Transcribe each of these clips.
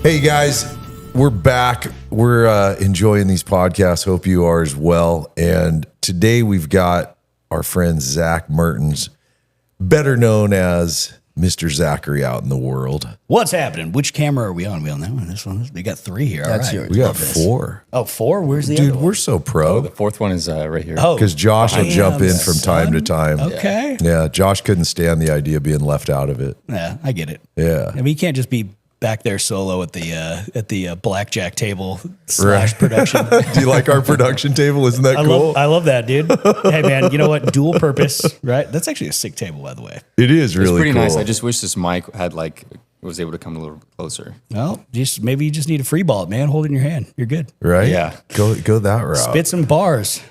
Hey guys, we're back. We're enjoying these podcasts. Hope you are as well. And today we've got our friend Zac Mertens, better known as Mr. Zachary out in the world. What's happening? Which camera are we on? We on that one? This one? We got 3 here. That's all right. yours. We got 4. Oh, 4? Where's the Dude, other one? we're so pro. The fourth one is right here. Oh, Because Josh will jump in from time to time. okay. Yeah, Josh couldn't stand the idea of being left out of it. Yeah, I get it. Yeah. I mean, you can't just be back there solo at the blackjack table / production. Do you like our production table? Isn't that cool? I love that, dude. Hey, man, you know what? Dual purpose, right? That's actually a sick table, by the way. It is It's really pretty cool. nice. I just wish this mic had was able to come a little closer. Well, maybe you just need a free ball, man. Hold it in your hand. You're good. Right? Yeah. Go that route. Spit some bars.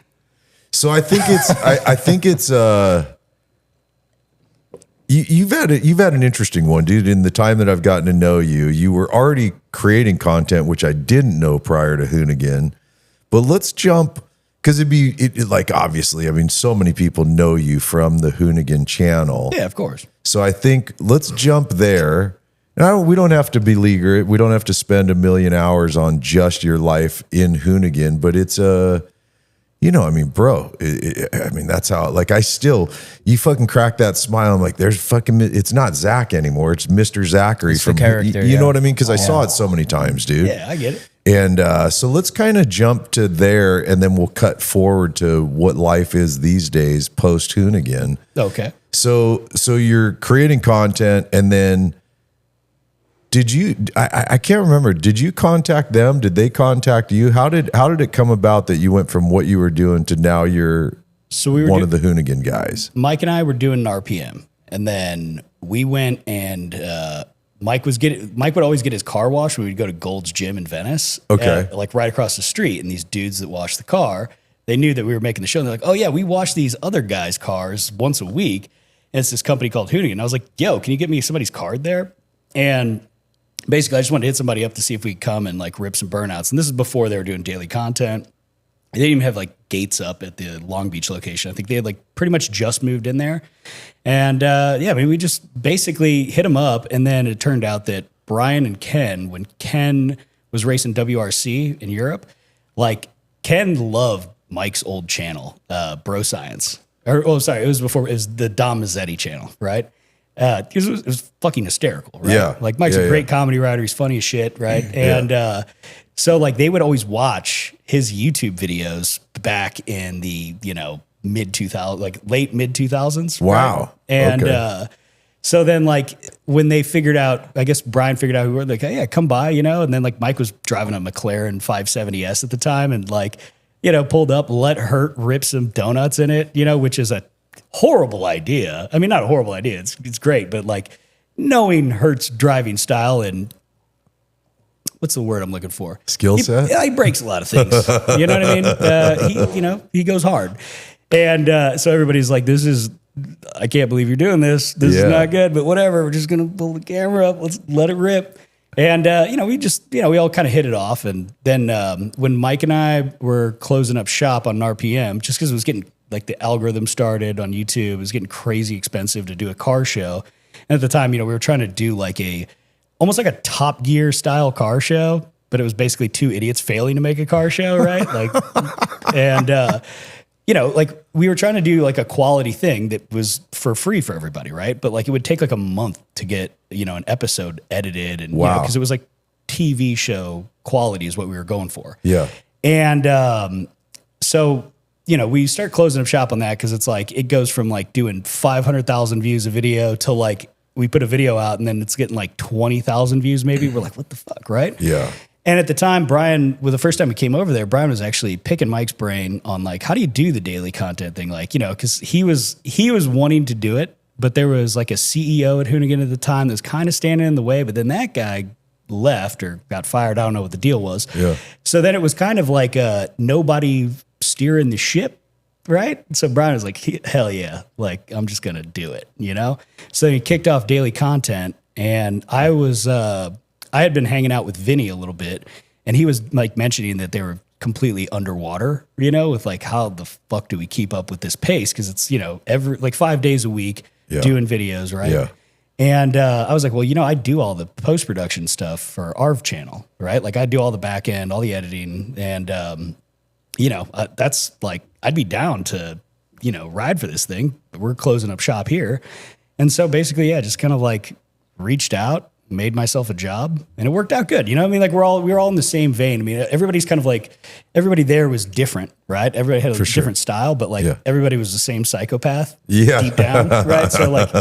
So I think it's I think it's you've had an interesting one, dude. In the time that I've gotten to know you, you were already creating content, which I didn't know prior to Hoonigan. But let's jump, because like obviously, I mean, so many people know you from the Hoonigan channel. Yeah, of course. So I think let's jump there. Now, we don't have to beleaguer it. We don't have to spend 1 million hours on just your life in Hoonigan, but it's I mean, bro, I mean, that's how, like, you fucking crack that smile. I'm like, it's not Zach anymore. It's Mr. Zachary It's the character, you yeah. know what I mean? Because I saw it so many times, dude. Yeah, I get it. And so let's kind of jump to there, and then we'll cut forward to what life is these days post Hoonigan. Okay. So you're creating content, and then I can't remember. Did you contact them? Did they contact you? How did it come about that you went from what you were doing to now you're one of the Hoonigan guys? Mike and I were doing an RPM, and then we went and Mike would always get his car washed when we'd go to Gold's Gym in Venice. Okay. Like right across the street. And these dudes that wash the car, they knew that we were making the show. And they're like, oh yeah, we wash these other guys' cars once a week. And it's this company called Hoonigan. I was like, yo, can you get me somebody's card there? And basically I just wanted to hit somebody up to see if we could come and like rip some burnouts. And this is before they were doing daily content. They didn't even have like gates up at the Long Beach location. I think they had like pretty much just moved in there. And I mean, we just basically hit them up. And then it turned out that Brian and Ken, when Ken was racing WRC in Europe, like Ken loved Mike's old channel, Bro Science. It was the Dom Mazzetti channel, right? It was fucking hysterical, right? Yeah. Like Mike's a great comedy writer. He's funny as shit, right? And so like they would always watch his YouTube videos back in the, mid 2000s, like late mid 2000s. Wow. Right? And Okay. So then like when they figured out, I guess Brian figured out who were like, hey, yeah, come by, and then like Mike was driving a McLaren 570S at the time and like, pulled up, let Hurt rip some donuts in it, which is a horrible idea. I mean, not a horrible idea. It's great, but like knowing Hurt's driving style and what's the word I'm looking for? Skill set? He breaks a lot of things. You know what I mean? He goes hard. And so everybody's like, I can't believe you're doing this. This is not good, but whatever. We're just going to pull the camera up. Let's let it rip. And, we all kind of hit it off. And then when Mike and I were closing up shop on an RPM, just because it was getting like the algorithm started on YouTube, it was getting crazy expensive to do a car show. And at the time, we were trying to do like almost like a Top Gear style car show, but it was basically 2 idiots failing to make a car show, right? Like, and like we were trying to do like a quality thing that was for free for everybody, right? But like it would take like a month to get an episode edited, and because it was like TV show quality is what we were going for. Yeah, and so. We start closing up shop on that because it's like it goes from like doing 500,000 views a video to like we put a video out and then it's getting like 20,000 views maybe. We're like, what the fuck, right? Yeah. And at the time, Brian, the first time he came over there, Brian was actually picking Mike's brain on like, how do you do the daily content thing? Like, because he was wanting to do it, but there was like a CEO at Hoonigan at the time that was kind of standing in the way. But then that guy left or got fired. I don't know what the deal was. Yeah. So then it was kind of like nobody steering the ship, right? So Brian was like, hell yeah, like I'm just gonna do it, So he kicked off daily content, and I had been hanging out with Vinny a little bit, and he was like mentioning that they were completely underwater, with like how the fuck do we keep up with this pace? Because it's every like 5 days a week doing videos, right? Yeah. And I was like, well, I do all the post-production stuff for our channel, right? Like I do all the back end, all the editing. And, that's like, I'd be down to, ride for this thing. We're closing up shop here. And so basically, just kind of like reached out, made myself a job, and it worked out good. Like we were all in the same vein. I mean, everybody's kind of like, everybody there was different, right? Everybody had a different style, but like everybody was the same psychopath deep down, right? So like,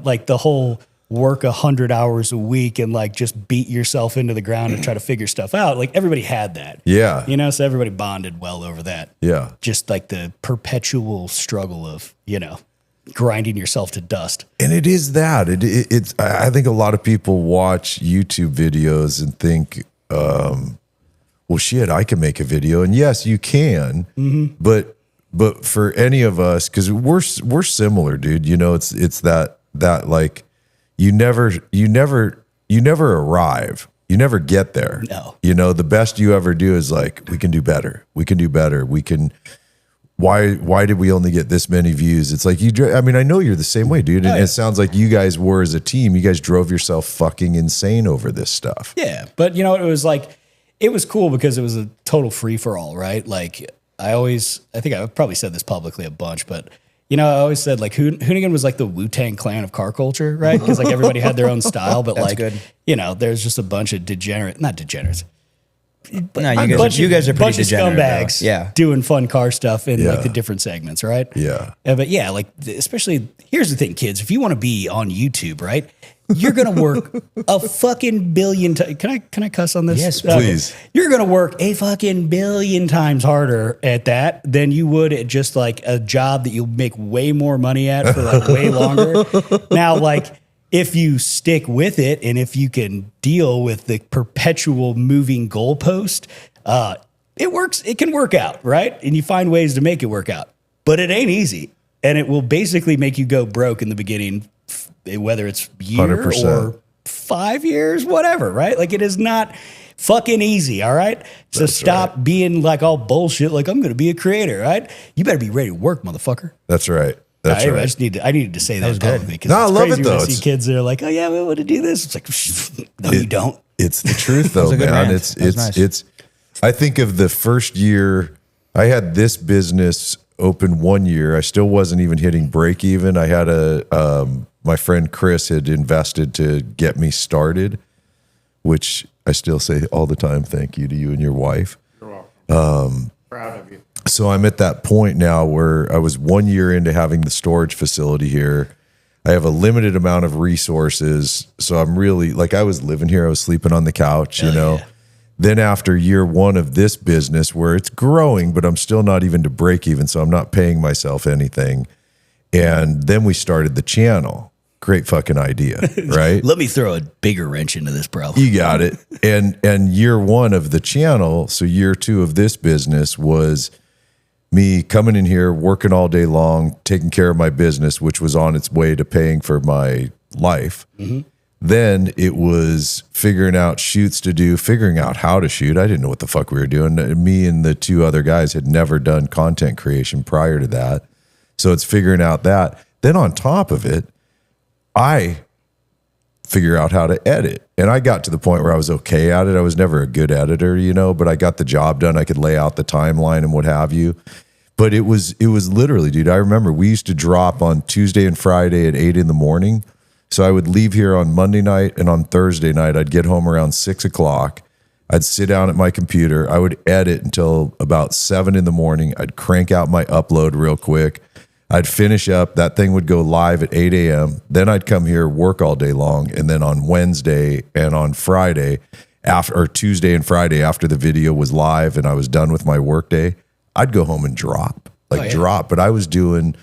like the whole work 100 hours a week and like just beat yourself into the ground and try to figure stuff out. Like everybody had that. Yeah. So everybody bonded well over that. Yeah. Just like the perpetual struggle of, grinding yourself to dust. And it is that. It's. I think a lot of people watch YouTube videos and think, well, shit, I can make a video. And yes, you can. Mm-hmm. But for any of us, because we're similar, dude. It's that like you never arrive. You never get there. No. The best you ever do is like, we can do better. We can do better. We can. Why did we only get this many views? It's like I know you're the same way, dude. And it sounds like you guys were as a team. You guys drove yourself fucking insane over this stuff. Yeah. But it was like, it was cool because it was a total free for all, right? Like I think I've probably said this publicly a bunch, but I always said like Hoonigan was like the Wu-Tang Clan of car culture, right? Because like everybody had their own style, but like, good. There's just a bunch of not degenerates. No, you guys are pretty degenerate, scumbags, yeah, doing fun car stuff in like the different segments, right? Yeah, but like especially here's the thing, kids. If you want to be on YouTube, right, you're gonna work a fucking billion times. Can I cuss on this? Yes, please. You're gonna work a fucking billion times harder at that than you would at just like a job that you'll make way more money at for like way longer. Now, like, if you stick with it and if you can deal with the perpetual moving goalpost, it works. It can work out, right? And you find ways to make it work out. But it ain't easy. And it will basically make you go broke in the beginning, whether it's year 100%. or 5 years, whatever, right? Like it is not fucking easy, all right? So That's stop being like all bullshit, like I'm going to be a creator, right? You better be ready to work, motherfucker. That's right. That's anyway, right. I needed to say that publicly because I it's love crazy it though. when I see kids that are like, oh yeah, we want to do this. It's like, no, you don't. It's the truth though, a good man. rant. It's I think of the first year I had this business open 1 year. I still wasn't even hitting break even. I had my friend Chris had invested to get me started, which I still say all the time, thank you to you and your wife. You're welcome. Proud of you. So I'm at that point now where I was 1 year into having the storage facility here. I have a limited amount of resources. So I'm really like, I was living here. I was sleeping on the couch, Yeah. Then after year one of this business where it's growing, but I'm still not even to break even. So I'm not paying myself anything. And then we started the channel. Great fucking idea, right? Let me throw a bigger wrench into this, bro. You got it. And year one of the channel, so year two of this business was me coming in here, working all day long, taking care of my business, which was on its way to paying for my life. Mm-hmm. Then it was figuring out shoots to do, figuring out how to shoot. I didn't know what the fuck we were doing. Me and the two other guys had never done content creation prior to that. So it's figuring out that. Then on top of it, I figure out how to edit. And I got to the point where I was okay at it. I was never a good editor, but I got the job done. I could lay out the timeline and what have you. But it was literally, dude, I remember we used to drop on Tuesday and Friday at 8 a.m. So I would leave here on Monday night, and on Thursday night, I'd get home around 6 o'clock. I'd sit down at my computer. I would edit until about 7 a.m. I'd crank out my upload real quick. I'd finish up. That thing would go live at 8 a.m. Then I'd come here, work all day long. And then on Wednesday and on Friday, or Tuesday and Friday, after the video was live and I was done with my work day, I'd go home and drop. But I was doing,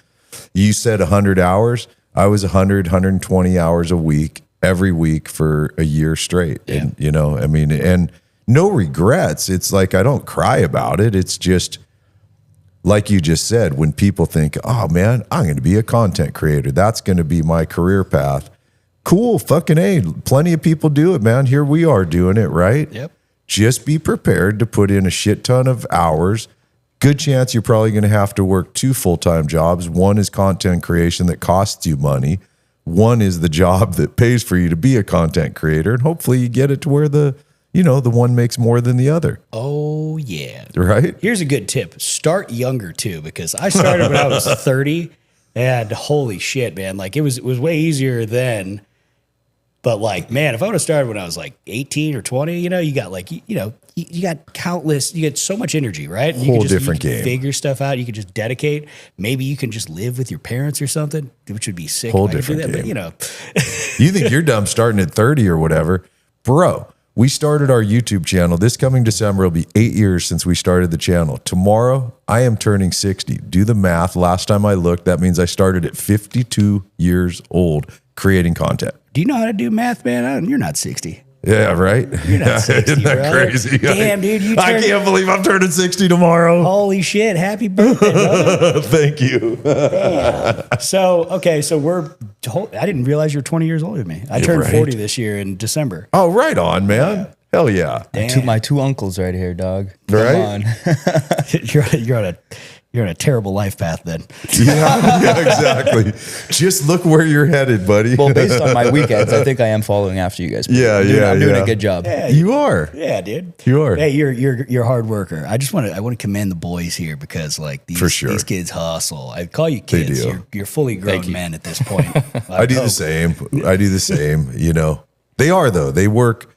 you said 100 hours. I was 100, 120 hours a week, every week for a year straight. Yeah. And, and no regrets. It's like, I don't cry about it. It's just, like you just said, when people think, oh man, I'm going to be a content creator, that's going to be my career path. Cool, fucking A. Plenty of people do it, man. Here we are doing it, right? Yep. Just be prepared to put in a shit ton of hours. Good chance you're probably going to have to work 2 full-time jobs. One is content creation that costs you money. one is the job that pays for you to be a content creator. And hopefully you get it to where the one makes more than the other. Oh, yeah. Right? Here's a good tip. Start younger, too, because I started when I was 30, and holy shit, man. Like, it was way easier then. But, like, man, if I would have started when I was, like, 18 or 20, you got, like, you got countless, you get so much energy, right? Whole you different can game. Figure stuff out. You can just dedicate. Maybe you can just live with your parents or something, which would be sick. Whole if I could do different that, game. But, You think you're dumb starting at 30 or whatever. Bro, we started our YouTube channel. This coming December will be 8 years since we started the channel. Tomorrow, I am turning 60. Do the math. Last time I looked, that means I started at 52 years old creating content. do you know how to do math, man? You're not 60. Yeah, right? You're not 60, Isn't that brother. crazy? Damn, dude. I can't believe I'm turning 60 tomorrow. Holy shit. Happy birthday, brother. Thank you. So I didn't realize you're 20 years older than me. I turned right. 40 this year in December. Oh, right on, man. Hell yeah. My two uncles right here, dog. Right? Come on. You're on a terrible life path then. Yeah, exactly. Just look where you're headed, buddy. Well, based on my weekends, I think I am following after you guys. Yeah, I'm doing yeah. a good job. Yeah, You are. Yeah, dude. You are. Hey, you're a hard worker. I want to commend the boys here because like For sure. these kids hustle. I call you kids. do. You're fully grown men at this point. I do the same. They are though. They work.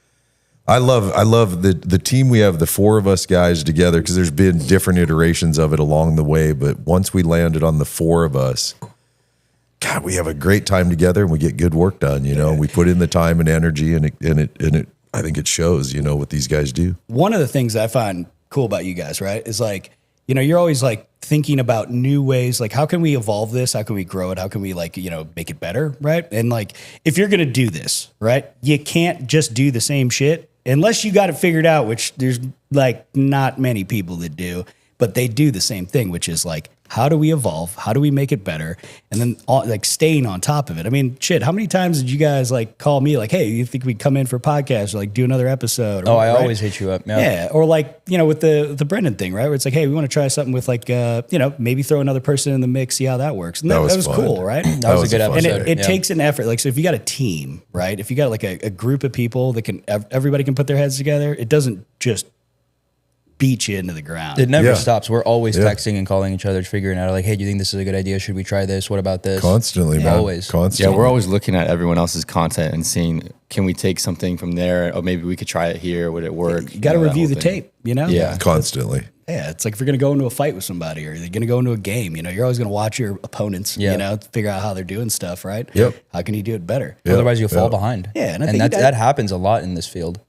I love the team we have, the four of us guys together, because there's been different iterations of it along the way. But once we landed on the four of us, God, we have a great time together and we get good work done. We put in the time and energy, and it I think it shows. What these guys do. One of the things I find cool about you guys, right, is like, you're always like thinking about new ways, like how can we evolve this? How can we grow it? How can we make it better, right? And like, if you're going to do this, right, you can't just do the same shit unless you got it figured out, which there's like not many people that do, but they do the same thing, which is like, how do we evolve? How do we make it better? And then like staying on top of it. I mean, shit, how many times did you guys like call me like, hey, you think we'd come in for a podcast or like do another episode? I always hit you up. Yeah. Or like, with the Brendan thing, right? Where it's like, hey, we want to try something with like, maybe throw another person in the mix, see how that works. And that was fun. cool, right? That was a good fun episode. And it takes an effort. Like, so if you got a team, right? If you got like a group of people that everybody can put their heads together, it doesn't just beat you into the ground. It never Yeah. stops. We're always texting and calling each other, figuring out like, hey, do you think this is a good idea? Should we try this? What about this? Constantly, man. Always. Constantly. Yeah, we're always looking at everyone else's content and seeing, can we take something from there? Or maybe we could try it here. Would it work? You got to that review whole the thing. tape, Yeah. Constantly. Yeah, it's like if you're going to go into a fight with somebody or you're going to go into a game, you're always going to watch your opponents, figure out how they're doing stuff, right? Yep. How can you do it better? Yep. Otherwise, you'll fall behind. Yeah, and I and think that happens a lot in this field.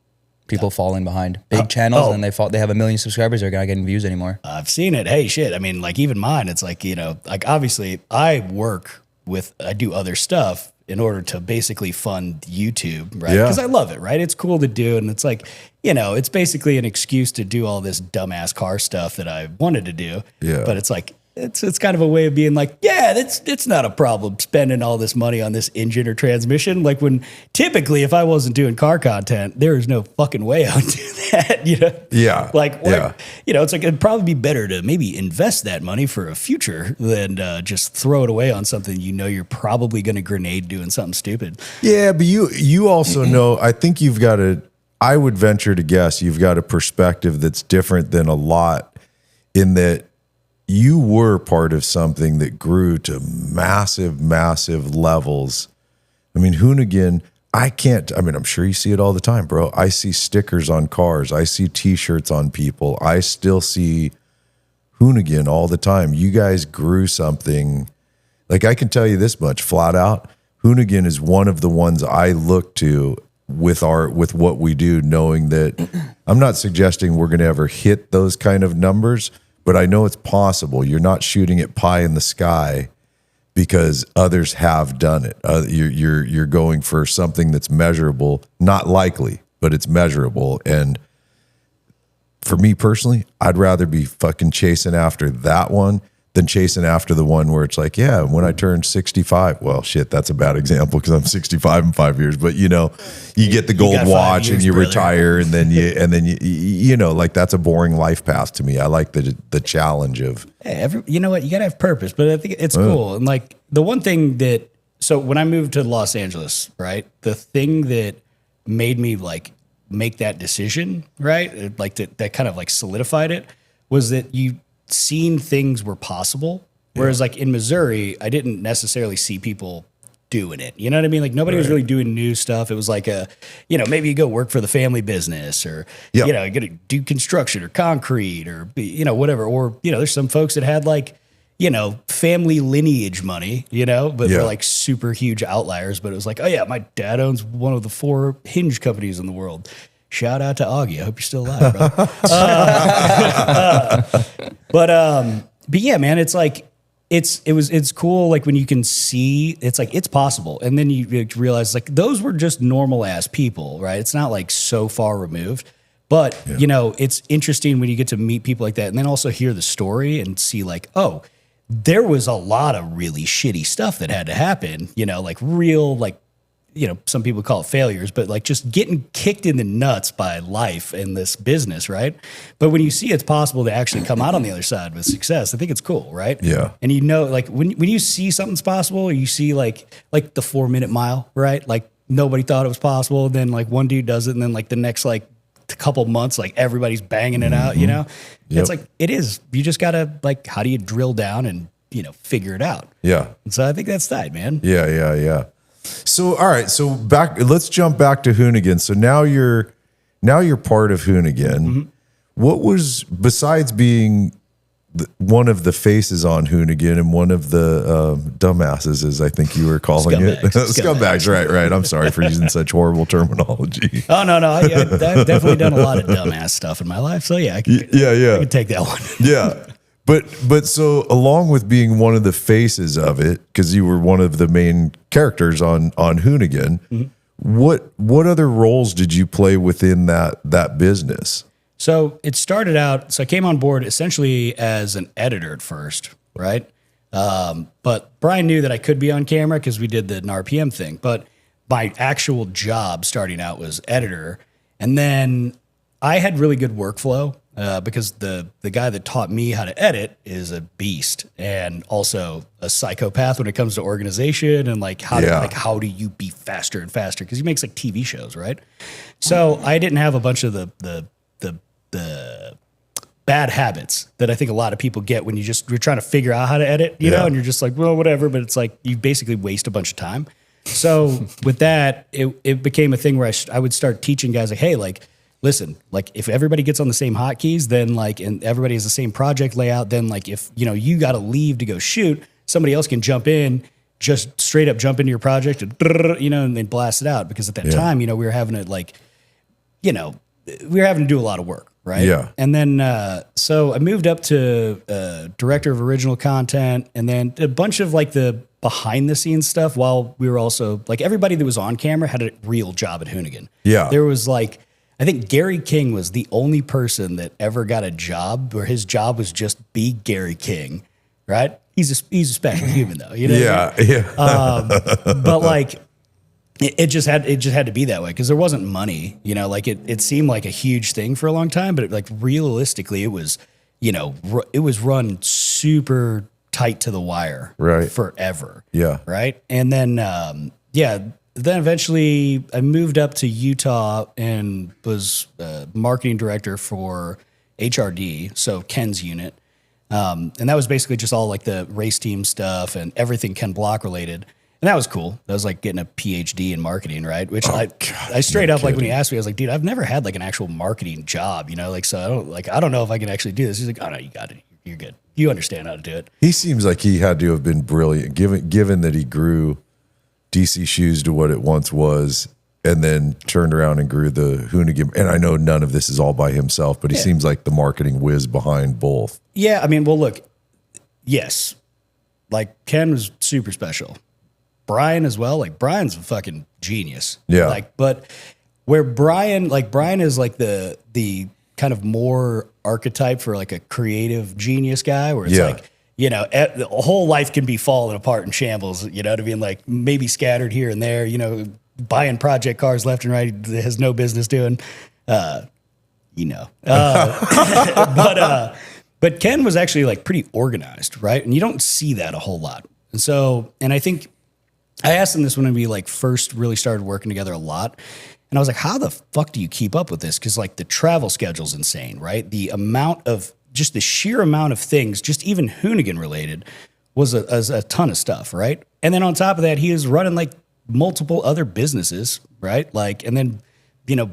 People falling behind big channels, and they have 1 million subscribers. They're not getting views anymore. I've seen it. Hey, shit. I mean, like even mine, it's like, like obviously I do other stuff in order to basically fund YouTube, right? Yeah. Because I love it, right? It's cool to do. And it's like, it's basically an excuse to do all this dumbass car stuff that I wanted to do. Yeah. But it's like, it's kind of a way of being like, yeah, it's not a problem spending all this money on this engine or transmission. Like when typically if I wasn't doing car content, there is no fucking way I would do that, Yeah. Like, yeah. it's like it'd probably be better to maybe invest that money for a future than just throw it away on something you're probably going to grenade doing something stupid. Yeah, but you also know, I think I would venture to guess you've got a perspective that's different than a lot, in that you were part of something that grew to massive, massive levels. I mean, Hoonigan, I'm sure you see it all the time, bro. I see stickers on cars. I see t-shirts on people. I still see Hoonigan all the time. You guys grew something. Like, I can tell you this much flat out. Hoonigan is one of the ones I look to with what we do, knowing that I'm not suggesting we're going to ever hit those kind of numbers, but I know it's possible. You're not shooting at pie in the sky because others have done it. You're going for something that's measurable, not likely, but it's measurable. And for me personally, I'd rather be fucking chasing after that one than chasing after the one where it's like, yeah, when I turned 65, well, shit, that's a bad example because I'm 65 in 5 years, but you get the gold watch and you retire and then you like that's a boring life path to me. I like the challenge of, Hey, you know what? You got to have purpose, but I think it's cool. And like the one thing that so when I moved to Los Angeles, right, the thing that made me like make that decision, right, like that kind of like solidified it, was that you seen things were possible. Whereas like in Missouri, I didn't necessarily see people doing it. You know what I mean? Like nobody was really doing new stuff. It was like maybe you go work for the family business, or, you got to do construction or concrete or, whatever. Or, there's some folks that had like, family lineage money, but they're like super huge outliers. But it was like, oh yeah, my dad owns one of the 4 hinge companies in the world. Shout out to Augie. I hope you're still alive, bro. But yeah, man, it's like, it's cool. Like when you can see, it's like, it's possible. And then you realize like those were just normal ass people, right? It's not like so far removed, but it's interesting when you get to meet people like that and then also hear the story and see like, oh, there was a lot of really shitty stuff that had to happen, like real, like, some people call it failures, but like just getting kicked in the nuts by life in this business, right? But when you see it's possible to actually come out on the other side with success, I think it's cool, right? Yeah. And like when you see something's possible, you see like the 4-minute mile, right? Like nobody thought it was possible. Then like one dude does it, and then like the next like couple months, like everybody's banging it out, It's like, it is. You just gotta like, how do you drill down and figure it out? Yeah. And so I think that's tight, man. Yeah. So, all right. So let's jump back to Hoonigan. So now you're part of Hoonigan. What was, besides being one of the faces on Hoonigan and one of the dumbasses, as I think you were calling it. Scumbags, right. I'm sorry for using such horrible terminology. Oh, no. I've definitely done a lot of dumbass stuff in my life. So yeah, I can take that one. Yeah. But so along with being one of the faces of it, because you were one of the main characters on Hoonigan, what other roles did you play within that business? So it started out, so I came on board essentially as an editor at first, right? But Brian knew that I could be on camera because we did the RPM thing. But my actual job starting out was editor. And then I had really good workflow. Because the guy that taught me how to edit is a beast and also a psychopath when it comes to organization and like how do you be faster and faster, because he makes like TV shows, right? So I didn't have a bunch of the bad habits that I think a lot of people get when you're trying to figure out how to edit, you know, and you're just like, well, whatever, but it's like you basically waste a bunch of time. So with that, it became a thing where I would start teaching guys like, hey, like, listen, like if everybody gets on the same hotkeys, then like, and everybody has the same project layout, then like if, you got to leave to go shoot, somebody else can jump in, just straight up jump into your project and, and then blast it out. Because at that time, we were having to like, we were having to do a lot of work. Right. Yeah. And then, so I moved up to director of original content, and then a bunch of like the behind the scenes stuff, while we were also like, everybody that was on camera had a real job at Hoonigan. Yeah. There was like, I think Gary King was the only person that ever got a job where his job was just be Gary King, right? He's a special human though, Yeah. But like, it just had to be that way because there wasn't money, like it seemed like a huge thing for a long time, but like realistically it was, it was run super tight to the wire, right? Forever. Yeah. Right. And then, then eventually I moved up to Utah and was marketing director for HRD, so Ken's unit. And that was basically just all like the race team stuff and everything Ken Block related. And that was cool. That was like getting a PhD in marketing, right? Which I straight up, like when he asked me, I was like, dude, I've never had like an actual marketing job, like, so I don't know if I can actually do this. He's like, oh no, you got it. You're good. You understand how to do it. He seems like he had to have been brilliant given that he grew DC Shoes to what it once was, and then turned around and grew the Hoonigan. And I know none of this is all by himself, but he seems like the marketing whiz behind both. Yeah, I mean, well, look, yes, like Ken was super special. Brian as well, like Brian's a fucking genius. Yeah. Like, but where Brian is like the kind of more archetype for like a creative genius guy, where it's like, the whole life can be falling apart in shambles, to being like maybe scattered here and there, buying project cars left and right that has no business doing, but Ken was actually like pretty organized, right? And you don't see that a whole lot. And so, and I think I asked him this when we like first really started working together a lot. And I was like, how the fuck do you keep up with this? Because like the travel schedule's insane, right? The sheer amount of things, just even Hoonigan related, was a ton of stuff, right? And then on top of that, he is running like multiple other businesses, right? Like, and then,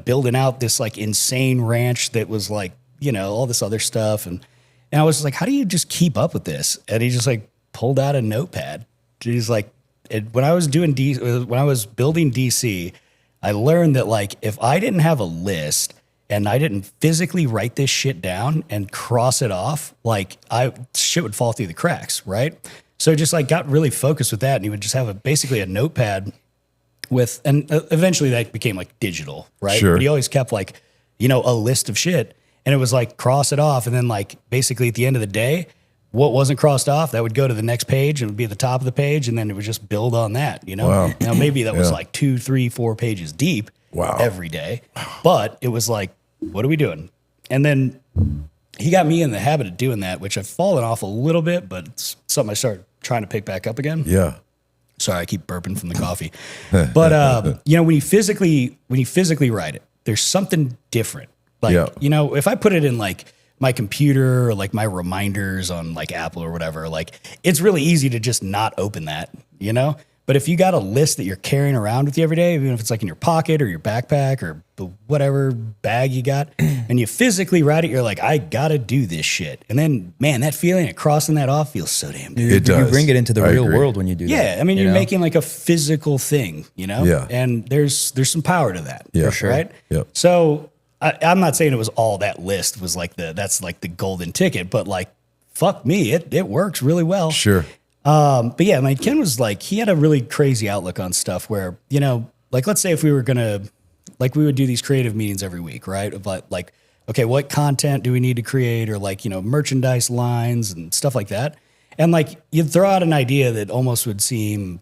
building out this like insane ranch that was like, all this other stuff. And I was like, how do you just keep up with this? And he just like pulled out a notepad. He's like, when I was building DC, I learned that like if I didn't have a list and I didn't physically write this shit down and cross it off, like shit would fall through the cracks, right? So just like got really focused with that, and he would just have basically a notepad and eventually that became like digital, right? Sure. But he always kept like, a list of shit, and it was like cross it off, and then like basically at the end of the day, what wasn't crossed off, that would go to the next page and it would be at the top of the page, and then it would just build on that, Wow. Now maybe that was like 2, 3, 4 pages deep every day, but it was like, what are we doing? And then he got me in the habit of doing that, which I've fallen off a little bit, but it's something I started trying to pick back up again. Yeah. Sorry, I keep burping from the coffee. But when you physically write it, there's something different. Like, if I put it in like my computer or like my reminders on like Apple or whatever, like it's really easy to just not open that, But if you got a list that you're carrying around with you every day, even if it's like in your pocket or your backpack or whatever bag you got, and you physically write it, you're like, I gotta do this shit. And then, man, that feeling of crossing that off feels so damn good. It does. You bring it into the real world when you do that. Yeah, I mean, you're making like a physical thing, Yeah. And there's some power to that. Yeah. For sure. Right? Yep. So I'm not saying it was all that list was like that's like the golden ticket, but like, fuck me, it works really well. Sure. But yeah, Ken was like, he had a really crazy outlook on stuff where, like, let's say if we were gonna, like, we would do these creative meetings every week, right? Of like, okay, what content do we need to create, or like, merchandise lines and stuff like that. And like, you'd throw out an idea that almost would seem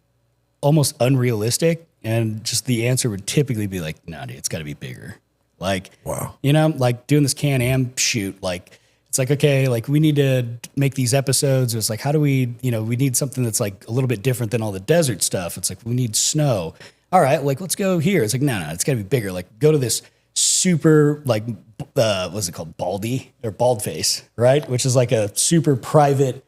almost unrealistic, and just the answer would typically be like, no, dude, it's got to be bigger. Like, wow, like doing this Can-Am shoot, like, it's like, okay, like we need to make these episodes. It's like, how do we, we need something that's like a little bit different than all the desert stuff. It's like, we need snow. All right, like, let's go here. It's like, no, it's got to be bigger. Like, go to this super, like, what's it called? Baldy or Bald Face, right? Which is like a super private,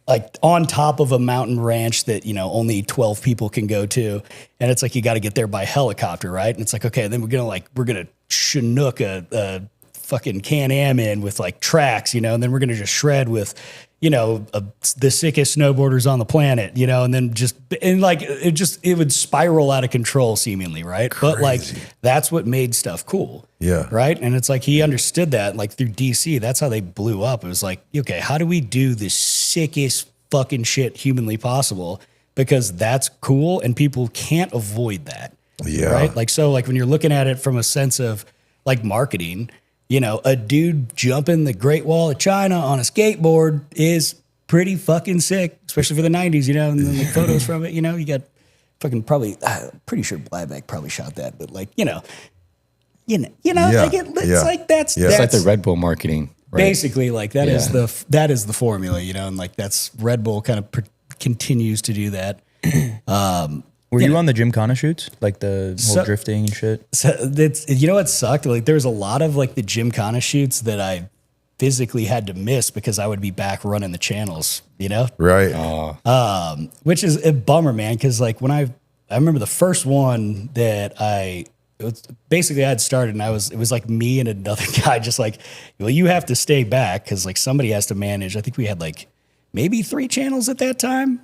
like on top of a mountain ranch that, only 12 people can go to. And it's like, you got to get there by helicopter, right? And it's like, okay, then we're going to Chinook a fucking Can-Am in with like tracks, and then we're going to just shred with, the sickest snowboarders on the planet, and then it would spiral out of control seemingly, right? Crazy. But like, that's what made stuff cool. Yeah. Right. And it's like, he understood that, like through DC, that's how they blew up. It was like, okay, how do we do the sickest fucking shit humanly possible? Because that's cool and people can't avoid that. Yeah. Right. Like, so like when you're looking at it from a sense of like marketing, a dude jumping the Great Wall of China on a skateboard is pretty fucking sick, especially for the 90s, and then the photos from it, you got fucking probably, pretty sure Blybeck probably shot that, but like, Yeah. like it's like that's It's like the Red Bull marketing. Right? Basically, like that is the formula, and like that's Red Bull kind of continues to do that. Were you on the Gymkhana shoots, like the whole drifting and shit? So that's, what sucked? Like there was a lot of like the Gymkhana shoots that I physically had to miss because I would be back running the channels, Right. Which is a bummer, man. Because like when I remember the first one that basically I had started, and it was like me and another guy, just like, well, you have to stay back because like somebody has to manage. I think we had like maybe 3 channels at that time.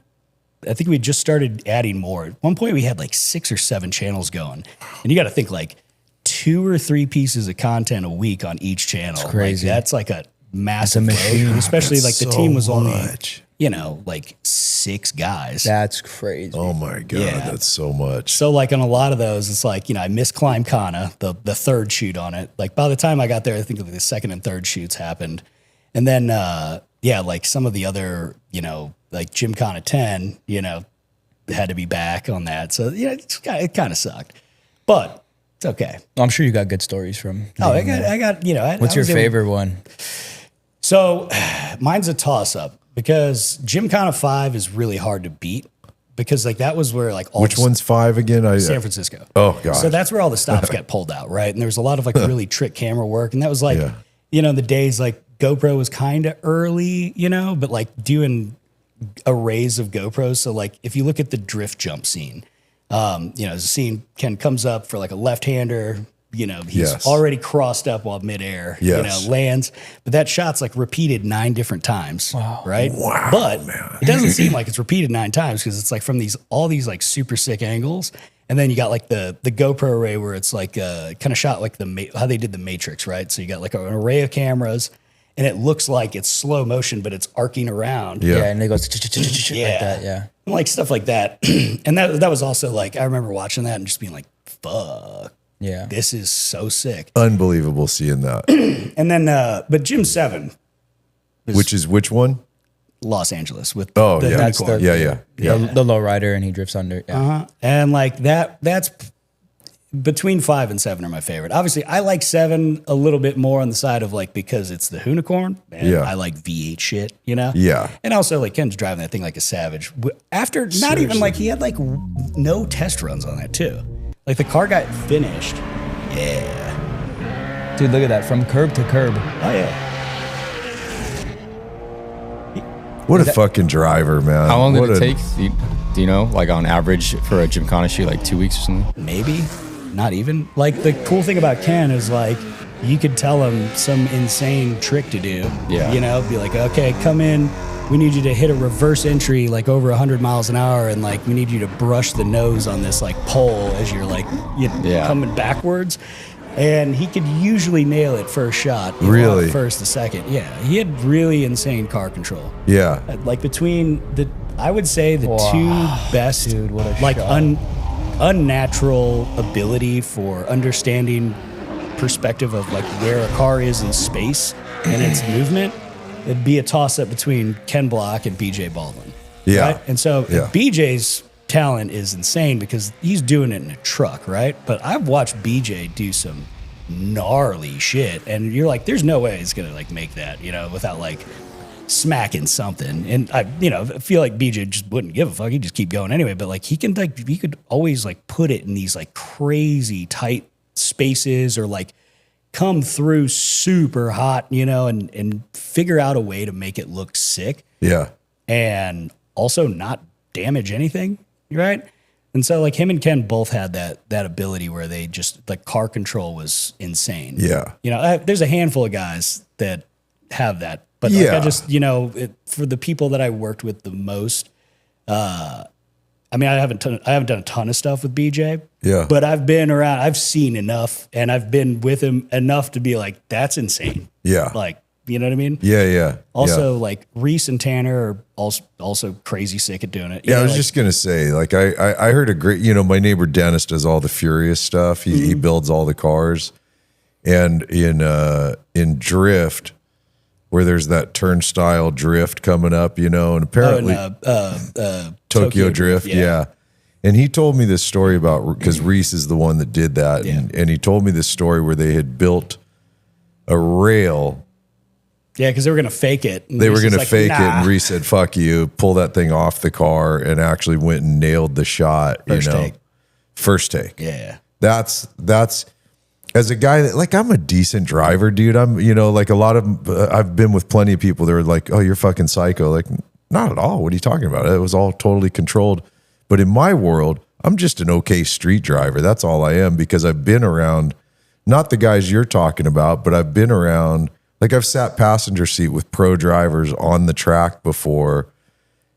I think we just started adding more. At one point we had like 6 or 7 channels going, and you got to think like 2 or 3 pieces of content a week on each channel. That's crazy. Like, that's like a massive machine, especially like the team was only, like 6 guys. That's crazy. Oh my God, that's so much. So like on a lot of those, it's like, I missed Gymkhana, the 3rd shoot on it. Like by the time I got there, I think like the 2nd and 3rd shoots happened. And then, like some of the other, like Gymkhana 10, had to be back on that. So, it kind of sucked, but it's okay. I'm sure you got good stories from. I got, What's your favorite one? So mine's a toss up because Gymkhana 5 is really hard to beat because like that was where like all Which one's 5 again? San Francisco. Oh god. So that's where all the stops got pulled out, right? And there was a lot of like really trick camera work, and that was like, you know, the days like GoPro was kind of early, you know, but like doing arrays of GoPros. So like if you look at the drift jump scene, you know, the scene comes up for like a left-hander. You know, he's already crossed up while midair, you know, lands. But that shot's like repeated 9 different times, right? Wow, but it doesn't seem like it's repeated 9 times because it's like from all these like super sick angles. And then you got like the GoPro array where it's like kind of shot like how they did the Matrix, right? So you got like an array of cameras and it looks like it's slow motion, but it's arcing around. Yeah, and it goes like that, yeah. And like stuff like that. And that was also like, I remember watching that and just being like, fuck. Yeah. This is so sick. Unbelievable seeing that. And then, but Gym 7. Which is which one? Los Angeles with the That's unicorn. the low rider and he drifts under. Yeah. And like that's between 5 and 7 are my favorite. Obviously, I like 7 a little bit more on the side of like because it's the Hoonicorn. And I like V8 shit, you know? Yeah. And also like Ken's driving that thing like a savage. After not even like he had like no test runs on that too. Like the car got finished. Yeah. Dude, look at that. From curb to curb. Oh yeah. What a fucking driver, man. How long did it take? Do you know, like on average for a Gymkhana shoot, like 2 weeks or something? Maybe, not even. Like the cool thing about Ken is like you could tell him some insane trick to do. Yeah. You know, be like, okay, come in. We need you to hit a reverse entry like over 100 miles an hour, and like we need you to brush the nose on this like pole as you're like coming backwards. And he could usually nail it first shot. Really? First, the second. Yeah. He had really insane car control. Yeah. Like between I would say the two best, dude, what a like shot. unnatural ability for understanding perspective of like where a car is in space and its movement. It'd be a toss up between Ken Block and BJ Baldwin. Yeah. Right? And so BJ's talent is insane because he's doing it in a truck, right? But I've watched BJ do some gnarly shit, and you're like, there's no way he's gonna like make that, you know, without like smacking something. And I, you know, feel like BJ just wouldn't give a fuck. He'd just keep going anyway. But like he could always like put it in these like crazy tight spaces or like come through super hot, you know, and figure out a way to make it look sick. Yeah. And also not damage anything. Right. And so like him and Ken both had that ability where they just like car control was insane. Yeah. You know, there's a handful of guys that have that, but like I just, you know, for the people that I worked with the most, I mean, I haven't done a ton of stuff with BJ. Yeah. But I've been around, I've seen enough, and I've been with him enough to be like, that's insane. Yeah. Like, you know what I mean? Yeah. Yeah. Also, like Reese and Tanner are also crazy sick at doing it. You Yeah, know, I was like, just gonna say, like I heard a great, you know, my neighbor Dennis does all the Furious stuff. He builds all the cars, and in Drift, where there's that turnstile drift coming up, you know, and apparently Tokyo Drift, yeah. And he told me this story about because Reese is the one that did that, and he told me this story where they had built a rail. Yeah, because they were going to fake it. They were going to fake it, and Reese said, fuck you, pull that thing off the car, and actually went and nailed the shot. First take. Yeah. That's as a guy that, like, I'm a decent driver, dude. I'm, you know, like a lot of, I've been with plenty of people that are like, oh, you're fucking psycho. Like, not at all. What are you talking about? It was all totally controlled. But in my world, I'm just an okay street driver. That's all I am, because I've been around, not the guys you're talking about, but I've been around. Like I've sat passenger seat with pro drivers on the track before,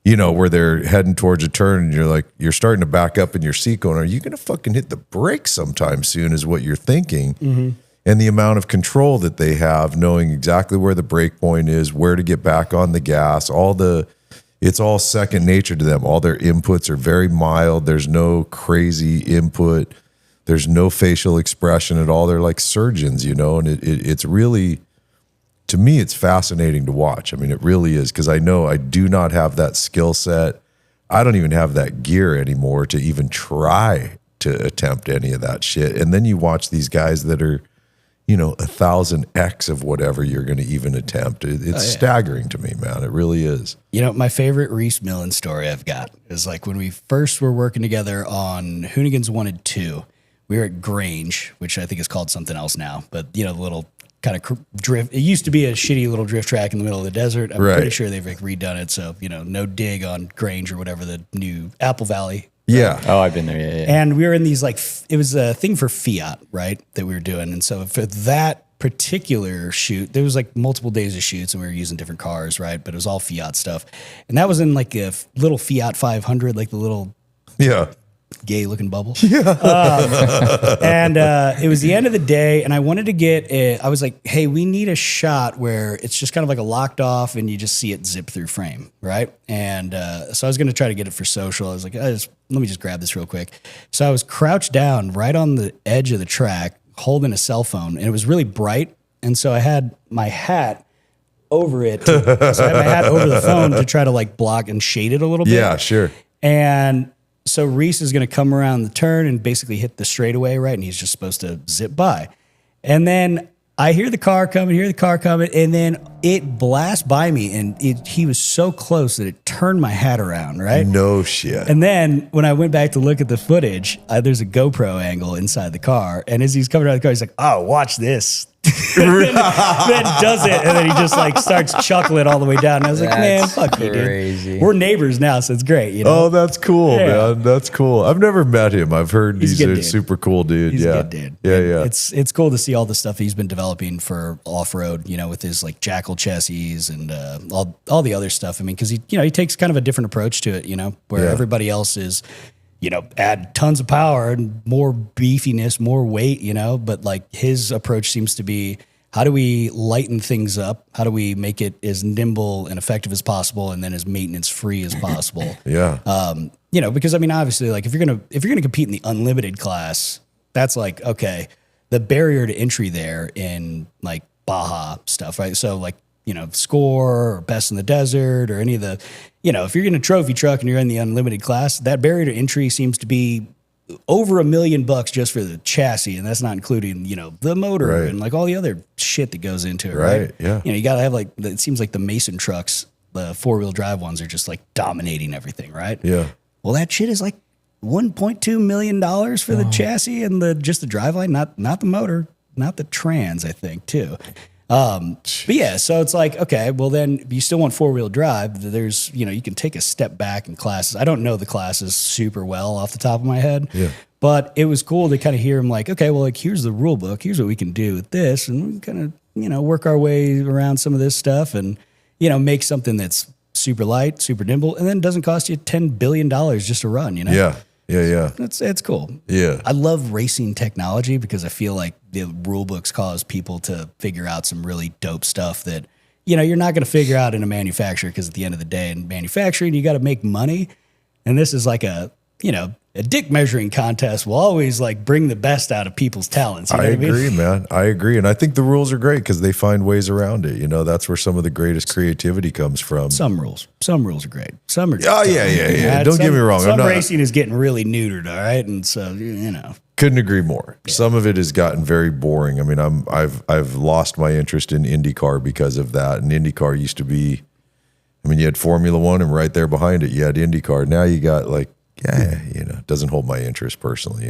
you know, where they're heading towards a turn and you're like, you're starting to back up in your seat going, are you going to fucking hit the brakes sometime soon is what you're thinking. Mm-hmm. And the amount of control that they have, knowing exactly where the brake point is, where to get back on the gas, it's all second nature to them. All their inputs are very mild. There's no crazy input. There's no facial expression at all. They're like surgeons, you know, and it's really, to me, it's fascinating to watch. I mean, it really is, because I know I do not have that skill set. I don't even have that gear anymore to even try to attempt any of that shit. And then you watch these guys that are 1,000x of whatever you're going to even attempt. It's staggering to me, man. It really is. My favorite Reese Millen story I've got is like when we first were working together on Hoonigans 1 and 2, we were at Grange, which I think is called something else now, but the little kind of drift. It used to be a shitty little drift track in the middle of the desert. I'm pretty sure they've redone it. So, no dig on Grange or whatever the new Apple Valley. Yeah. Oh, I've been there. Yeah. And we were in these it was a thing for Fiat, right? That we were doing. And so for that particular shoot, there was like multiple days of shoots and we were using different cars, right? But it was all Fiat stuff. And that was in like a little Fiat 500, like the little gay looking bubble. Yeah. And it was the end of the day and I wanted to get I was like, hey, we need a shot where it's just kind of like a locked off and you just see it zip through frame. Right. And so I was going to try to get it for social. I was like, let me just grab this real quick. So I was crouched down right on the edge of the track holding a cell phone and it was really bright. And so I had my hat over it. So I had my hat over the phone to try to like block and shade it a little bit. Yeah, sure. And so Reese is going to come around the turn and basically hit the straightaway, right? And he's just supposed to zip by. And then I hear the car coming, and then it blasts by me, and he was so close that it turned my hat around, right? No shit. And then when I went back to look at the footage, there's a GoPro angle inside the car, and as he's coming out of the car, he's like, "Oh, watch this." then does it, and then he just like starts chuckling all the way down. And I was like, "Man, fuck me, dude. We're neighbors now, so it's great." Oh, that's cool, man. That's cool. I've never met him. I've heard he's a super cool dude. He's a good dude. Yeah. It's cool to see all the stuff he's been developing for off road. With his like Jackal chassis and all the other stuff. I mean, because he takes kind of a different approach to it. Where everybody else is. Add tons of power and more beefiness, more weight, but like his approach seems to be, how do we lighten things up? How do we make it as nimble and effective as possible? And then as maintenance free as possible. Because I mean, obviously like if you're going to compete in the unlimited class, that's like, okay, the barrier to entry there in like Baja stuff, right? So like, score or best in the desert or any of the, if you're in a trophy truck and you're in the unlimited class, that barrier to entry seems to be over $1 million just for the chassis. And that's not including, the motor and like all the other shit that goes into it. Right. Yeah. You got to have like, it seems like the Mason trucks, the 4-wheel drive ones are just like dominating everything. Right. Yeah. Well, that shit is like $1.2 million for the chassis and just the driveline, not the motor, not the trans, I think too. But yeah, so it's like, okay, well then you still want 4-wheel drive. There's, you can take a step back in classes. I don't know the classes super well off the top of my head, but it was cool to kind of hear him like, okay, well, like here's the rule book. Here's what we can do with this. And we kind of, work our way around some of this stuff and, make something that's super light, super nimble, and then doesn't cost you $10 billion just to run, Yeah. It's cool. Yeah. I love racing technology because I feel like the rule books cause people to figure out some really dope stuff that, you're not going to figure out in a manufacturer because at the end of the day in manufacturing, you got to make money. And this is like a dick measuring contest will always like bring the best out of people's talents. I agree, man. I agree. And I think the rules are great because they find ways around it. That's where some of the greatest creativity comes from. Some rules are great. Some are. Oh, yeah. Don't get me wrong. Some racing is getting really neutered. All right. And so, Couldn't agree more. Yeah. Some of it has gotten very boring. I mean, I've lost my interest in IndyCar because of that. And IndyCar used to be, you had Formula One and right there behind it, you had IndyCar. Now you got like, it doesn't hold my interest personally,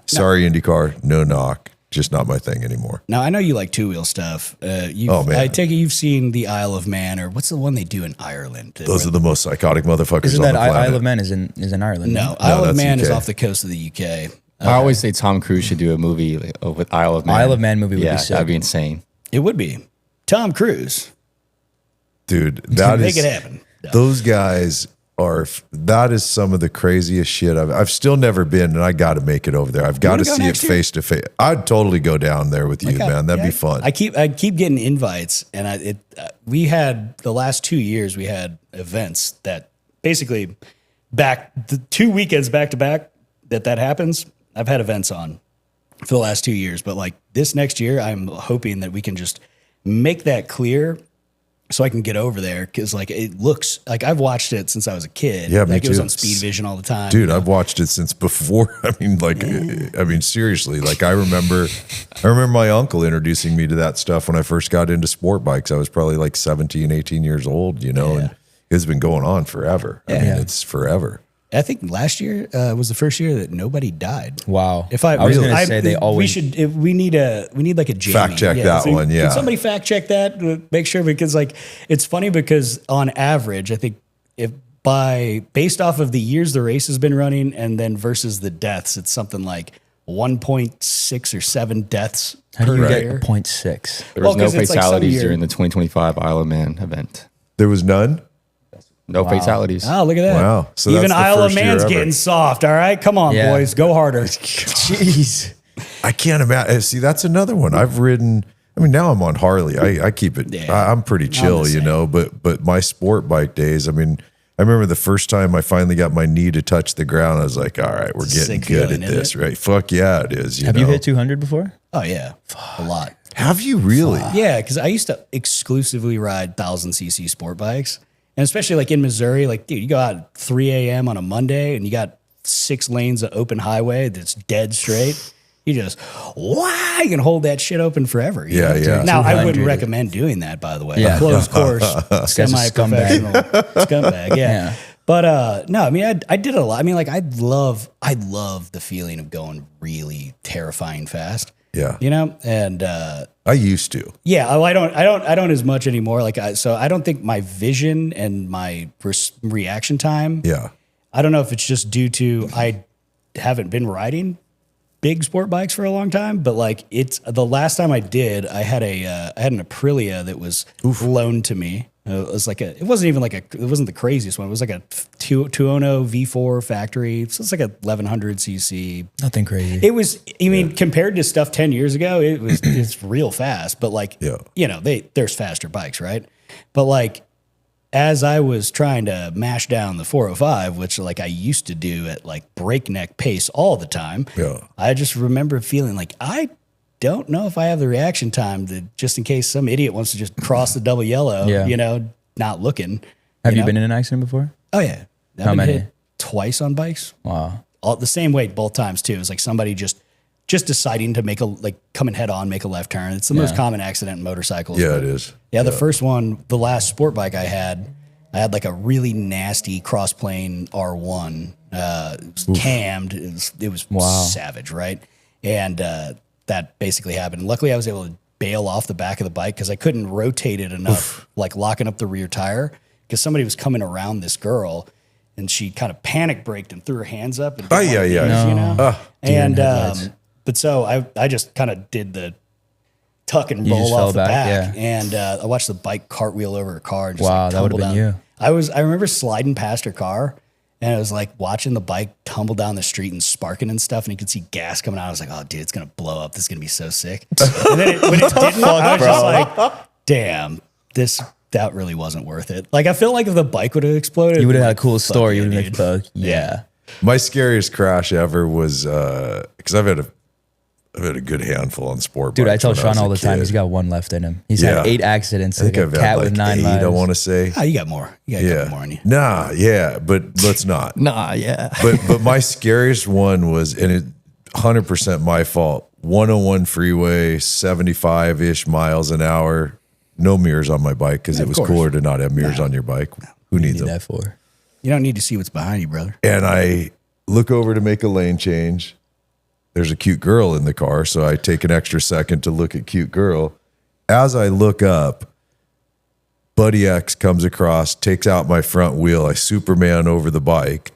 Sorry, IndyCar, no knock, just not my thing anymore. Now, I know you like two-wheel stuff. I take it you've seen the Isle of Man, or what's the one they do in Ireland? Those are the most psychotic motherfuckers Isn't on that the planet. Isle of Man is in Ireland? No, Isle of Man is off the coast of the UK. I always say Tom Cruise should do a movie with Isle of Man. Isle of Man movie would be sick. That'd be insane. It would be. Tom Cruise. Dude, that Make it happen. Those guys that is some of the craziest shit I've still never been, and I got to make it over there. I've got to see it face to face. I'd totally go down there with you, man. That'd be fun. I keep getting invites, and we had the last 2 years we had events that basically the 2 weekends back to back that happens. I've had events on for the last 2 years, but like this next year, I'm hoping that we can just make that clear so I can get over there, because like it looks like I've watched it since I was a kid. Yeah, me like it was too. on Speed Vision all the time. Dude, I've watched it since before. I mean, seriously, like I remember my uncle introducing me to that stuff when I first got into sport bikes. I was probably like 17, 18 years old, and it's been going on forever. I mean, it's forever. I think last year was the first year that nobody died. Wow. If I was going to say they always. We need like a Jamie. Fact check that one. Yeah. Can somebody fact check that? Make sure, because like it's funny, because on average, I think based off of the years the race has been running and then versus the deaths, it's something like 1.6 or 7 deaths How do per you get year. a 0.6? There was no 'cause it's like some fatalities year- during the 2025 Isle of Man event. There was none. No fatalities. Oh, look at that. Wow. So even that's the Isle of first year Man's ever. getting soft. All right. Come on, Yeah. boys. Go harder. Jeez. I can't imagine. See, that's another one. I've ridden. I mean, now I'm on Harley. I keep it. Yeah. I'm pretty chill, the same. But my sport bike days. I mean, I remember the first time I finally got my knee to touch the ground. I was like, all right, we're It's a getting sick good feeling, at isn't this, it? right? Fuck yeah, it is. Have you hit 200 before? Oh, yeah. A lot. Have you really? Yeah, because I used to exclusively ride 1,000cc sport bikes. And especially like in Missouri, like, dude, you go out at 3 a.m. on a Monday and you got 6 lanes of open highway that's dead straight. You just, wow, you can hold that shit open forever. you Yeah, know? yeah. Now, I 200. wouldn't recommend doing that, by the way. Yeah. A closed course, a semi-professional scumbag. Yeah. Yeah. But no, I mean, I did a lot. I mean, like, I love the feeling of going really terrifying fast. Yeah. And I used to. yeah, I don't as much anymore. Like, so I don't think my vision and my reaction time. Yeah. I don't know if it's just due to I haven't been riding big sport bikes for a long time, but like it's the last time I did, I had an Aprilia that was loaned to me. It wasn't the craziest one. It was like a 2.0 V4 factory. So it's like a 1100 cc. Nothing crazy. It was, compared to stuff 10 years ago, it's real fast, but like, there's faster bikes, right? But like, as I was trying to mash down the 405, which like I used to do at like breakneck pace all the time, I just remember feeling like, I don't know if I have the reaction time to, just in case some idiot wants to just cross the double yellow, not looking. Have you been in an accident before? Oh yeah. I've How been many? hit twice on bikes. Wow. All the same weight both times too. It was like somebody just deciding to coming head on, make a left turn. It's the most common accident in motorcycles. Yeah, it is. Yeah, the first one, the last sport bike I had like a really nasty cross plane R1. It was cammed. It was savage, right? And that basically happened. And luckily, I was able to bail off the back of the bike because I couldn't rotate it enough, like locking up the rear tire, because somebody was coming around this girl. And she kind of panic braked and threw her hands up. And but so I just kind of did the tuck and roll off the back. And I watched the bike cartwheel over her car. And just that would have been you. I remember sliding past her car and I was like watching the bike tumble down the street and sparking and stuff. And you could see gas coming out. I was like, oh, dude, it's going to blow up. This is going to be so sick. And then when it didn't, I was just like, damn, that really wasn't worth it. Like, I feel like if the bike would have exploded, You would have had a cool story. yeah, You would have dude. made yeah. My scariest crash ever was because I've had a good handful on sport Dude, I bikes tell when Sean was all a the time kid. he's got one left in him. He's Yeah. had 8 accidents. I think like I've a cat had with like 9 8, lives. I want to say. Oh, you got more. You got a couple more on you. Nah, yeah, but let's not. Nah, yeah. But my scariest one was, and it 100% my fault, 101 freeway, 75-ish miles an hour, no mirrors on my bike because it was course. cooler to not have mirrors on your bike. Who needs Need them? that for? You don't need to see what's behind you, brother. And I look over to make a lane change. There's a cute girl in the car, so I take an extra second to look at cute girl. As I look up, Buddy X comes across, takes out my front wheel. I Superman over the bike.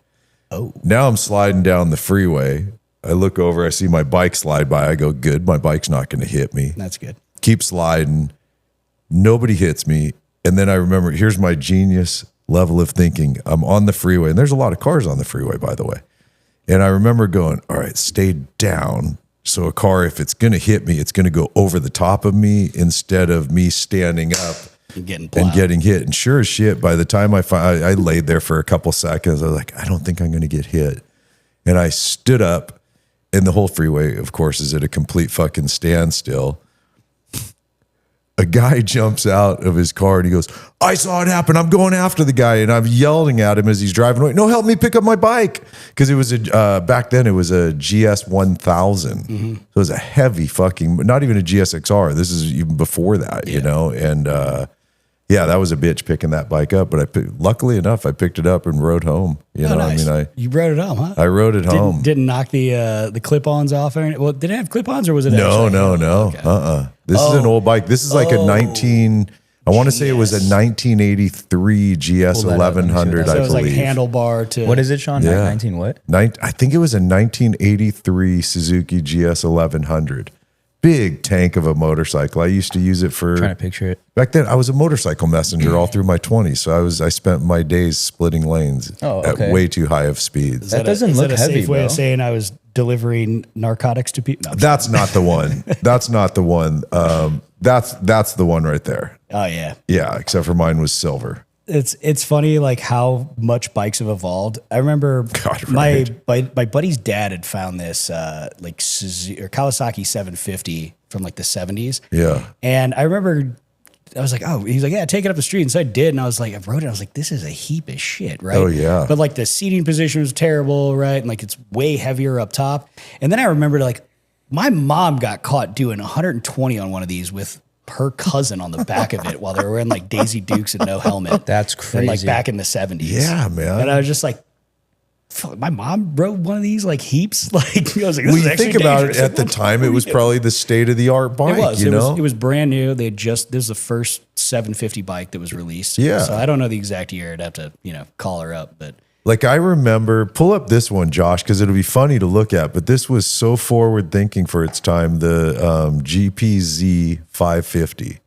Oh. Now I'm sliding down the freeway. I look over, I see my bike slide by. I go, good, my bike's not going to hit me. That's good. Keep sliding. Nobody hits me. And then I remember, here's my genius level of thinking. I'm on the freeway, and there's a lot of cars on the freeway, by the way. And I remember going, all right, stay down. So a car, if it's going to hit me, it's going to go over the top of me instead of me standing up And getting plowed. and getting hit. And sure as shit, by the time I laid there for a couple seconds, I was like, I don't think I'm going to get hit. And I stood up, and the whole freeway, of course, is at a complete fucking standstill. a guy jumps out of his car and he goes, I saw it happen. I'm going after the guy. And I'm yelling at him as he's driving away. No, help me pick up my bike. Because it was back then it was a GS 1000. So it was a heavy fucking, not even a GSXR. This is even before that, you know? And yeah, that was a bitch picking that bike up. But luckily enough, I picked it up and rode home. You know, nice. I mean, you rode it home, huh? I rode it home. Didn't knock the clip-ons off or anything? Well, did it have clip-ons or was it? No. Okay. This is an old bike. This is like a 19. I want to say it was a 1983 GS 1100. So I it was like believe. handlebar to. What is it, Sean? Yeah. 19 what? I think it was a 1983 Suzuki GS 1100. Big tank of a motorcycle. I used to use it for. Trying to picture it. Back then, I was a motorcycle messenger all through my 20s. So I spent my days splitting lanes at way too high of speeds. That doesn't look a heavy, safe way bro. of saying I was delivering narcotics to people? No, That's not the one. That's not the one. That's the one right there. oh yeah. Yeah, except for mine was silver. It's funny like how much bikes have evolved. I remember my buddy's dad had found this like Suzuki or Kawasaki 750 from like the 70s. Yeah. And I remember I was like, oh, he's like, yeah, take it up the street. And so I did. And I was like, I rode it. I was like, this is a heap of shit, right? Oh, yeah. But like the seating position was terrible, right? And like it's way heavier up top. And then I remembered like my mom got caught doing 120 on one of these with her cousin on the back of it while they were wearing like Daisy Dukes and no helmet. That's crazy. And like back in the 70s. Yeah, man. And I was just like, fuck, my mom rode one of these like heaps. Like I was like, this Well, is you actually think about dangerous. it, at the time, it was probably the state of the art bike. It was. You know? It was brand new. They this was the first 750 bike that was released. Yeah. So I don't know the exact year. I'd have to, call her up. But Like I remember, pull up this one, Josh, because it'll be funny to look at. But this was so forward thinking for its time. The GPZ 550,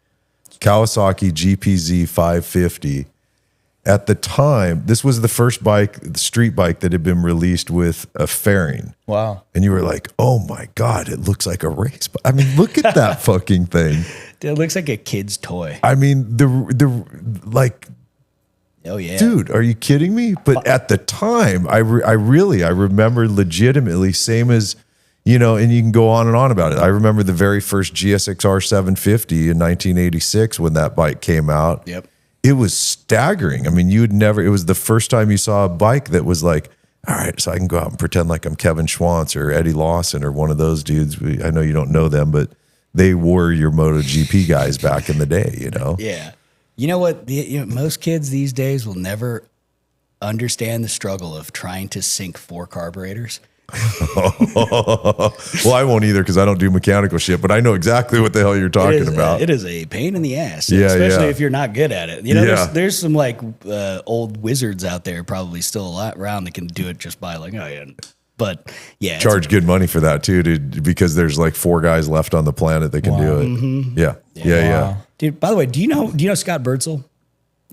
Kawasaki GPZ 550. At the time, this was the first bike, the street bike that had been released with a fairing. Wow. And you were like, oh my God, it looks like a race bike. I mean, look at that fucking thing. it looks like a kid's toy. I mean, the like, Oh yeah, dude, are you kidding me? But at the time, I remember legitimately, same as, and you can go on and on about it. I remember the very first GSXR 750 in 1986 when that bike came out. Yep. It was staggering. I mean, it was the first time you saw a bike that was like, all right, so I can go out and pretend like I'm Kevin Schwantz or Eddie Lawson or one of those dudes. I know you don't know them, but they were your MotoGP guys back in the day, Yeah. You know what? Most kids these days will never understand the struggle of trying to sync 4 carburetors. Well, I won't either because I don't do mechanical shit, but I know exactly what the hell you're talking about. It is a pain in the ass, Yeah, especially yeah. if you're not good at it. There's some like old wizards out there probably still a lot around that can do it just by like, oh yeah. But yeah, Charge good money for that too, dude, because there's like 4 guys left on the planet that can do it. Mm-hmm. Yeah. Dude, by the way, do you know Scott Bertzel?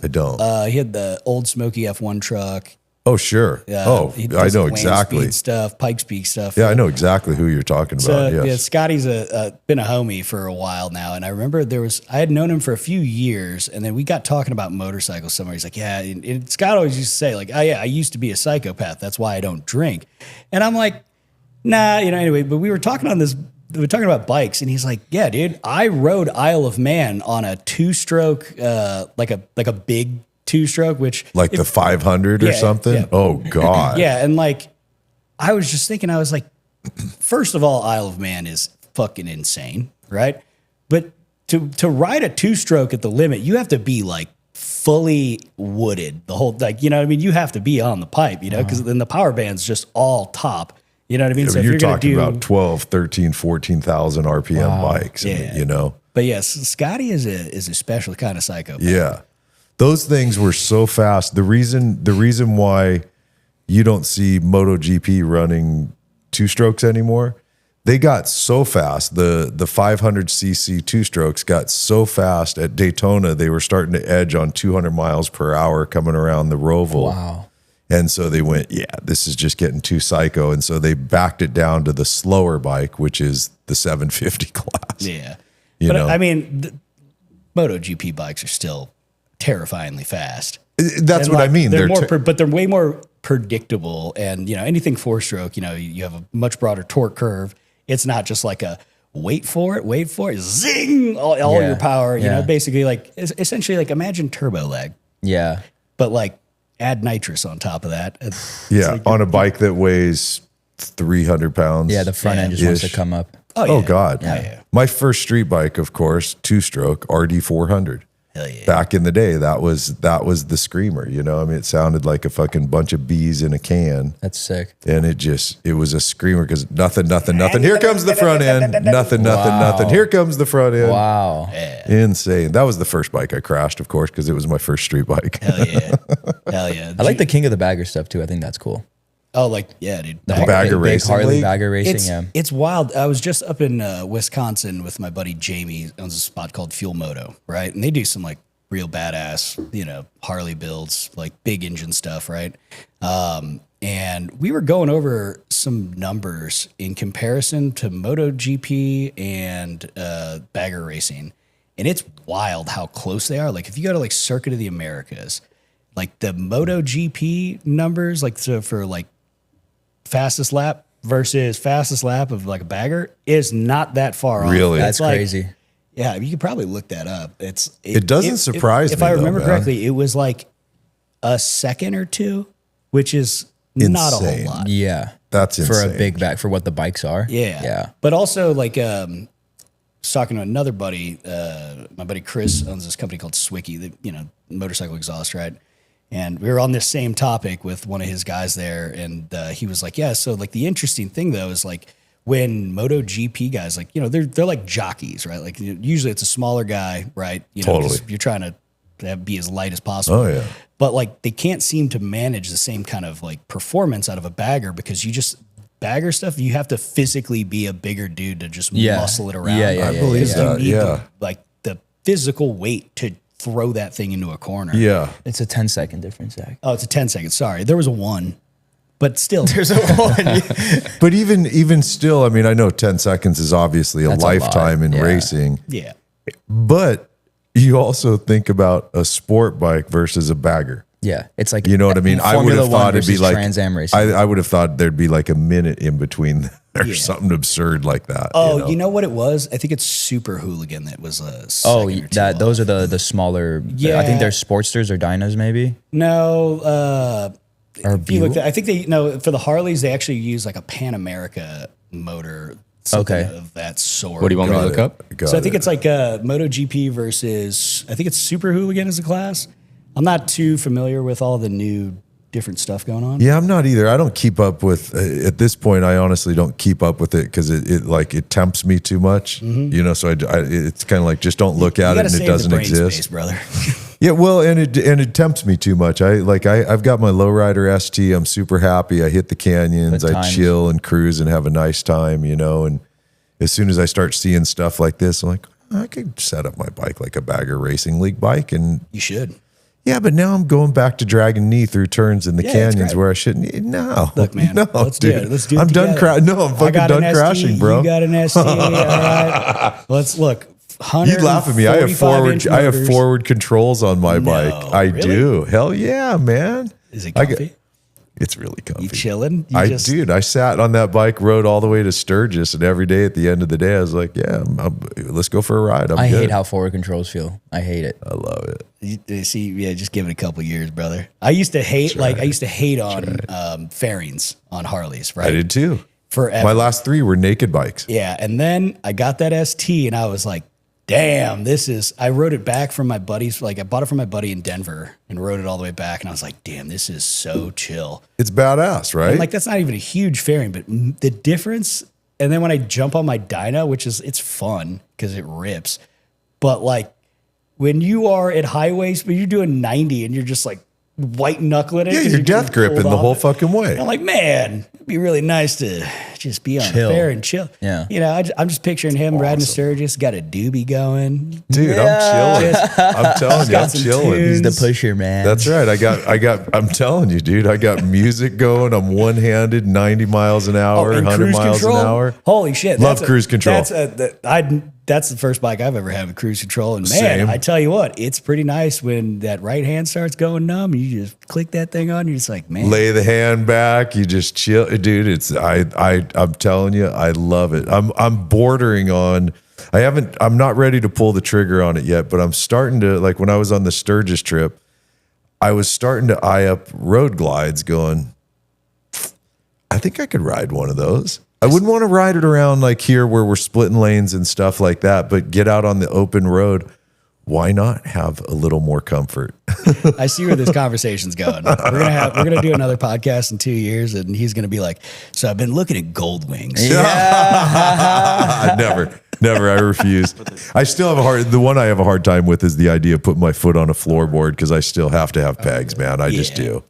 I don't. He had the old Smoky F1 truck. Oh, sure. He I does know Land exactly. Speed stuff, Pike Speed stuff. Yeah, I know exactly who you're talking about. So, Yes. Scotty's been a homie for a while now, and I remember I had known him for a few years, and then we got talking about motorcycles somewhere. He's like, yeah, and Scott always used to say like, oh yeah, I used to be a psychopath. That's why I don't drink. And I'm like, nah, anyway, but we were talking about bikes, and he's like, yeah, dude, I rode Isle of Man on a 2-stroke, like a big 2-stroke, which Like the 500 or Yeah, something? yeah. Oh, God. yeah, and like I was just thinking, I was like, first of all, Isle of Man is fucking insane, right? But to ride a 2-stroke at the limit, you have to be like fully wooded, the whole like, you have to be on the pipe, because then the power band's just all top. You know what I mean? I mean, you're talking about 12, 13, 14,000 RPM bikes, Yeah. But yes, Scotty is a special kind of psychopath. Yeah. Those things were so fast. The reason why you don't see MotoGP running 2-strokes anymore, they got so fast. The 500cc 2-strokes got so fast at Daytona, they were starting to edge on 200 miles per hour coming around the Roval. Wow. And so they went, yeah, this is just getting too psycho. And so they backed it down to the slower bike, which is the 750 class. Yeah. You But know? I mean, the MotoGP bikes are still terrifyingly fast. That's And what I like, mean. They're but they're way more predictable. And anything 4-stroke, you have a much broader torque curve. It's not just like a wait for it, zing, all your power, you know, basically like essentially like imagine turbo lag. Yeah. But like add nitrous on top of that. It's like on a bike that weighs 300 pounds. Yeah, the front end just wants to come up. Oh God. Yeah. My first street bike, of course, 2-stroke RD 400. Hell yeah. Back in the day, that was the screamer, you know? I mean, it sounded like a fucking bunch of bees in a can. That's sick. And it was a screamer because nothing. Here comes the front end. Nothing. Here comes the front end. Wow. Yeah. Insane. That was the first bike I crashed, of course, because it was my first street bike. Hell yeah. I like the king of the bagger stuff too. I think that's cool. Oh, like, yeah, dude. The bagger Big racing Harley league? bagger racing, It's wild. I was just up in Wisconsin with my buddy Jamie. He owns a spot called Fuel Moto, right? And they do some like real badass, you know, Harley builds, like big engine stuff, right? And we were going over some numbers in comparison to MotoGP and bagger racing. And it's wild how close they are. Like if you go to like Circuit of the Americas, like the MotoGP numbers, like so for like fastest lap versus fastest lap of like a bagger is not that far off. Really? That's like, crazy. Yeah, you could probably look that up. It doesn't surprise if me, I though, remember man. correctly, it was like a second or two, which is not a Insane. whole lot. Yeah. That's For a insane. big bag, for what the bikes are. Yeah. Yeah. But also like was talking to another buddy, my buddy Chris owns this company called Swicky, the, you know, motorcycle exhaust, right? And we were on this same topic with one of his guys there, and he was like, yeah, so like the interesting thing though is like when MotoGP guys, like, you know, they're like jockeys, right? Like usually it's a smaller guy, right? You know, 'cause you're trying to be as light as possible. Oh, yeah. But like they can't seem to manage the same kind of like performance out of a bagger because bagger stuff, you have to physically be a bigger dude to just muscle it around. Yeah, I believe Because that. you need Yeah. the physical weight to throw that thing into a corner. Yeah. It's a 10-second difference, Zach. Oh, it's a 10 second. Sorry. There was a 1, but still. There's a one. But even still, I mean, I know 10 seconds is obviously a That's a lifetime lot. in Yeah. racing, Yeah. but you also think about a sport bike versus a bagger. Yeah. It's like, You know what I mean? I would Formula have One thought it'd be versus like Trans Am racing. I would have thought there'd be like a minute in between or Yeah. something absurd like that. Oh, you know what it was? I think it's Super Hooligan that was a Oh, second or two that those off. are the smaller. Yeah. I think they're Sportsters or Dynas, maybe. No, Or if you look Buell? I think for the Harleys they actually use like a Pan America motor, something Okay. of that sort. What do you want me to look up? So I think it's like MotoGP versus, I think it's Super Hooligan as a class. I'm not too familiar with all the new different stuff going on. Yeah, I'm not either. I don't keep up with at this point. I honestly don't keep up with it because it tempts me too much. You know, so it's kind of like just don't look at You it gotta and it save the doesn't brain exist. space, brother. Yeah, well, and it tempts me too much. I've got my lowrider ST. I'm super happy. I hit the canyons. Good I times. chill and cruise and have a nice time. You know, and as soon as I start seeing stuff like this, I'm like, I could set up my bike like a bagger racing league bike and. You should. Yeah, but now I'm going back to dragging knee through turns in the Yeah, it's canyons great. where I shouldn't. No, Look, man, no, let's do dude. it. Let's do it I'm done. together. No, I'm I fucking got an done ST, crashing, bro. You got an ST. All right. Let's look. You laugh at me. I have 145-inch motors. forward controls on my bike. I really? do. Hell yeah, man. Is it I get- comfy? It's really comfy. You chilling? I sat on that bike, rode all the way to Sturgis, and every day at the end of the day, I was like, "Yeah, let's go for a ride." I good. hate how forward controls feel. I hate it. I love it. You see, yeah, just give it a couple years, brother. I used to hate on fairings on Harleys, right? I did too. Forever. My last 3 were naked bikes. Yeah, and then I got that ST, and I was like, "Damn, I rode it back from my buddies. Like I bought it from my buddy in Denver and rode it all the way back, and I was like, damn, this is so chill. It's badass, right? And like that's not even a huge fairing, but the difference. And then when I jump on my dyno, it's fun because it rips, but like when you are at highways, when you're doing 90 and you're just like white knuckling it, Yeah, 'cause you're getting death gripping pulled the off whole it. fucking way. And I'm like, man, it'd be really nice to just be on Chill. a fair and chill. Yeah. You know, I'm just picturing him riding a Sturgis, got a doobie going. Dude, I'm chilling. I'm telling you, got I'm some chilling. tunes. He's the pusher, man. That's right. I'm telling you, dude, I got music going. I'm one-handed, 90 miles an hour, and 100 cruise miles control? an hour. Holy shit. Love cruise control. that's the first bike I've ever had with cruise control. And man, Same. I tell you what, it's pretty nice when that right hand starts going numb. You just click that thing on. You're just like, man. Lay the hand back. You just chill, dude. I'm telling you, I love it. I'm bordering on. I'm not ready to pull the trigger on it yet, but I'm starting to, like when I was on the Sturgis trip, I was starting to eye up road glides going, I think I could ride one of those. I wouldn't want to ride it around like here where we're splitting lanes and stuff like that, but get out on the open road. Why not have a little more comfort? I see where this conversation's going. We're gonna do another podcast in 2 years, and he's gonna be like, "So I've been looking at gold wings." Yeah. Never. I refuse. I still have the one I have a hard time with is the idea of putting my foot on a floorboard because I still have to have pegs, man. I just do.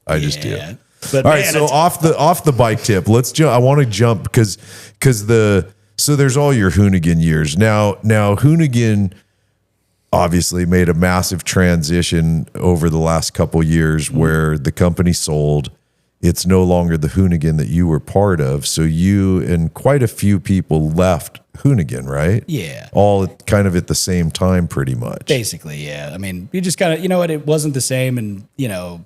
But all right, so off the bike tip, let's jump. I want to jump because so there's all your Hoonigan years now. Hoonigan obviously made a massive transition over the last couple years where the company sold. It's no longer the Hoonigan that you were part of. So you and quite a few people left Hoonigan, right? Yeah. All kind of at the same time, pretty much. Basically, yeah. I mean, you just kind of, you know what, it wasn't the same. And, you know,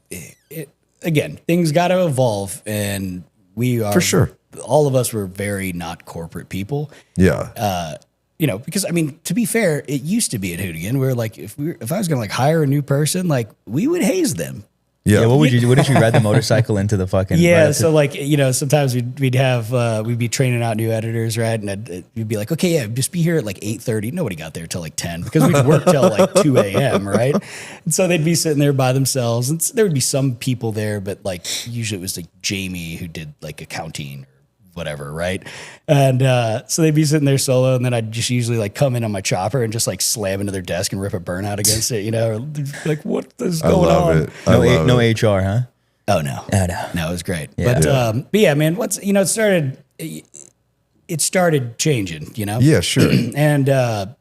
again, things got to evolve. And we are, for sure, all of us were very not corporate people. Yeah. You know, because I mean, to be fair, it used to be at Hoonigan where like if I was gonna like hire a new person, like we would haze them. Yeah. What would you do? What if you ride the motorcycle into the fucking? Yeah. So like, you know, sometimes we'd be training out new editors, right? And we'd be like, okay, yeah, just be here at like 8:30. Nobody got there till like 10 because we'd work till like 2 a.m. Right? And so they'd be sitting there by themselves, and there would be some people there, but like usually it was like Jamie who did like accounting. Whatever, right? And so they'd be sitting there solo, and then I'd just usually like come in on my chopper and just like slam into their desk and rip a burnout against it, you know? Or like, what is going on? No HR, huh? Oh no, no, it was great. Yeah. But yeah, man, it started changing, you know? Yeah, sure. And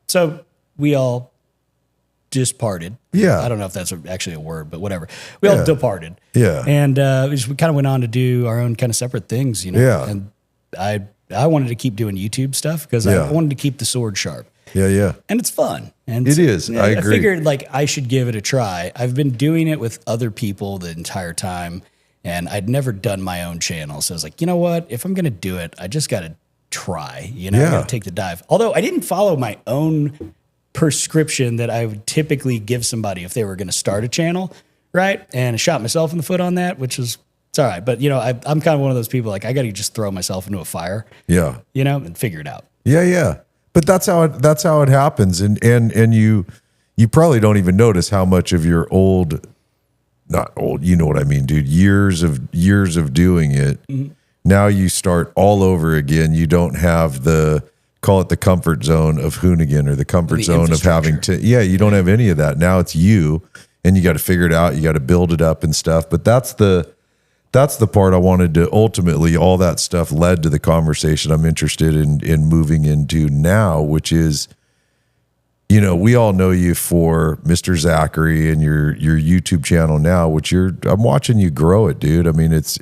so we all disparted. Yeah. I don't know if that's actually a word, but whatever. We all departed. Yeah. And we kind of went on to do our own kind of separate things, you know? Yeah. And I wanted to keep doing YouTube stuff because I wanted to keep the sword sharp. Yeah. And it's fun. And it is. I agree. I figured like I should give it a try. I've been doing it with other people the entire time, and I'd never done my own channel. So I was like, you know what? If I'm going to do it, I just got to try, you know, I got to take the dive. Although I didn't follow my own prescription that I would typically give somebody if they were going to start a channel. Right. And I shot myself in the foot on that, which is, it's all right. But, you know, I'm kind of one of those people, like, I got to just throw myself into a fire. Yeah. You know, and figure it out. Yeah. But that's how it happens. And you probably don't even notice how much of your not old, you know what I mean, dude, years of doing it. Mm-hmm. Now you start all over again. You don't have call it the comfort zone of Hoonigan or the comfort zone of having to, you don't have any of that. Now it's you. And you got to figure it out. You got to build it up and stuff. But that's the part I wanted to ultimately, all that stuff led to the conversation I'm interested in moving into now, which is, you know, we all know you for Mr. Zachary and your YouTube channel now, which I'm watching you grow it, dude. I mean, it's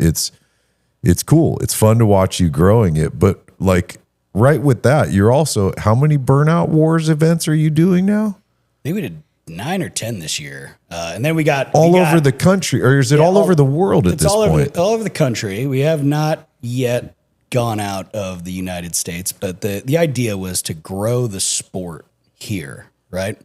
cool. It's fun to watch you growing it. But like right with that, you're also, how many Burnout Wars events are you doing now? I think we did 9 or 10 this year. And then we got over the country, or is it all over the world at this point? All over the country. We have not yet gone out of the United States, but the idea was to grow the sport here, right?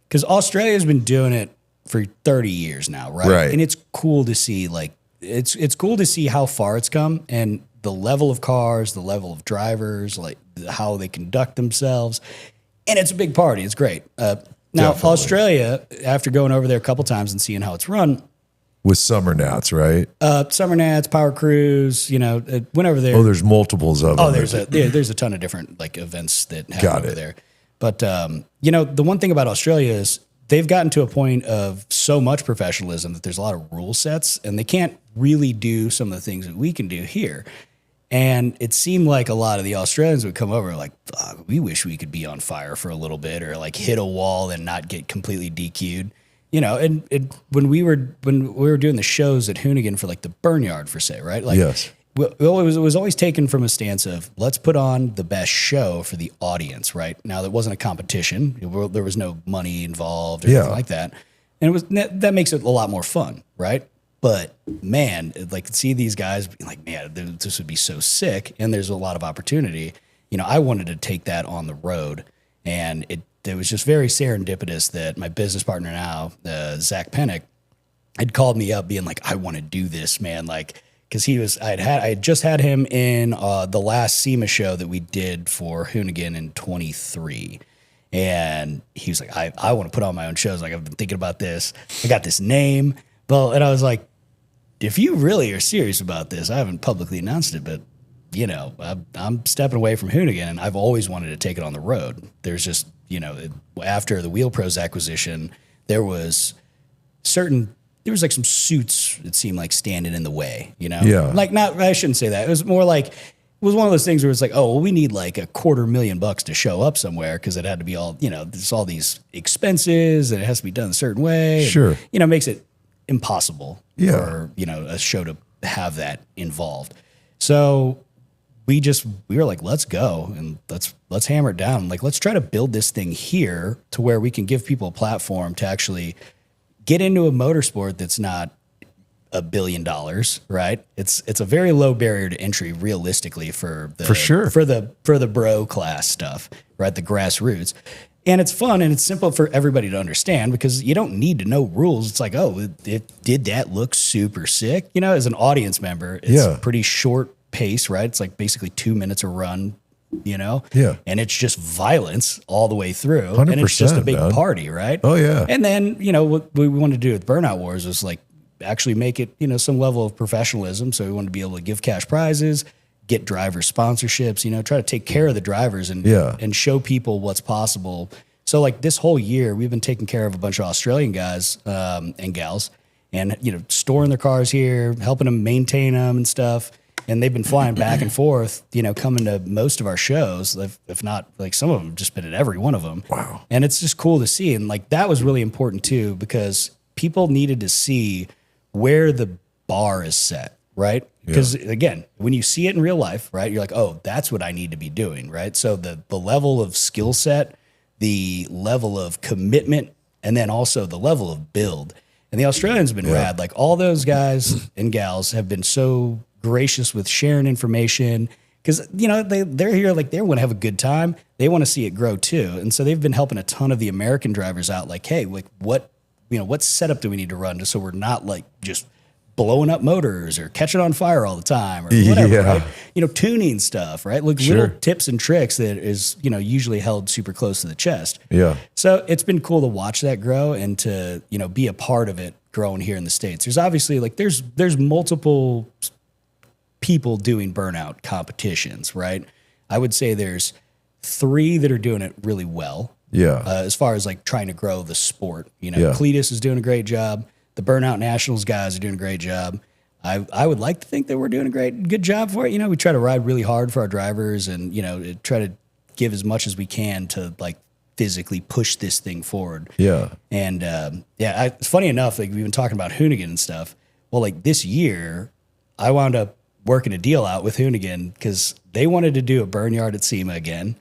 Because Australia has been doing it for 30 years now, right? And it's cool to see, like, it's cool to see how far it's come and the level of cars, the level of drivers, like how they conduct themselves. And it's a big party. It's great. Now, definitely. Australia, after going over there a couple times and seeing how it's run. With Summer Nats, right? Summer Nats, Power Cruise, you know, went over there. Oh, there's multiples of them. Oh, there's a ton of different like events that happen over there. But, you know, the one thing about Australia is they've gotten to a point of so much professionalism that there's a lot of rule sets and they can't really do some of the things that we can do here. And it seemed like a lot of the Australians would come over like, we wish we could be on fire for a little bit or like hit a wall and not get completely DQ'd, you know. And when we were doing the shows at Hoonigan for like the Burnyard for say, right? Like well, it was always taken from a stance of let's put on the best show for the audience, right? Now, there wasn't a competition. There was no money involved or anything like that. And that makes it a lot more fun, right? But man, like see these guys be like, man, this would be so sick. And there's a lot of opportunity. You know, I wanted to take that on the road. And it was just very serendipitous that my business partner now, Zac Mertens, had called me up being like, I want to do this, man. Like, because I had just had him in the last SEMA show that we did for Hoonigan in 23. And he was like, I want to put on my own shows. Like, I've been thinking about this. I got this name. Well, and I was like, if you really are serious about this, I haven't publicly announced it, but, you know, I'm stepping away from Hoonigan, and I've always wanted to take it on the road. There's just, you know, after the Wheel Pros acquisition, there was like some suits, it seemed like, standing in the way, you know? Yeah. Like, I shouldn't say that. It was more like, it was one of those things where it's like, oh, well, we need like $250,000 to show up somewhere because it had to be all, you know, there's all these expenses and it has to be done a certain way. Sure. And, you know, makes it impossible Yeah. for, you know, a show to have that involved. So we were like, let's go and let's hammer it down. Like, let's try to build this thing here to where we can give people a platform to actually get into a motorsport that's not $1 billion, right? It's a very low barrier to entry, realistically, for the bro class stuff, right? The grassroots, and it's fun and it's simple for everybody to understand because you don't need to know rules. It's like, oh, did that look super sick? You know, as an audience member, it's a pretty short pace, right? It's like basically 2 minutes a run. You know? Yeah. And it's just violence all the way through. 100%, and it's just a big party, right? Oh, yeah. And then, you know, what we wanted to do with Burnout Wars was like actually make it, you know, some level of professionalism. So we wanted to be able to give cash prizes, get driver sponsorships, you know, try to take care of the drivers and show people what's possible. So like this whole year, we've been taking care of a bunch of Australian guys and gals and, you know, storing their cars here, helping them maintain them and stuff. And they've been flying back and forth, you know, coming to most of our shows, if not, like some of them just been at every one of them. Wow. And it's just cool to see. And like that was really important too, because people needed to see where the bar is set, right? Because again, when you see it in real life, right, you're like, oh, that's what I need to be doing, right? So the level of skill set, the level of commitment, and then also the level of build. And the Australians have been rad. Like all those guys and gals have been so gracious with sharing information because, you know, they're here, like they want to have a good time. They want to see it grow too. And so they've been helping a ton of the American drivers out. Like, hey, like what setup do we need to run just so we're not like just blowing up motors or catching on fire all the time or whatever, right? You know, tuning stuff, right? Like little tips and tricks that is, you know, usually held super close to the chest. Yeah. So it's been cool to watch that grow and to, you know, be a part of it growing here in the States. There's obviously like, there's multiple people doing burnout competitions, right? I would say there's 3 that are doing it really well. Yeah. As far as like trying to grow the sport, you know, Cletus is doing a great job. The Burnout Nationals guys are doing a great job. I would like to think that we're doing a good job for it. You know, we try to ride really hard for our drivers and, you know, try to give as much as we can to like physically push this thing forward. Yeah. And it's funny enough, like we've been talking about Hoonigan and stuff. Well, like this year, I wound up working a deal out with Hoonigan because they wanted to do a burn yard at SEMA again.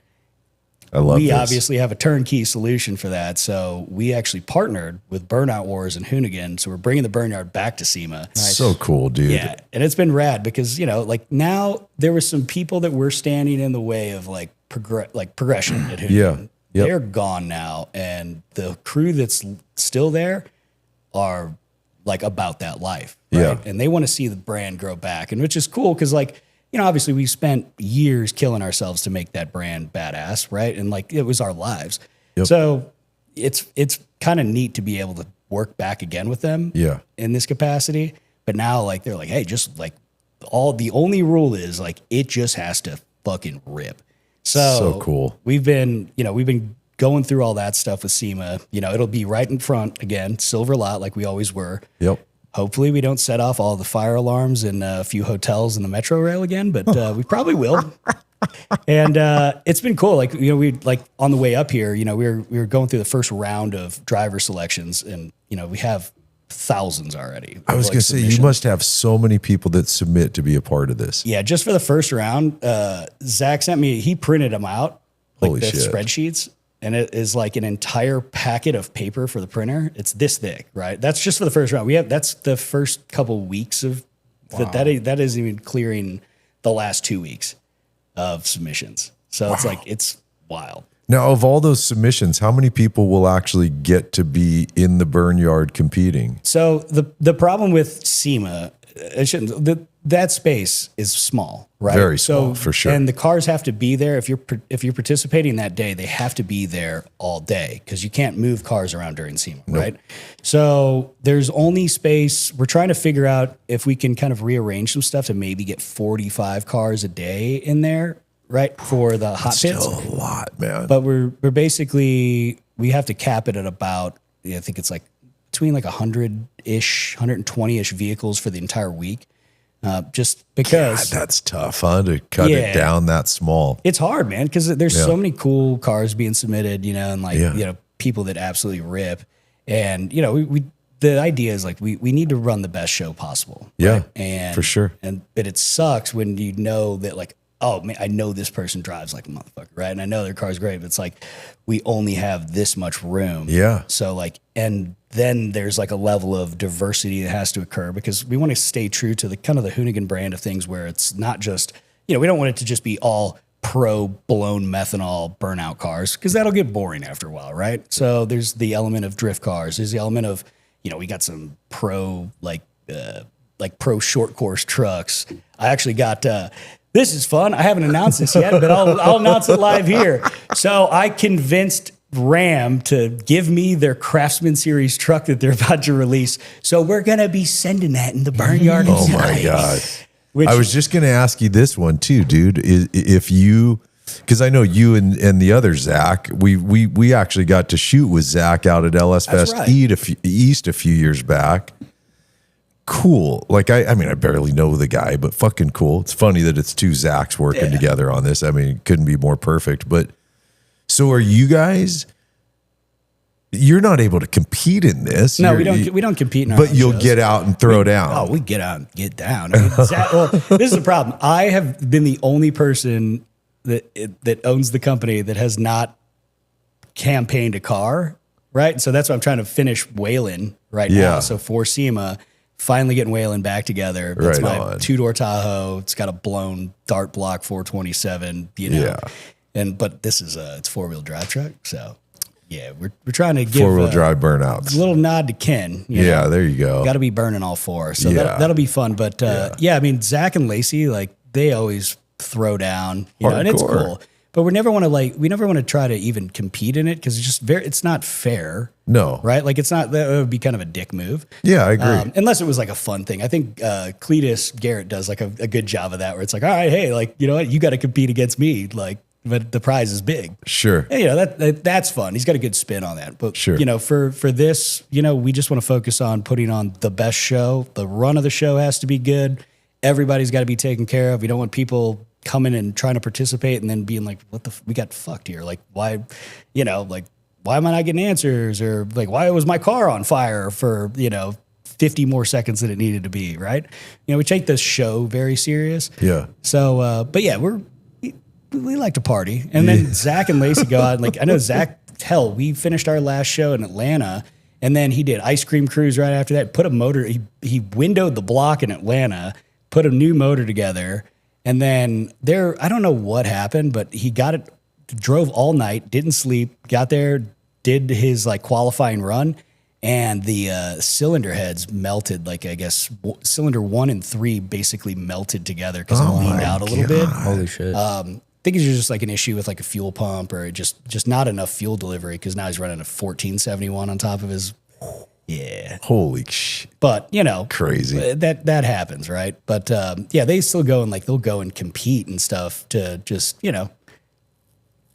I love We this. obviously have a turnkey solution for that. So we actually partnered with Burnout Wars and Hoonigan. So we're bringing the burn yard back to SEMA. So cool, dude. Yeah. And it's been rad because, you know, like now there were some people that were standing in the way of like progression at Hoonigan. Yeah. Yep. They're gone now. And the crew that's still there are like about that life. Right? Yeah. And they want to see the brand grow back. And which is cool because like, you know, obviously we spent years killing ourselves to make that brand badass, right? And like it was our lives. Yep. So it's kind of neat to be able to work back again with them in this capacity. But now like they're like, hey, just like the only rule is like it just has to fucking rip. So cool. We've been going through all that stuff with SEMA. You know, it'll be right in front again, silver lot like we always were. Yep. Hopefully we don't set off all the fire alarms in a few hotels in the metro rail again, but we probably will. And it's been cool. Like, you know, we like on the way up here, you know, we were going through the first round of driver selections and, you know, we have thousands already. I was like, going to say, you must have so many people that submit to be a part of this. Yeah, just for the first round, Zach sent me, he printed them out, like Holy the shit. spreadsheets, and it is like an entire packet of paper for the printer. It's this thick, right? That's just for the first round. That's the first couple weeks of, that isn't even clearing the last 2 weeks of submissions. So it's like, it's wild. Now, of all those submissions, how many people will actually get to be in the burn yard competing? So the problem with SEMA, that space is small, right? Very small, for sure. And the cars have to be there. If you're participating that day, they have to be there all day because you can't move cars around during SEMA, right? So there's only space. We're trying to figure out if we can kind of rearrange some stuff to maybe get 45 cars a day in there, right? For the hot pits. Still a lot, man. But we're basically, we have to cap it at about, I think it's like between like 100-ish, 120-ish vehicles for the entire week. Just because. God, that's tough, huh? To cut it down that small. It's hard, man, because there's so many cool cars being submitted, and like, people that absolutely rip. And, the idea is like, we need to run the best show possible. Right? Yeah, and for sure. But it sucks when you know that like, oh man, I know this person drives like a motherfucker, right? And I know their car's great, but it's like, we only have this much room. Yeah. So like, and then there's like a level of diversity that has to occur because we want to stay true to the kind of the Hoonigan brand of things where it's not just, we don't want it to just be all pro blown methanol burnout cars because that'll get boring after a while, right? So there's the element of drift cars. There's the element of, we got some pro, like pro short course trucks. I actually got, this is fun. I haven't announced this yet, but I'll announce it live here. So I convinced Ram to give me their Craftsman Series truck that they're about to release. So we're going to be sending that in the burn yard. Oh my God. I was just going to ask you this one too, dude. If you, because I know you and the other Zach, we actually got to shoot with Zach out at LS Fest East a few years back. Cool. Like, I mean, I barely know the guy, but fucking cool. It's funny that it's two Zachs working together on this. I mean, it couldn't be more perfect. But so are you guys, you're not able to compete in this. No, we don't compete in our but you'll shows. get out and throw down. Oh, we get out and get down. I mean, this is the problem. I have been the only person that owns the company that has not campaigned a car, right? So that's why I'm trying to finish Whalen right now. So for SEMA, finally getting Whalen back together. That's my two-door Tahoe. It's got a blown Dart Block 427, but this is it's four-wheel drive truck. So yeah, we're trying to give four-wheel drive burnouts. A little nod to Ken. Yeah, there you go. Got to be burning all four. So that'll be fun. But I mean, Zach and Lacey, like they always throw down, and it's cool. But we never want to try to even compete in it because it's just it's not fair. No. Right? Like that would be kind of a dick move. Yeah, I agree. Unless it was like a fun thing. I think Cletus Garrett does like a good job of that where it's like, all right, hey, like, you know what? You got to compete against me. Like, but the prize is big. Sure. And, that's fun. He's got a good spin on that. But, sure. For this, we just want to focus on putting on the best show. The run of the show has to be good. Everybody's got to be taken care of. We don't want people coming and trying to participate and then being like, we got fucked here. Like, why, why am I not getting answers? Or like, why was my car on fire for, 50 more seconds than it needed to be, right? We take this show very serious. Yeah. So, but yeah, we like to party. And then Zach and Lacey go out. And like, I know Zach, we finished our last show in Atlanta and then he did Ice Cream Cruise right after that, put a motor, he windowed the block in Atlanta, put a new motor together. And then I don't know what happened, but he got it, drove all night, didn't sleep, got there, did his like qualifying run, and the cylinder heads melted. Like, I guess cylinder 1 and 3 basically melted together because it leaned out a little bit. Holy shit. I think it's just like an issue with like a fuel pump or just not enough fuel delivery because now he's running a 1471 on top of his. Yeah. Holy shit. But, crazy. That happens, right? But they still go and like they'll go and compete and stuff to just,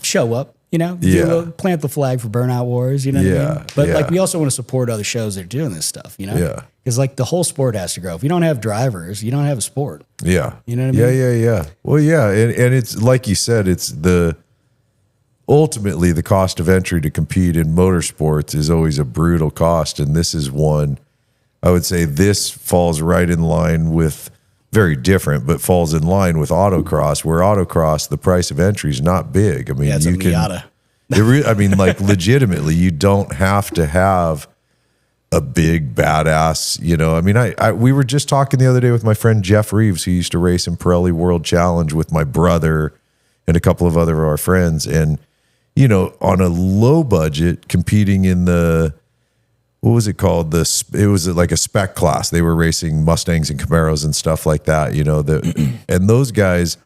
show up, plant the flag for Burnout Wars, what I mean? But like we also want to support other shows that are doing this stuff, Yeah. Because like the whole sport has to grow. If you don't have drivers, you don't have a sport. Yeah. You know what I mean? Yeah. Well, yeah. And it's like you said, it's ultimately the cost of entry to compete in motorsports is always a brutal cost. And this is one, I would say this falls right in line with, very different, but falls in line with autocross, where autocross, the price of entry is not big. I mean, it's you a Miata. I mean, like legitimately, you don't have to have a big badass, you know. I mean, we were just talking the other day with my friend Jeff Reeves, who used to race in Pirelli World Challenge with my brother and a couple of other of our friends. And, you know, on a low budget, competing in the, what was it called? It was like a spec class. They were racing Mustangs and Camaros and stuff like that, you know, and those guys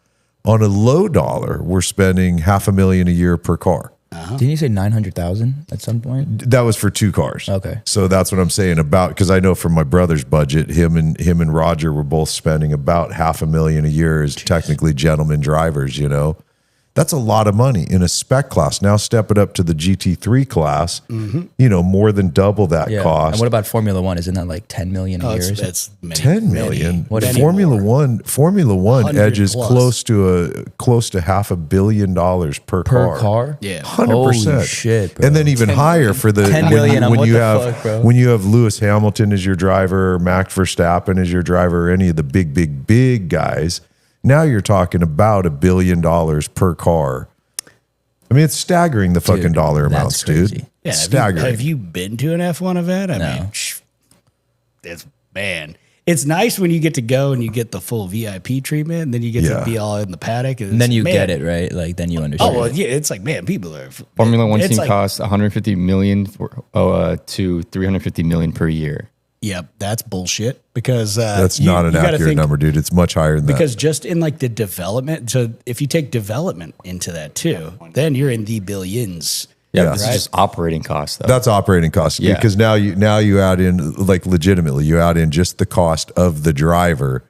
on a low dollar were spending $500,000 a year per car. Didn't you say 900,000 at some point? That was for 2 cars. Okay. So that's what I'm saying about, because I know from my brother's budget, him and Roger were both spending about $500,000 a year as technically gentlemen drivers, you know. That's a lot of money in a spec class. Now step it up to the GT3 class, you know, more than double that cost. And what about Formula One? Isn't that like 10 million a year? It's many, 10 million. Many Formula more. Formula One edges plus. close to $500 million per car. car? Yeah. 100%. Holy shit, bro. And then even higher for the 10 million on when what you the have fuck, bro? when you have Lewis Hamilton as your driver, or Max Verstappen as your driver, or any of the big guys. Now you're talking about $1 billion per car. I mean, it's staggering, the fucking dollar amounts, crazy. dude. Yeah, It's staggering. Have you been to an F1 event? I mean, it's, man, it's nice when you get to go and you get the full VIP treatment, and then you get to be all in the paddock. And then you get it, right? Like, then you understand. Oh, well, yeah, it's like, man, people are. Formula One it's team like, costs 150 million to 350 million per year. Yep, that's bullshit, because That's not an accurate number, dude. It's much higher than because that. just in like the development, so if you take development into that too, then you're in the billions. Yeah, Yeah. this is just operating costs, though. That's operating costs. Yeah. Because now you add in, like, legitimately, you add in just the cost of the driver,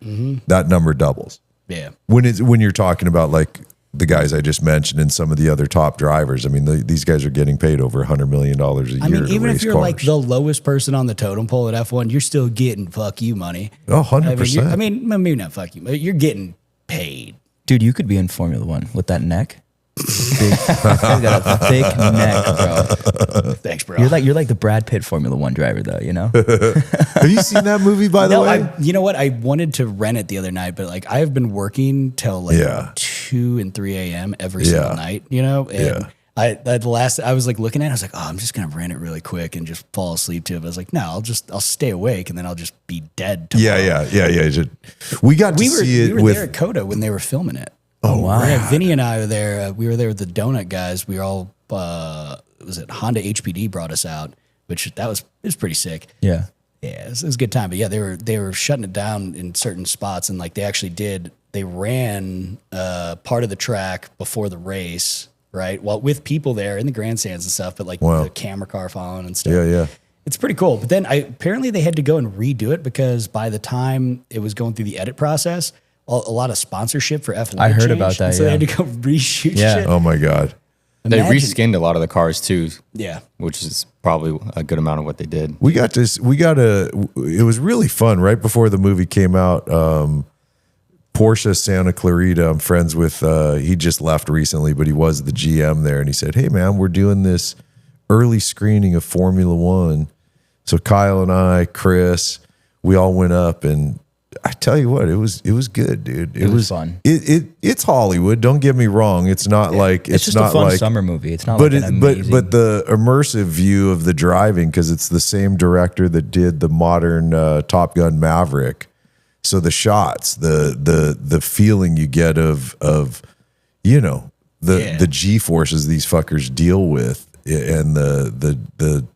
that number doubles. Yeah. When you're talking about like the guys I just mentioned and some of the other top drivers, I mean, these guys are getting paid over $100 million a year. I mean, to even if race you're cars. like the lowest person on the totem pole at F1, you're still getting fuck you money. Oh, 100%. I mean, maybe not fuck you, but you're getting paid. Dude, you could be in Formula One with that neck. Big, he's got a thick neck, bro. Thanks, bro. You're like the Brad Pitt Formula One driver, though. You know. Have you seen that movie, by the way? you know what? I wanted to rent it the other night, but like I have been working till like Yeah. 2 and 3 a.m. every single night, you know? And I was like looking at it, I was like, oh, I'm just gonna rent it really quick and just fall asleep to it. But I was like, no, I'll stay awake and then I'll just be dead tomorrow. Yeah. We got to see it we were with there at Coda when they were filming it. Oh wow. Yeah, Vinny and I were there. We were there with the donut guys. We were all was it Honda HPD brought us out, which it was pretty sick. Yeah. Yeah, it was a good time. But yeah, they were shutting it down in certain spots, and like they ran part of the track before the race, right? Well, with people there in the grandstands and stuff, but like the camera car following and stuff. Yeah. It's pretty cool. But then apparently they had to go and redo it because by the time it was going through the edit process, a lot of sponsorship for F1. I heard changed, about that, So they yeah. had to go reshoot Yeah. shit. Oh my God. They Imagine- reskinned a lot of the cars too, Yeah. which is probably a good amount of what they did. It was really fun right before the movie came out. Porsche Santa Clarita, I'm friends with, he just left recently, but he was the GM there. And he said, hey man, we're doing this early screening of Formula One. So Kyle and I, Chris, we all went up, and I tell you what, it was good, dude. It was fun. It's Hollywood. Don't get me wrong. It's not like It's just not a fun like summer movie. It's not but like an amazing. but the immersive view of the driving, because it's the same director that did the modern Top Gun Maverick. So the shots, the feeling you get of you know the G forces these fuckers deal with, and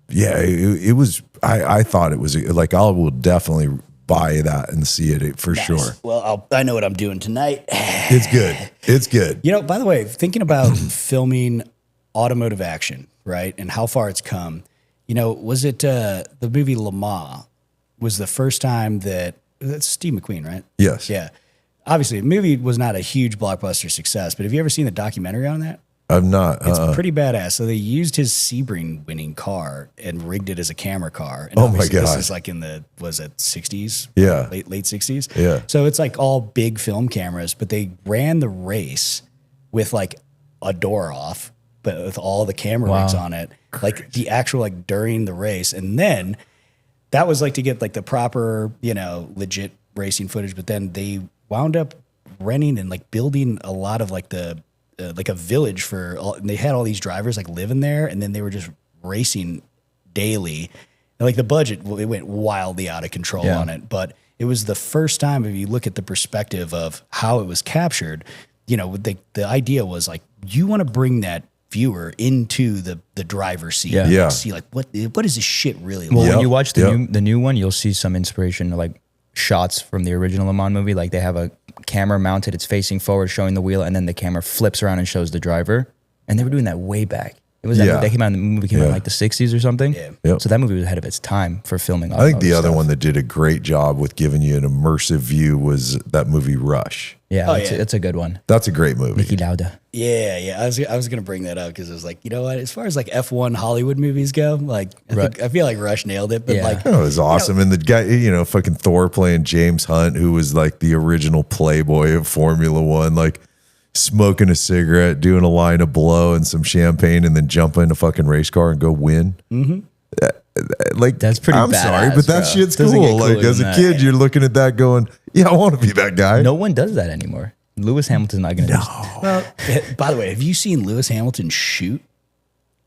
it was. I thought it was like I will definitely buy that and see it for sure. Well, I know what I'm doing tonight. It's good. It's good. You know, by the way, thinking about filming automotive action, right, and how far it's come, you know, was it the movie Le Mans was the first time that's Steve McQueen, right? Yes. Yeah. Obviously, the movie was not a huge blockbuster success, but have you ever seen the documentary on that? I'm not. It's pretty badass. So they used his Sebring winning car and rigged it as a camera car. And Oh my obviously This God. is like in the 60s? Yeah. Late 60s? Yeah. So it's like all big film cameras, but they ran the race with like a door off, but with all the camera rigs on it. Like the actual, like during the race. And then that was like to get like the proper, legit racing footage. But then they wound up renting and like building a lot of like like a village and they had all these drivers like living there, and then they were just racing daily. And like the budget, it went wildly out of control on it. But it was the first time, if you look at the perspective of how it was captured, the idea was like, you want to bring that viewer into the driver's seat. Yeah. See like what is this shit really Well, like? when you watch the new one, you'll see some inspiration, like shots from the original Le Mans movie. Like they have a camera mounted, it's facing forward, showing the wheel, and then the camera flips around and shows the driver. And they were doing that way back. It was that came out. The movie came out in like the 60s or something. Yeah. Yep. So that movie was ahead of its time for filming. I think the other one that did a great job with giving you an immersive view was that movie Rush. Yeah, it's a good one. That's a great movie. Niki Lauda. Yeah. I was gonna bring that up because it was like, you know what? As far as like F1 Hollywood movies go, like I feel like Rush nailed it. But like, it was awesome. And the guy, fucking Thor playing James Hunt, who was like the original playboy of Formula One, like smoking a cigarette, doing a line of blow and some champagne, and then jump in a fucking race car and go win. Mm-hmm. Like that's pretty. I'm sorry, but that shit's Doesn't cool. Like as a kid, you're looking at that going, "Yeah, I want to be that guy." No one does that anymore. Lewis Hamilton's not going to. No. Well, by the way, have you seen Lewis Hamilton shoot?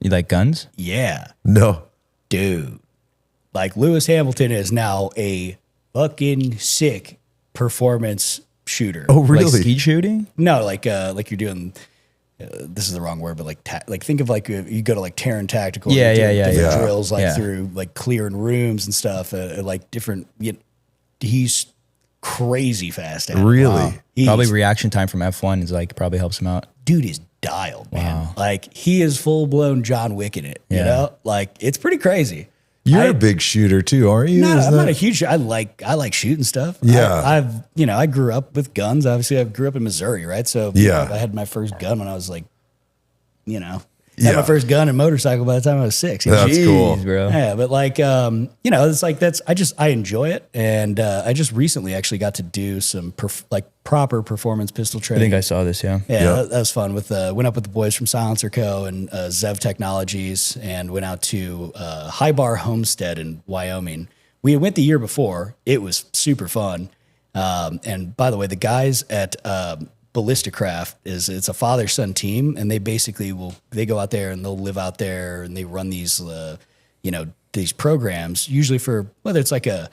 You like guns? Yeah, No. dude. Like Lewis Hamilton is now a fucking sick performance shooter. Oh, really? Like skeet shooting? No, like you're doing. This is the wrong word, but like think of like you go to like Terran Tactical. Yeah, different drills like Yeah. through like clearing rooms and stuff. Like different. He's crazy fast. At it. Really? Wow. Probably reaction time from F1 is like probably helps him out. Dude is dialed, man. Wow. Like he is full blown John Wick in it. You know, like it's pretty crazy. You're a big shooter too, aren't you? I'm not a huge. I like shooting stuff. Yeah. I grew up with guns. Obviously, I grew up in Missouri, right? So I had my first gun when I was like, had my first gun and motorcycle by the time I was 6. That's cool, bro. Yeah, but like, it's like I enjoy it, and I just recently actually got to do some proper performance pistol I training. think I saw this. Yeah. Yeah, that was fun. Went up with the boys from Silencer Co. and Zev Technologies, and went out to High Bar Homestead in Wyoming. We went the year before. It was super fun. And by the way, the guys at Ballisticraft it's a father-son team, and they basically they go out there and they'll live out there and they run these these programs usually for whether it's like a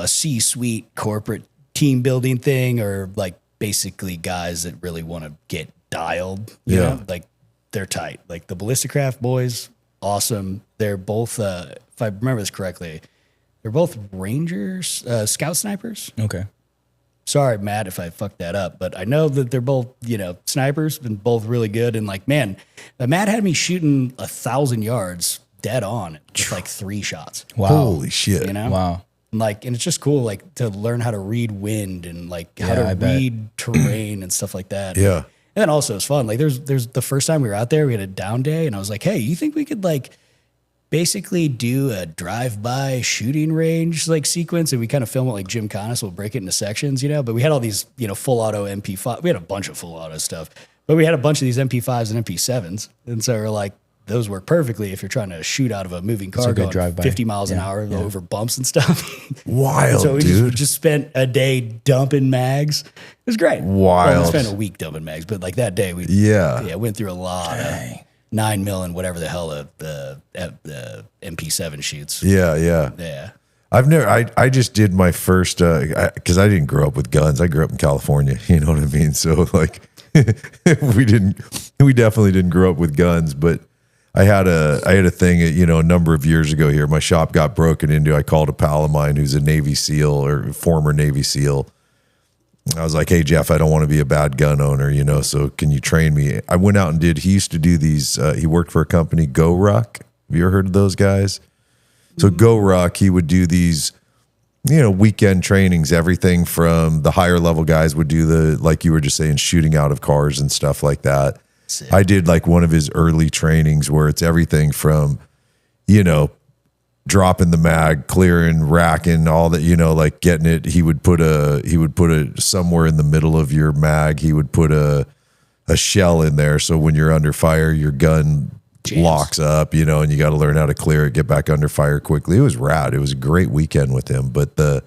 C-suite corporate team building thing or like basically guys that really want to get dialed. You know? Like they're tight. Like the Ballisticraft boys, awesome. They're both if I remember this correctly, they're both Rangers, scout snipers. Okay. Sorry, Matt, if I fucked that up, but I know that they're both, snipers, been both really good. And like, man, Matt had me shooting 1,000 yards dead on with like 3 shots. Wow. Holy shit. Wow. And it's just cool, like to learn how to read wind and like how to read terrain and stuff like that. Yeah. And then also it's fun. Like there's the first time we were out there, we had a down day, and I was like, hey, you think we could like basically do a drive-by shooting range like sequence, and we kind of film it like Gymkhana, so we'll break it into sections, but we had all these, full auto MP5. We had a bunch of full auto stuff, but we had a bunch of these MP5s and MP7s. And so we're like, those work perfectly if you're trying to shoot out of a moving car going drive-by. 50 miles an hour over bumps and stuff. Wild, so we dude. just spent a day dumping mags. It was great. Wild. Well, we spent a week dumping mags, but like that day we went through a lot of 9 mil and whatever the hell the MP7 shoots. Yeah. I just did my first, because I didn't grow up with guns. I grew up in California. You know what I mean? So like, we definitely didn't grow up with guns, but I had a thing, a number of years ago here. My shop got broken into. I called a pal of mine who's a Navy SEAL or former Navy SEAL. I was like, hey, Jeff, I don't want to be a bad gun owner, so can you train me? I went out and he used to do these, he worked for a company, Go Ruck. Have you ever heard of those guys? So Go Ruck, he would do these, weekend trainings, everything from the higher level guys would do like you were just saying, shooting out of cars and stuff like that. Sick. I did like one of his early trainings where it's everything from, dropping the mag, clearing, racking, all that, like getting it. He would put a somewhere in the middle of your mag. He would put a shell in there, so when you're under fire, your gun locks up, you know, and you got to learn how to clear it, get back under fire quickly. It was rad. It was a great weekend with him. But the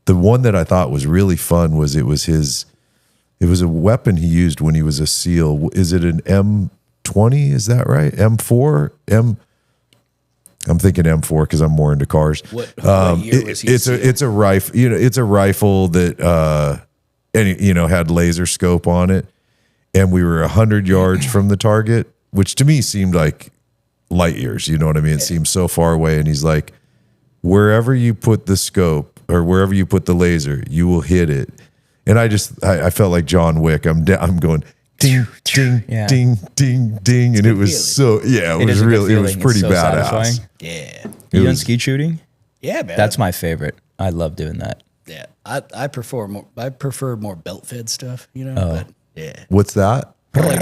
one that I thought was really fun was it was a weapon he used when he was a SEAL. Is it an M20? Is that right? M4? I'm thinking M4 because I'm more into cars. What year was he? It's a rifle. You know, it's a rifle that had laser scope on it, and we were 100 yards from the target, which to me seemed like light years. You know what I mean? It seemed so far away. And he's like, wherever you put the scope or wherever you put the laser, you will hit it. And I felt like John Wick. I'm going ding, ding, ding, ding, ding, and it was it was really, it was pretty badass. Satisfying. Yeah. You done skeet shooting? Yeah, man. That's my favorite. I love doing that. Yeah, I prefer more belt fed stuff, you know. But yeah, What's that? like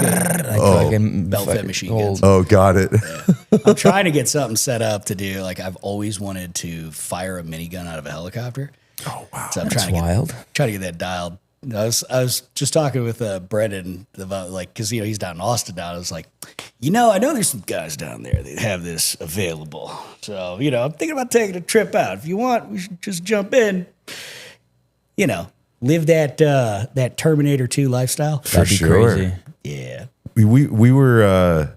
belt fed machine guns. Oh, got it. Yeah. I'm trying to get something set up to do. Like I've always wanted to fire a minigun out of a helicopter. Oh wow, so I'm That's wild. Trying to get that dialed. I was just talking with Brendan about because he's down in Austin now. I was like, I know there's some guys down there that have this available. So I'm thinking about taking a trip out. If you want, we should just jump in. Live that Terminator 2 lifestyle. That'd be sure. crazy. Yeah, we were.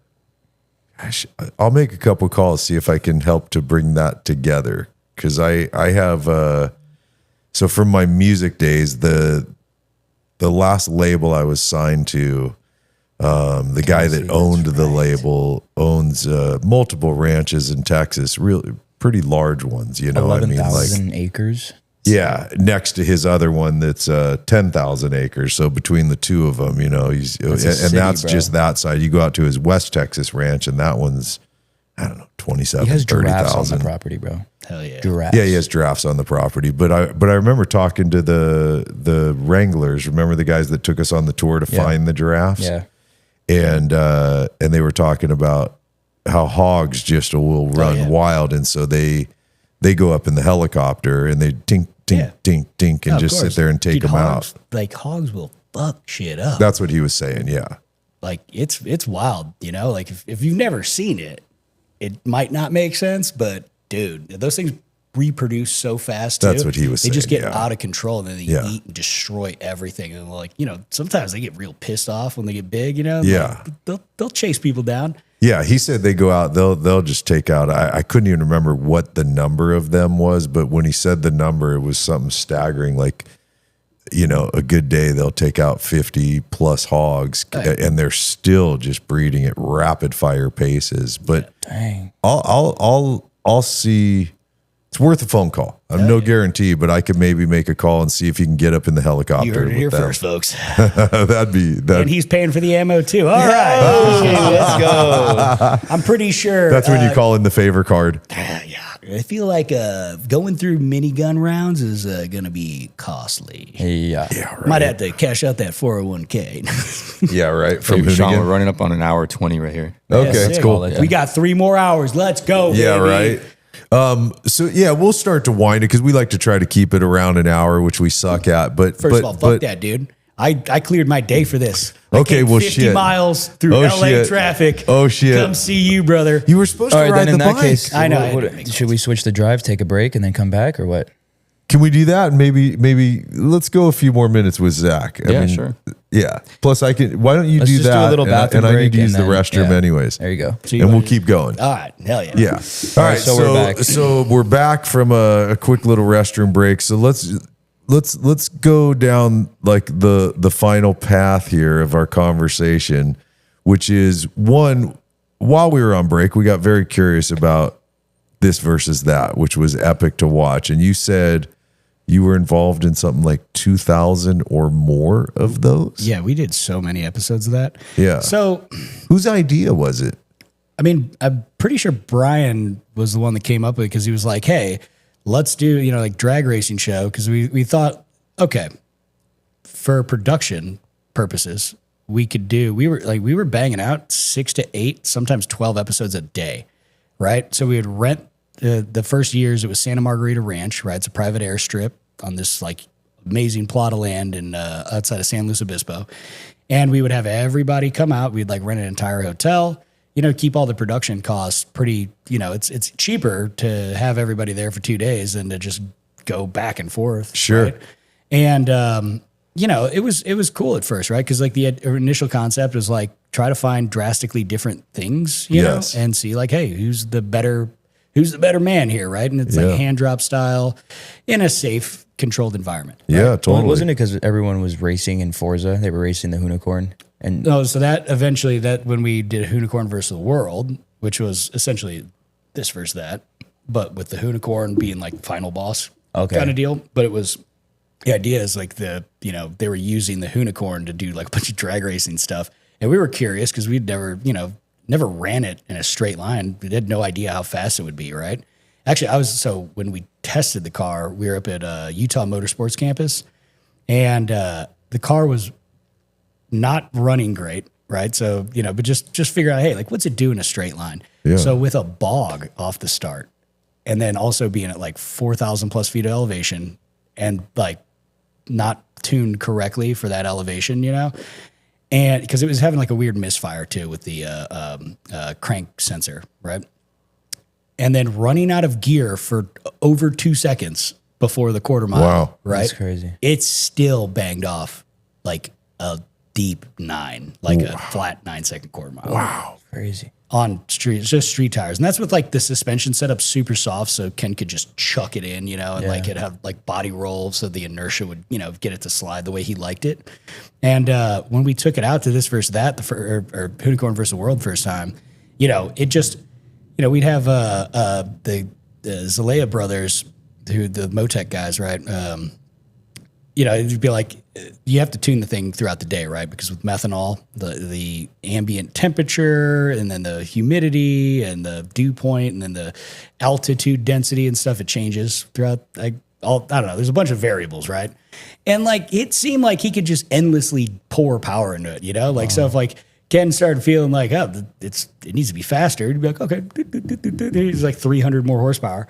I'll make a couple calls, see if I can help to bring that together because I have. So from my music days, the last label I was signed to, the guy that owned the label owns multiple ranches in Texas, really pretty large ones. 11,000 acres. Yeah, next to his other one that's 10,000 acres. So between the two of them, that's just that side. You go out to his West Texas ranch, and that one's 27, He has giraffes 30,000 on the property, bro. Hell yeah. Giraffes. Yeah, he has giraffes on the property. But I remember talking to the wranglers. Remember the guys that took us on the tour to find the giraffes? Yeah. And they were talking about how hogs just will run wild, and so they go up in the helicopter and they tink, tink, tink, tink, and just sit there and take them out. Like hogs will fuck shit up. That's what he was saying. Yeah. Like it's wild, Like if you've never seen it, it might not make sense, but dude, those things reproduce so fast too. That's what he was saying. They just get out of control and then they eat and destroy everything. And sometimes they get real pissed off when they get big, Yeah. Like, they'll chase people down. Yeah, he said they go out, they'll just take out. I couldn't even remember what the number of them was, but when he said the number, it was something staggering. Like, a good day they'll take out 50 plus hogs, and they're still just breeding at rapid fire paces. But dang, I'll see. It's worth a phone call. I'm no guarantee, but I could maybe make a call and see if you can get up in the helicopter. You heard it with here them. first, folks. That'd be. And he's paying for the ammo too. All right, let's go. I'm pretty sure That's when you call in the favor card. Yeah, I feel like going through minigun rounds is going to be costly. Yeah. Right. Might have to cash out that 401k. Yeah, right. From From Sean, we're Hoonigan. running up on an hour 20 right here. Okay, Yeah, that's sick. cool. We got 3 more hours. Let's go. Yeah, baby. right. So yeah, we'll start to wind it because we like to try to keep it around an hour, which we suck at. But First of all, fuck that, dude. I cleared my day for this. I Okay, came well, 50 shit. miles through Oh, LA shit. traffic. Oh, shit. Come see you, brother. You were supposed All to right, ride then in the that bike. case, I know. should we switch the drive, take a break, and then come back, or what? Can we do that? And maybe let's go a few more minutes with Zach. Sure. Yeah. Plus, I can. Why don't you Let's do just that? do a little bathroom and I need break to use and the then- restroom yeah. anyways. There you go. And we'll keep going. All right. Hell yeah. Yeah. All right. so we're back. So we're back from a quick little restroom break. So let's go down like the final path here of our conversation, which is one. While we were on break, we got very curious about this versus that, which was epic to watch. And you said you were involved in something like 2,000 or more of those. Yeah, we did so many episodes of that. Yeah. So, Whose idea was it? I mean, I'm pretty sure Brian was the one that came up with it because he was like, hey, let's do, like drag racing show. Because we thought, okay, for production purposes, we were banging out 6 to 8, sometimes 12 episodes a day, right? So we would rent the first years, it was Santa Margarita Ranch, right? It's a private airstrip on this like amazing plot of land in outside of San Luis Obispo. And we would have everybody come out. We'd like rent an entire hotel. keep all the production costs pretty, it's cheaper to have everybody there for 2 days than to just go back and forth. Sure. Right? And, it was cool at first, right? Because like the initial concept was like try to find drastically different things, know, and see like, hey, who's the better man here, right? And it's like hand drop style in a safe, controlled environment. Right? Yeah, totally. Well, wasn't it because everyone was racing in Forza? They were racing the Hoonicorn. And no, so that eventually when we did Hoonicorn versus the World, which was essentially this versus that, but with the Hoonicorn being like final boss kind of deal. But it was the idea is like they were using the Hoonicorn to do like a bunch of drag racing stuff. And we were curious because we'd never ran it in a straight line. We had no idea how fast it would be, right? Actually, when we tested the car, we were up at Utah Motorsports Campus, and the car was not running great, right? So, but just figure out, hey, like what's it do in a straight line? Yeah. So with a bog off the start, and then also being at like 4,000 plus feet of elevation and like not tuned correctly for that elevation, and because it was having like a weird misfire too with the crank sensor, right? And then running out of gear for over 2 seconds before the quarter mile. Wow. Right? That's crazy. It's still banged off like a deep 9, like a flat 9-second quarter mile. Wow. Crazy. On just street tires. And that's with like the suspension setup super soft, so Ken could just chuck it in, and like it have like body roll so the inertia would, get it to slide the way he liked it. And when we took it out to this versus that, or Hoonicorn versus the World first time, it just, we'd have the Zalea brothers, who the Motec guys, right? It'd be like you have to tune the thing throughout the day, right? Because with methanol, the ambient temperature and then the humidity and the dew point and then the altitude density and stuff, it changes throughout. I don't know. There's a bunch of variables, right? And like it seemed like he could just endlessly pour power into it, so if like Ken started feeling like, oh, it needs to be faster, he'd be like, okay, he's like 300 more horsepower.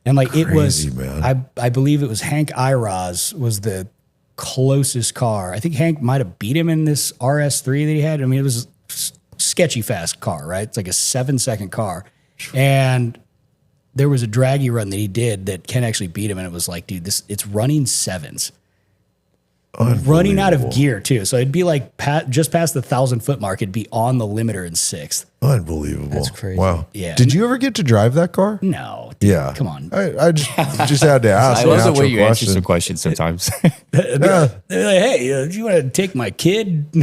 And like Crazy, it was, man. I believe it was Hank Iraz was the closest car. I think Hank might have beat him in this RS3 that he had. I mean, it was a sketchy fast car, right? It's like a 7-second car. And there was a draggy run that he did that Ken actually beat him. And it was like, dude, it's running 7s. Running out of gear too. So it'd be like just past the 1,000-foot mark. It'd be on the limiter in 6th. Unbelievable. That's crazy. Wow. Yeah. Did you ever get to drive that car? No. Dude, Yeah. Come on. I just had to ask. I love the way you answer question. some questions sometimes. They're like, hey, do you want to take my kid?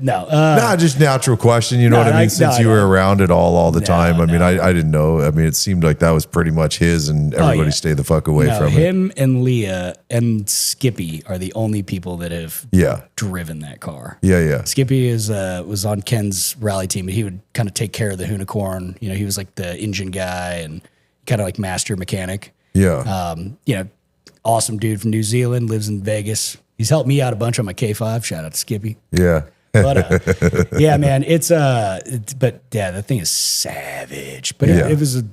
No. Just natural question. You know what I mean? Since you were around it all the time. I mean, I didn't know. I mean, it seemed like that was pretty much his, and everybody stayed the fuck away from it. Him and Leah and Skippy are the only people that have driven that car. Yeah. Skippy was on Ken's rally team, and he would kind of take care of the Hoonicorn. He was like the engine guy and kind of like master mechanic. Yeah. Awesome dude from New Zealand, lives in Vegas. He's helped me out a bunch on my K5. Shout out to Skippy. Yeah. But yeah, man, that thing is savage. But it was a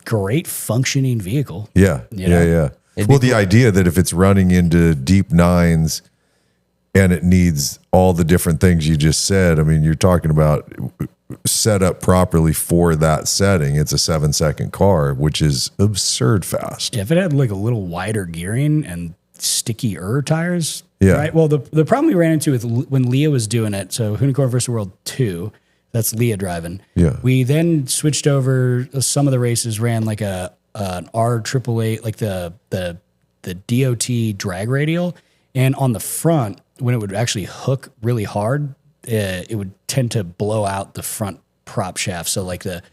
great functioning vehicle. Yeah. Yeah. Well, the idea that if it's running into deep 9s and it needs all the different things you just said, I mean, you're talking about set up properly for that setting. It's a 7-second car, which is absurd fast. Yeah, if it had like a little wider gearing and stickier tires. Yeah. Right. Well, the problem we ran into with when Leah was doing it, so Hoonicorn versus World 2, that's Leah driving. Yeah. We then switched over. Some of the races ran like an R888, like the DOT drag radial, and on the front, when it would actually hook really hard, it would tend to blow out the front prop shaft. So like the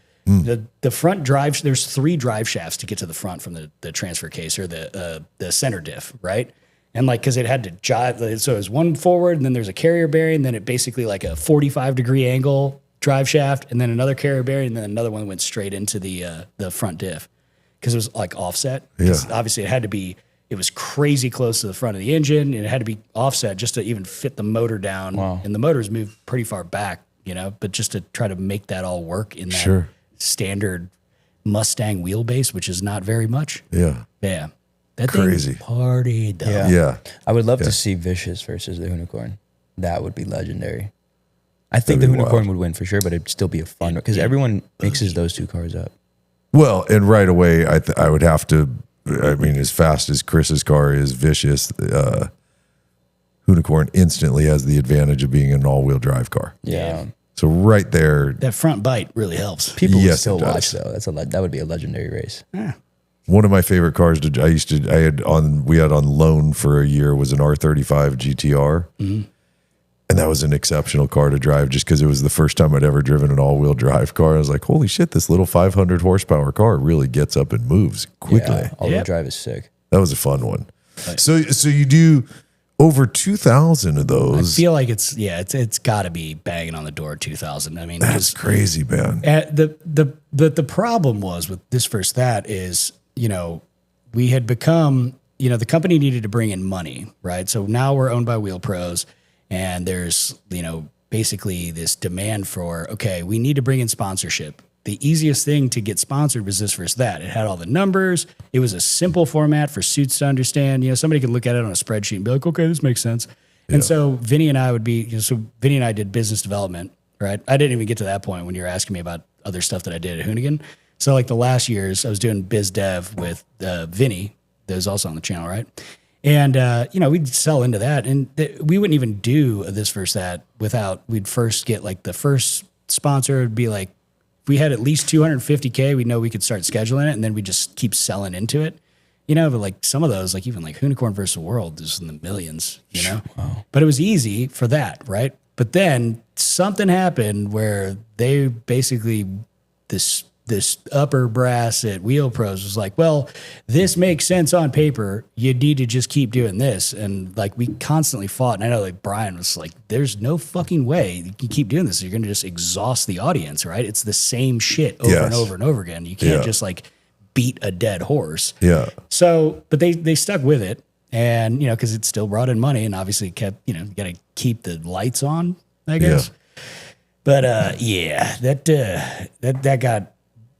front drive, there's 3 drive shafts to get to the front from the transfer case or the center diff, right? And like, cause it had to jive. So it was one forward and then there's a carrier bearing, then it basically like a 45-degree angle drive shaft and then another carrier bearing and then another one went straight into the front diff because it was like offset. Because obviously it was crazy close to the front of the engine and it had to be offset just to even fit the motor down. Wow. And the motors moved pretty far back, but just to try to make that all work in that standard Mustang wheelbase, which is not very much. Yeah. Yeah. That crazy thing partied though. Yeah. I would love to see Vicious versus the Hoonicorn. That would be legendary. I think the That'd be Hoonigan wild. would win for sure, but it'd still be a fun because everyone mixes those two cars up. Well, and right away, I would have to. I mean, as fast as Chris's car is vicious, Hoonigan instantly has the advantage of being an all-wheel drive car. Yeah. So right there, That front bite really helps. People would Yes, still it does. watch though. That would be a legendary race. one of my favorite cars we had on loan for a year was an R35 GTR. And that was an exceptional car to drive just because it was the first time I'd ever driven an all-wheel drive car. I was like, holy shit, this little 500 horsepower car really gets up and moves quickly. Yeah, all-wheel drive is sick. That was a fun one. So you do over 2,000 of I those. feel like it's got to be banging on the door of 2,000. I mean, That's crazy, man. the problem was with this versus that is, we had become, the company needed to bring in money, right? So now we're owned by Wheel Pros, and there's, basically this demand for, okay, we need to bring in sponsorship. The easiest thing to get sponsored was this versus that. It had all the numbers. It was a simple format for suits to understand. Somebody could look at it on a spreadsheet and be like, okay, this makes sense. And so Vinny and I would be, Vinny and I did business development, right? I didn't even get to that point when you were asking me about other stuff that I did at Hoonigan. So like the last years, I was doing biz dev with Vinny, that was also on the channel, right? And, we'd sell into that. And we wouldn't even do this versus that without, we'd first get like the first sponsor would be like, if we had at least 250K, we know we could start scheduling it. And then we just keep selling into it, but like some of those, like even like Hoonigan versus the World is in the millions, Wow. But it was easy for that, right? But then something happened where they basically, this upper brass at Wheel Pros was like, well, this makes sense on paper. You need to just keep doing this. And like we constantly fought. And I know like Brian was like, there's no fucking way you can keep doing this. You're going to just exhaust the audience, right? It's the same shit over and over and over again. You can't just like beat a dead horse. Yeah. So, but they stuck with it. And, because it still brought in money and obviously kept, you got to keep the lights on, I guess. Yeah. But that got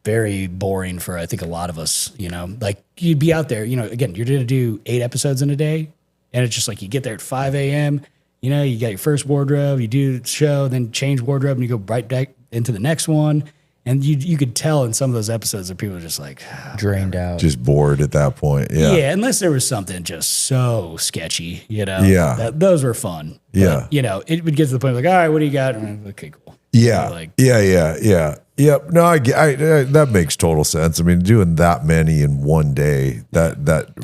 very boring for, I think, a lot of us, like you'd be out there, again, you're going to do 8 episodes in a day. And it's just like, you get there at 5 a.m., you got your first wardrobe, you do the show, then change wardrobe and you go right back into the next one. And you could tell in some of those episodes that people are just like Drained out. Just bored at that point. Yeah. Yeah, unless there was something just so sketchy, Yeah. Those were fun. Yeah. But, it would get to the point like, all right, what do you got? And I'm like, okay, cool. Yeah. Yeah. Yep. No, I that makes total sense. I mean, doing that many in one day, that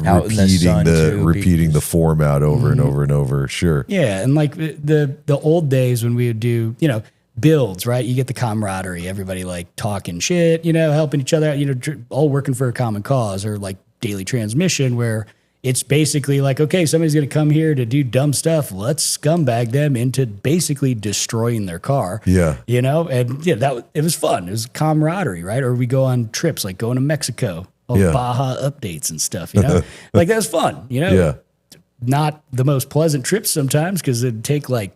Out in the sun, too, repeating the format over and over and over. Sure. Yeah, and like the old days when we would do, builds, right? You get the camaraderie, everybody like talking shit, helping each other out, all working for a common cause, or like daily transmission where it's basically like, okay, somebody's going to come here to do dumb stuff. Let's scumbag them into basically destroying their car. Yeah. And it was fun. It was camaraderie, right? Or we go on trips, like going to Mexico, all the Baja updates and stuff, like that was fun, Yeah. Not the most pleasant trips sometimes because it'd take like,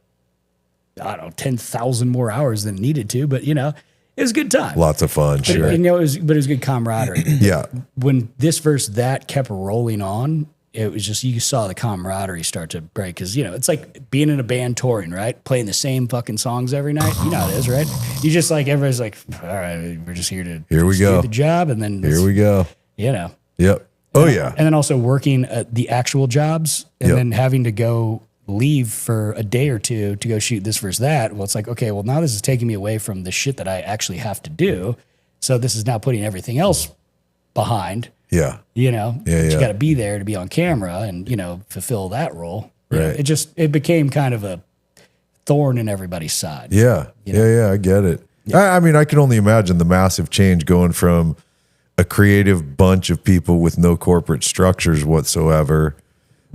I don't know, 10,000 more hours than it needed to, but it was a good time. Lots of fun. Sure. It was good camaraderie. Yeah. When this versus that kept rolling on, it was just, you saw the camaraderie start to break. Cause it's like being in a band touring, right? Playing the same fucking songs every night. You know how it is, right? You just like, everybody's like, all right, we're just here to Here we just go. do the job. And then Here we go. Yep. Oh yeah. And then also working at the actual jobs and then having to go leave for a day or two to go shoot this versus that. Well, it's like, okay, well now this is taking me away from the shit that I actually have to do. So this is now putting everything else behind. Yeah. You Yeah. got to be there to be on camera and, fulfill that role. Right. It became kind of a thorn in everybody's side. Yeah. Yeah. I get it. Yeah. I mean, I can only imagine the massive change going from a creative bunch of people with no corporate structures whatsoever.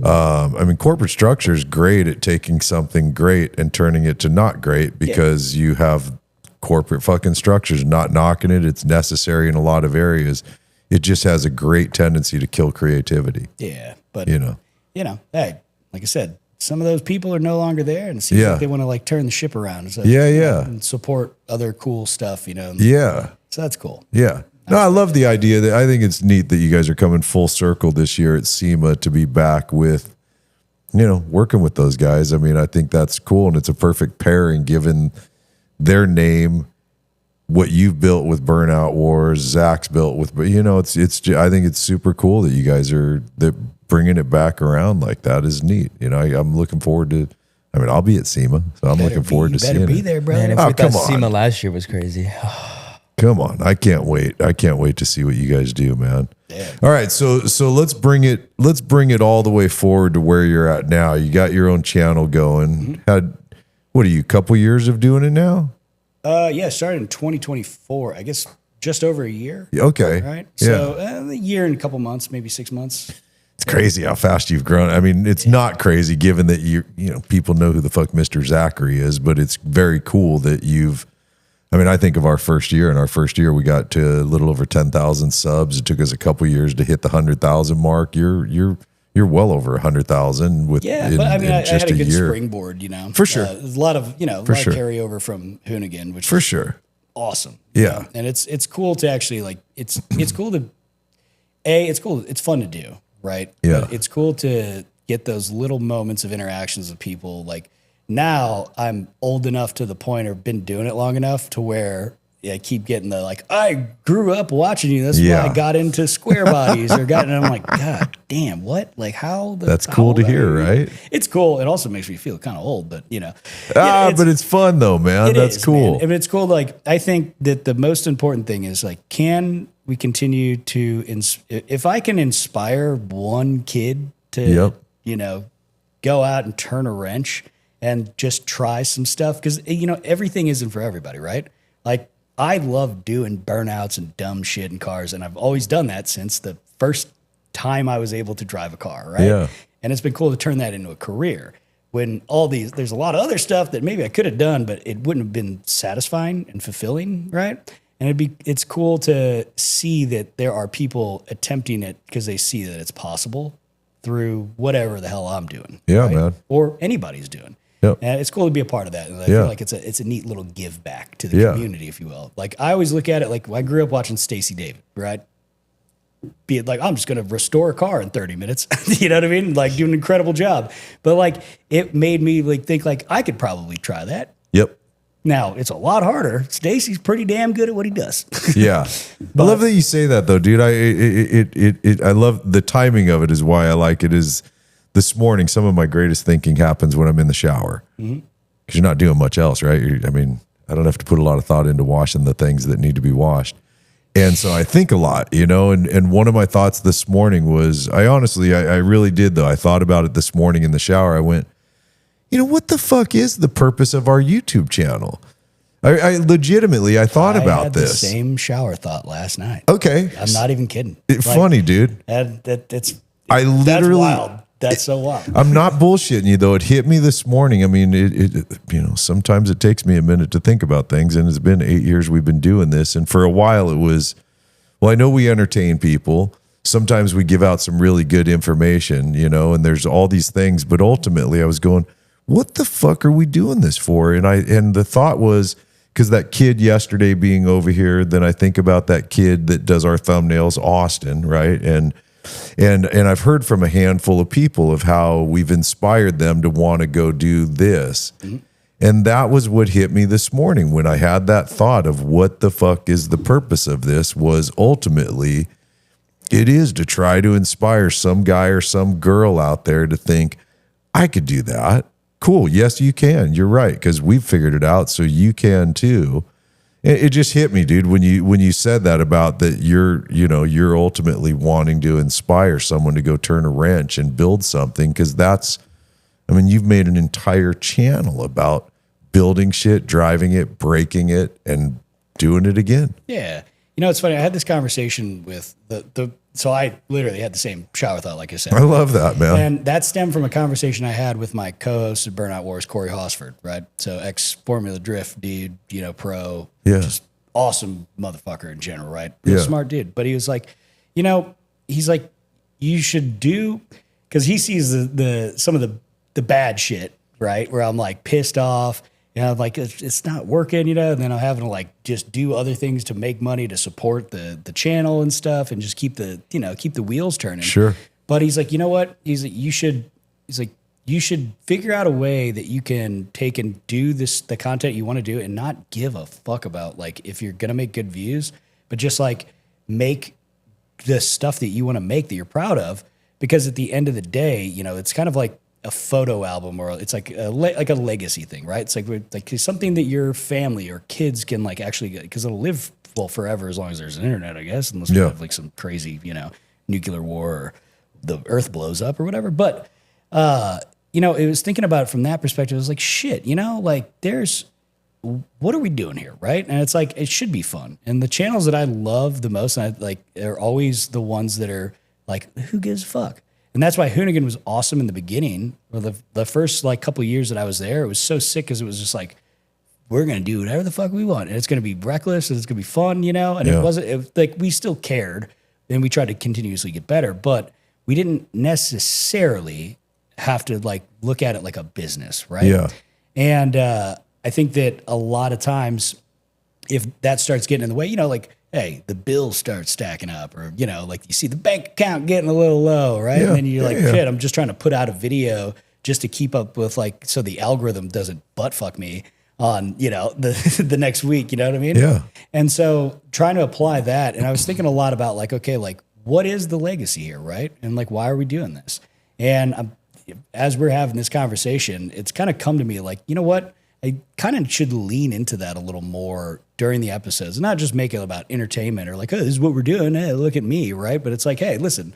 Corporate structure is great at taking something great and turning it to not great because you have corporate fucking structures, not knocking it. It's necessary in a lot of areas. It just has a great tendency to kill creativity. Yeah. But, You know, hey, like I said, some of those people are no longer there and it seems like they want to like turn the ship around. So, and support other cool stuff, Yeah. So that's cool. Yeah. No, I love the idea that I think it's neat that you guys are coming full circle this year at SEMA to be back with, working with those guys. I mean, I think that's cool and it's a perfect pairing given their name, what you've built with Burnout Wars, Zach's built with, you know, it's I think it's super cool that you guys are bringing it back around like that is neat. You know, I'm looking forward to. I mean, I'll be at SEMA, so I'm looking forward to seeing it. Better be there, bro. Man, if Oh, we thought come on. SEMA last year was crazy. Come on, I can't wait. I can't wait to see what you guys do, man. Yeah. All right, so let's bring it all the way forward to where you're at now. You got your own channel going. Had what are you? Couple years of doing it now? Yeah, started in 2024. I guess just over a year. Okay. Right. Yeah. So a year and a couple months, maybe 6 months. It's crazy how fast you've grown. I mean, it's not crazy given that you know people know who the fuck Mr. Zachary is, but it's very cool that you've. I mean, I think of our first year. In our first year, we got to a little over 10,000 subs. It took us a couple years to hit the 100,000 mark. You're well over 100,000 with Yeah, but I mean, I just had a good year. springboard, you know. For sure. There's a lot of, you know, a For lot sure. of carryover from Hoonigan, which For is sure. awesome. Yeah. And it's cool to actually like it's cool to it's cool. It's fun to do, right? Yeah. But it's cool to get those little moments of interactions with people. Like now I'm old enough to the point or been doing it long enough to where I keep getting the like, I grew up watching you. That's Yeah. why I got into square bodies and I'm like, God damn, what? Like how That's how cool to old are hear, you? right? It's cool. It also makes me feel kind of old, but you know. But it's fun though, man. That's is, cool. man. I mean, it's cool. Like, I think that the most important thing is like, can we continue to, if I can inspire one kid to, Yep. you know, go out and turn a wrench and just try some stuff. Cause you know, everything isn't for everybody, right? Like I love doing burnouts and dumb shit in cars. And I've always done that since the first time I was able to drive a car. Right. Yeah. And it's been cool to turn that into a career. When there's a lot of other stuff that maybe I could have done, but it wouldn't have been satisfying and fulfilling, right? And it's cool to see that there are people attempting it because they see that it's possible through whatever the hell I'm doing. Yeah, man. Or anybody's doing. Yep. And it's cool to be a part of that. And I Yeah. feel like it's a neat little give back to the Yeah. community, if you will. Like I always look at it like I grew up watching Stacey David, right? Be it like, I'm just going to restore a car in 30 minutes. You know what I mean? Like do an incredible job. But like, it made me like think like I could probably try that. Yep. Now it's a lot harder. Stacy's pretty damn good at what he does. Yeah. I love that you say that though, dude. I love the timing of it is why I like it is this morning. Some of my greatest thinking happens when I'm in the shower because you're not doing much else, right? I mean, I don't have to put a lot of thought into washing the things that need to be washed. And so I think a lot, you know, and one of my thoughts this morning was, I really did though. I thought about it this morning in the shower. I went, you know, what the fuck is the purpose of our YouTube channel? I legitimately, I thought I about had this. the same shower thought last night. Okay. I'm not even kidding. Funny, dude. That's Literally, wild. That's so wild. I'm not bullshitting you though. It hit me this morning. I mean, it you know, sometimes it takes me a minute to think about things, and it's been 8 years we've been doing this, and for a while it was, well, I know we entertain people. Sometimes we give out some really good information, you know, and there's all these things, but ultimately I was going, what the fuck are we doing this for? And the thought was, because that kid yesterday being over here, then I think about that kid that does our thumbnails, Austin, right? And I've heard from a handful of people of how we've inspired them to want to go do this. Mm-hmm. And that was what hit me this morning when I had that thought of what the fuck is the purpose of this, was ultimately it is to try to inspire some guy or some girl out there to think, I could do that. Cool. Yes, you can. You're right. Because we've figured it out. So you can too. It just hit me, dude, when you said that about that you're ultimately wanting to inspire someone to go turn a wrench and build something. Because you've made an entire channel about building shit, driving it, breaking it, and doing it again. Yeah. You know, it's funny. I had this conversation with so I literally had the same shower thought, like I said. I love that, man. And that stemmed from a conversation I had with my co-host of Burnout Wars, Corey Hosford, right? So ex-Formula Drift dude, you know, pro, Yeah. just awesome motherfucker in general, right? Real Yeah. smart dude. But he was like, you know, he's like, you should do, because he sees some of the bad shit, right? Where I'm like pissed off. You know, like it's not working, you know, and then I'm having to like just do other things to make money to support the channel and stuff and just keep the wheels turning. Sure. But he's like, you know what? He's like, you should figure out a way that you can take and do the content you want to do and not give a fuck about like if you're going to make good views, but just like make the stuff that you want to make that you're proud of. Because at the end of the day, you know, it's kind of like a photo album, or it's like a legacy thing, right? It's like something that your family or kids can like actually get, because it'll live forever as long as there's an internet, I guess, unless we have like some crazy, you know, nuclear war or the earth blows up or whatever. But you know, it was thinking about it from that perspective. I was like, shit, you know, like what are we doing here, right? And it's like, it should be fun. And the channels that I love the most, and I like, are always the ones that are like, who gives a fuck? And that's why Hoonigan was awesome in the beginning. Or the first like couple of years that I was there, it was so sick because it was just like, we're going to do whatever the fuck we want. And it's going to be reckless and it's going to be fun, you know? And like, we still cared and we tried to continuously get better, but we didn't necessarily have to like look at it like a business, right? Yeah. And I think that a lot of times if that starts getting in the way, you know, like, hey, the bills start stacking up, or, you know, like you see the bank account getting a little low, right? Yeah. And then you're like, shit, I'm just trying to put out a video just to keep up with like, so the algorithm doesn't butt fuck me on, you know, the next week, you know what I mean? Yeah. And so trying to apply that, and I was thinking a lot about like, okay, like what is the legacy here, right? And like, why are we doing this? And as we're having this conversation, it's kind of come to me like, you know what? I kind of should lean into that a little more during the episodes, not just make it about entertainment or like, oh, this is what we're doing. Hey, look at me, right? But it's like, hey, listen,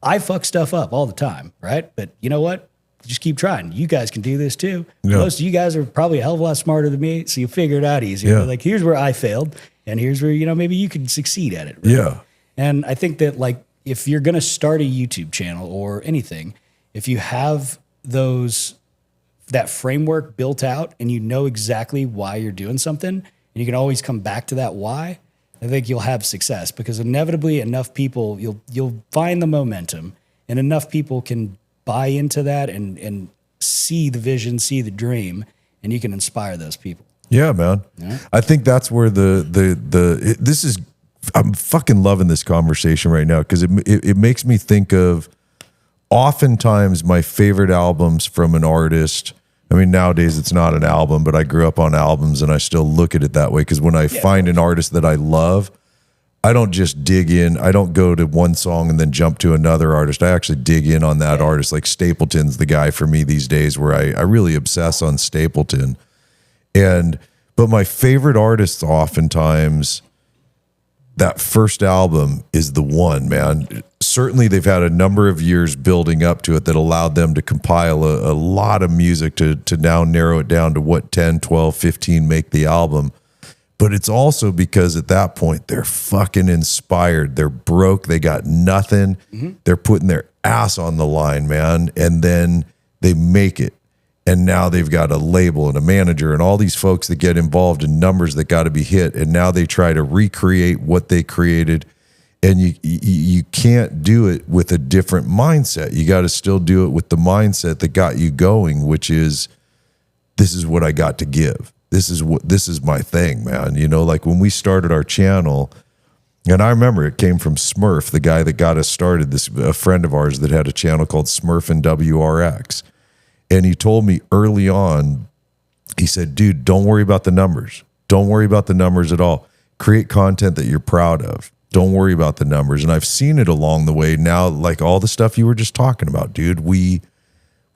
I fuck stuff up all the time, right? But you know what? Just keep trying. You guys can do this too. Yeah. Most of you guys are probably a hell of a lot smarter than me, so you figure it out easier. Yeah. Like, here's where I failed, and here's where, you know, maybe you can succeed at it. Right? Yeah. And I think that like, if you're going to start a YouTube channel or anything, if you have that framework built out and you know exactly why you're doing something, and you can always come back to that why, I think you'll have success, because inevitably enough people, you'll find the momentum, and enough people can buy into that and see the vision, see the dream, and you can inspire those people. Yeah, man. Yeah. I think that's where this is, I'm fucking loving this conversation right now, because it makes me think of oftentimes my favorite albums from an artist. I mean, nowadays it's not an album, but I grew up on albums and I still look at it that way. Because when I find an artist that I love, I don't just dig in. I don't go to one song and then jump to another artist. I actually dig in on that artist. Like Stapleton's the guy for me these days, where I really obsess on Stapleton. But my favorite artists, oftentimes, that first album is the one, man. Certainly they've had a number of years building up to it that allowed them to compile a lot of music to now narrow it down to what 10, 12, 15 make the album. But it's also because at that point they're fucking inspired. They're broke. They got nothing. Mm-hmm. They're putting their ass on the line, man. And then they make it. And now they've got a label and a manager and all these folks that get involved in numbers that got to be hit. And now they try to recreate what they created. And you can't do it with a different mindset. You got to still do it with the mindset that got you going, which is, this is what I got to give. This is my thing, man. You know, like when we started our channel, and I remember it came from Smurf, the guy that got us started, a friend of ours that had a channel called Smurf and WRX. And he told me early on, he said, dude, don't worry about the numbers. Don't worry about the numbers at all. Create content that you're proud of. Don't worry about the numbers. And I've seen it along the way now, like all the stuff you were just talking about, dude. We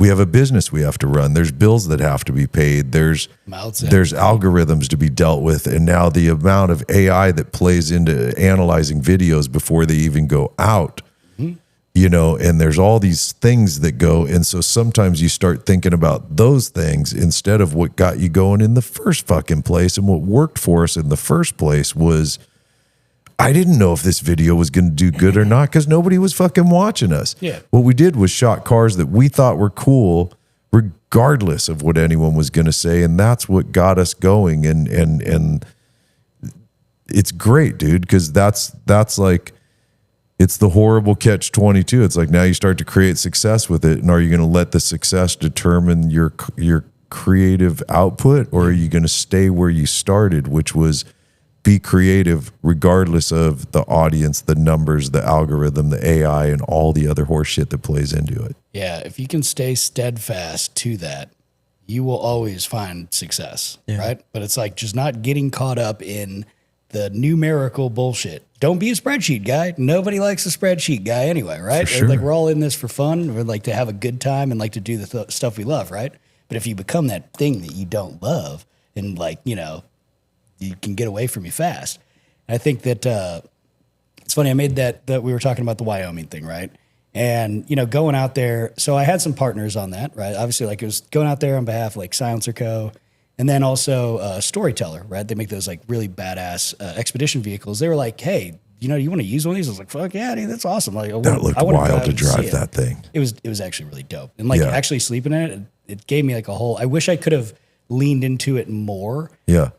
have a business we have to run. There's bills that have to be paid. There's algorithms to be dealt with. And now the amount of AI that plays into analyzing videos before they even go out, you know, and there's all these things that go. And so sometimes you start thinking about those things instead of what got you going in the first fucking place. And what worked for us in the first place was, I didn't know if this video was going to do good or not, because nobody was fucking watching us. Yeah. What we did was shot cars that we thought were cool, regardless of what anyone was going to say. And that's what got us going. And it's great, dude, because that's like, it's the horrible catch-22. It's like, now you start to create success with it. And are you going to let the success determine your creative output, or are you going to stay where you started, which was be creative regardless of the audience, the numbers, the algorithm, the AI, and all the other horse shit that plays into it. Yeah, if you can stay steadfast to that, you will always find success, right? But it's like just not getting caught up in the numerical bullshit. Don't be a spreadsheet guy. Nobody likes a spreadsheet guy anyway, right? For sure. Like we're all in this for fun. We're like to have a good time and like to do the stuff we love, right? But if you become that thing that you don't love and like, you know, you can get away from you fast. And I think that it's funny. I made that we were talking about the Wyoming thing, right? And, you know, going out there. So I had some partners on that, right? Obviously, like it was going out there on behalf of like Silencer Co. And then also Storyteller, right? They make those like really badass expedition vehicles. They were like, hey, you know, you want to use one of these? I was like, fuck yeah, dude, that's awesome. Like, That looked wild to drive that thing. It was actually really dope. And like actually sleeping in it, it gave me like a whole, I wish I could have leaned into it more. Yeah.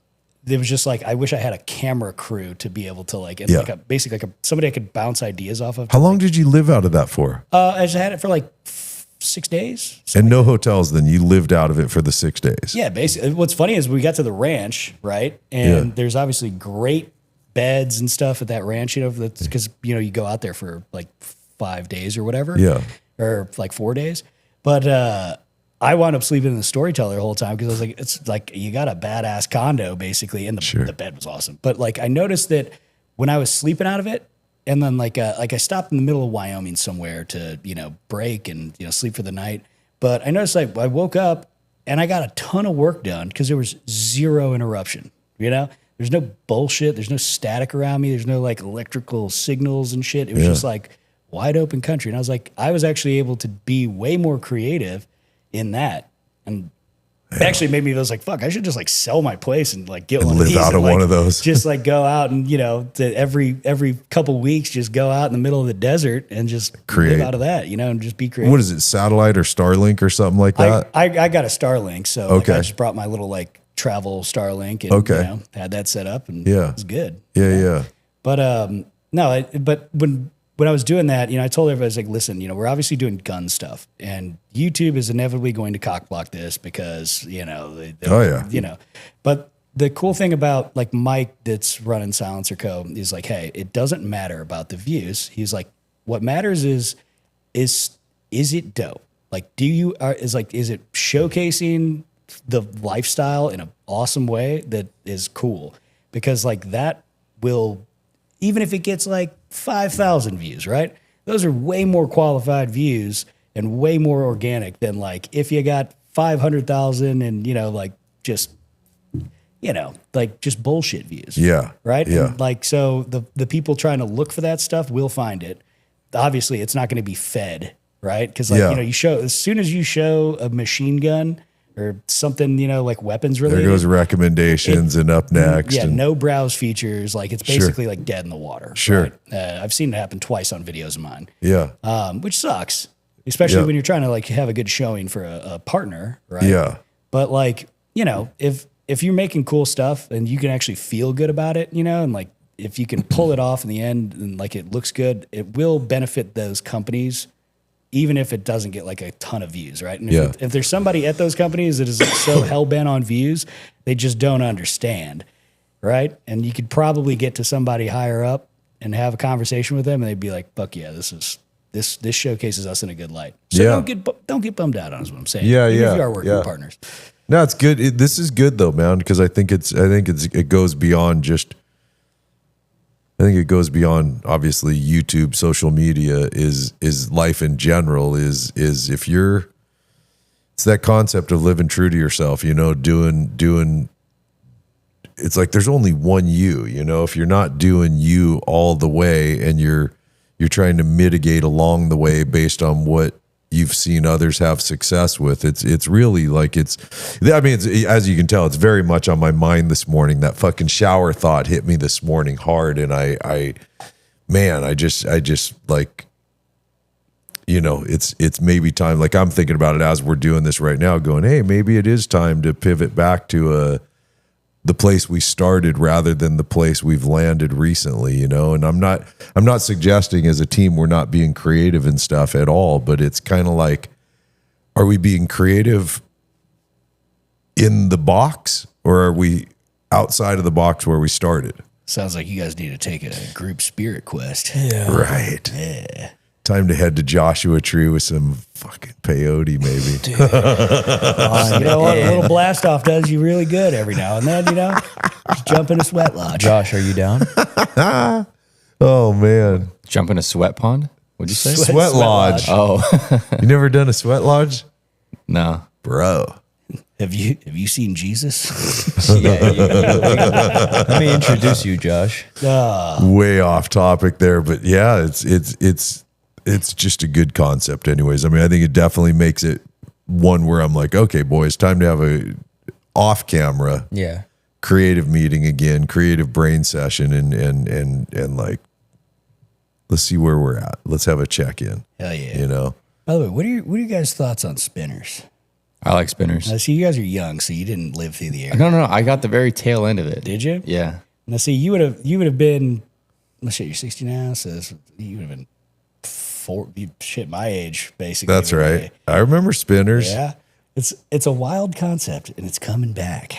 It was just like, I wish I had a camera crew to be able to like, and basically somebody I could bounce ideas off of. How long did you live out of that for? I just had it for like 6 days. And no hotels then? You lived out of it for the 6 days? Yeah, basically. What's funny is we got to the ranch, right? And there's obviously great beds and stuff at that ranch, you know, because, you know, you go out there for like 5 days or whatever. Yeah. Or like 4 days. But I wound up sleeping in the Storyteller the whole time because I was like, it's like you got a badass condo basically, and the bed was awesome. But like I noticed that when I was sleeping out of it, and then like I stopped in the middle of Wyoming somewhere to, you know, break and, you know, sleep for the night. But I noticed like I woke up and I got a ton of work done because there was zero interruption. You know, there's no bullshit. There's no static around me. There's no like electrical signals and shit. It was just like wide open country. And I was like, I was actually able to be way more creative in that. And it actually made me, I was like, fuck, I should just like sell my place and like get one of these. Live out of like, one of those. Just like go out and, you know, every couple weeks, just go out in the middle of the desert and just create live out of that, you know, and just be creative. What is it, satellite or Starlink or something like that? I got a Starlink. So like, I just brought my little like travel Starlink and you know, had that set up and it was good. Yeah. But no, but when I was doing that, you know, I told everybody, I was like, listen, you know, we're obviously doing gun stuff and YouTube is inevitably going to cock block this because, you know, you know, but the cool thing about like Mike that's running Silencer Co. is like, hey, it doesn't matter about the views. He's like, what matters is it dope? Like, is it showcasing the lifestyle in an awesome way that is cool? Because like that will, even if it gets like 5,000 views, right? Those are way more qualified views and way more organic than like if you got 500,000 and, you know, like just, you know, like just bullshit views. Yeah. Right. Yeah. And like, so the people trying to look for that stuff will find it. Obviously it's not going to be fed, right? Cause like, you know, as soon as you show a machine gun or something, you know, like weapons related. There goes recommendations and up next. Yeah, and no browse features. Like it's basically like dead in the water. Sure. Right? I've seen it happen twice on videos of mine. Yeah. Which sucks, especially when you're trying to like have a good showing for a partner, right? Yeah. But like, you know, if you're making cool stuff and you can actually feel good about it, you know, and like if you can pull it off in the end and like it looks good, it will benefit those companies even if it doesn't get like a ton of views, right? And if there's somebody at those companies that is so hell-bent on views, they just don't understand, right? And you could probably get to somebody higher up and have a conversation with them and they'd be like, fuck yeah, this showcases us in a good light. So don't get bummed out on us, what I'm saying. Yeah, Even if you are working partners. No, it's good. This is good though, man, because I think it goes beyond just, I think it goes beyond obviously YouTube, social media is life in general is if you're, it's that concept of living true to yourself, you know, doing, it's like there's only one you know, if you're not doing you all the way and you're trying to mitigate along the way based on what you've seen others have success with, it's really like as you can tell, it's very much on my mind this morning. That fucking shower thought hit me this morning hard, and I just like, you know, it's maybe time, like I'm thinking about it as we're doing this right now, going, hey, maybe it is time to pivot back to the place we started rather than the place we've landed recently, you know. And I'm not suggesting as a team we're not being creative and stuff at all, but it's kind of like, are we being creative in the box or are we outside of the box where we started? Sounds like you guys need to take a group spirit quest. Yeah. Right. Yeah. Time to head to Joshua Tree with some fucking peyote, maybe. You know what? A little blast off does you really good every now and then, Just jump in a sweat lodge. Josh, are you down? Oh, man. Jump in a sweat pond? What'd you say? Sweat lodge. Oh, You never done a sweat lodge? no. Bro. Have you seen Jesus? Let me introduce you, Josh. Way off topic there, but yeah, it's just a good concept anyways. I mean, I think it definitely makes it one where I'm like, okay, boys, time to have a off camera Yeah. creative meeting again, creative brain session and like, let's see where we're at. Let's have a check-in. Hell yeah. By the way, what are your guys' thoughts on spinners? I like spinners. Now, see, you guys are young, so you didn't live through the era. No. I got the very tail end of it. Did you? Yeah. Now, see, you would have been. Let's say you're 60 now, so you would have been my age, basically. That's right. I remember spinners. Yeah, it's a wild concept, and it's coming back.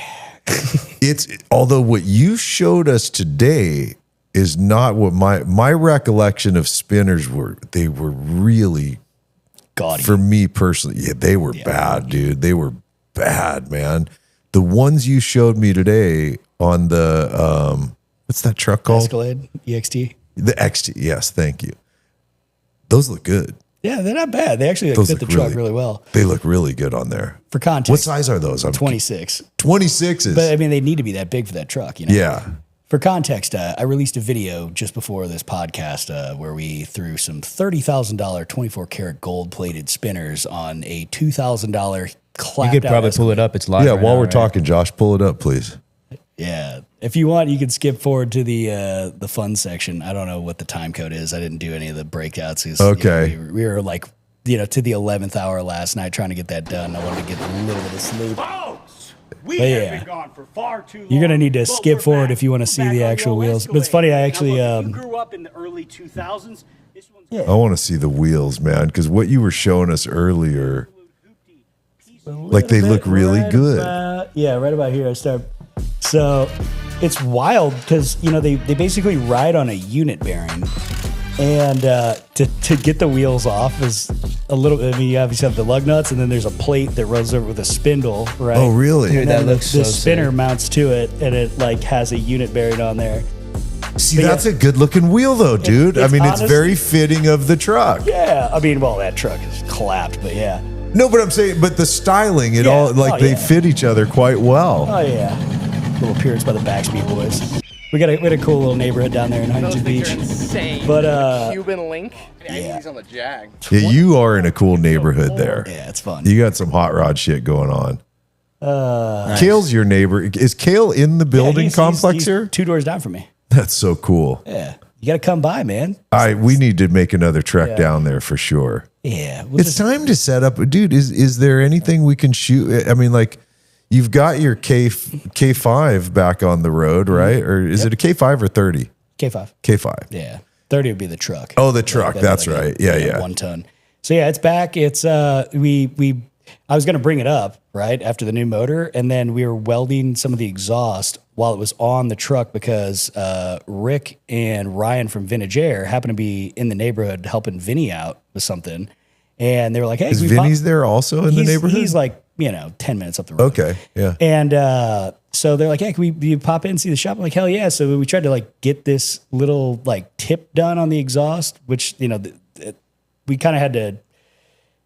Although what you showed us today is not what my recollection of spinners were. They were really, Gaudy. for me personally, they were bad, dude. They were bad, man. The ones you showed me today on the what's that truck called? Escalade, EXT. The XT. Yes, thank you. Those look good. Yeah, they're not bad. They actually Those fit the look truck really well. They look really good on there. For context, What size are those? 26. 26s. But I mean, they need to be that big for that truck, Yeah. For context, I released a video just before this podcast where we threw some $30,000 24 karat gold plated spinners on a $2,000 clapped You could probably out pull it up. It's live. Yeah, right while now, we're right? talking, Josh, pull it up, please. Yeah. If you want, you can skip forward to the fun section. I don't know what the time code is. I didn't do any of the breakouts. 'Cause, Okay. we were like, to the 11th hour last night trying to get that done. I wanted to get a little bit of sleep. We But have yeah. been gone for far too long. You're going to need to but skip we're forward back. if you want to see Back the on actual your wheels. But it's funny, I actually, Now, look, if you grew up in the early 2000s. This one's I want to see the wheels, man, because what you were showing us earlier, like they look really good. Right about here. I start. So it's wild because they basically ride on a unit bearing, and to get the wheels off is a little. I mean, you obviously have the lug nuts, and then there's a plate that runs over with a spindle, right? Oh, really? And Dude, then that looks the so spinner sick. mounts to it, and it like has a unit bearing on there. See, But that's a good looking wheel, though, dude. I it's mean, it's honestly- very fitting of the truck. Yeah, I mean, well, that truck is clapped, but yeah. No, but I'm saying, but the styling, it Yeah. all like Oh, they yeah. fit each other quite well. Oh yeah, little appearance by the Backspeed Boys. We had a cool little neighborhood down there in Huntington Beach. Insane. But Cuban link. yeah. He's on the Jag. Yeah, you are in a cool neighborhood there. Yeah, it's fun. You got some hot rod shit going on. Kale's your neighbor. Is Kale in the building complex here? 2 doors down from me. That's so cool. Yeah, you got to come by, man. We need to make another trek down there for sure. Yeah, we'll It's time to set up, dude. Is there anything we can shoot? I mean, like, you've got your K5 back on the road, right? Or is it a K5 or 30? K5. K5. Yeah, 30 would be the truck. Oh, the truck. That's like right. Yeah. 1 ton. So yeah, it's back. It's I was going to bring it up right after the new motor, and then we were welding some of the exhaust while it was on the truck because Rick and Ryan from Vintage Air happened to be in the neighborhood helping Vinny out with something, and they were like, "Hey, Is we Vinny's there also in the neighborhood? He's like 10 minutes up the road." Okay. Yeah. And so they're like, "Hey, can you pop in and see the shop?" I'm like, "Hell yeah!" So we tried to like get this little like tip done on the exhaust, which we kind of had to.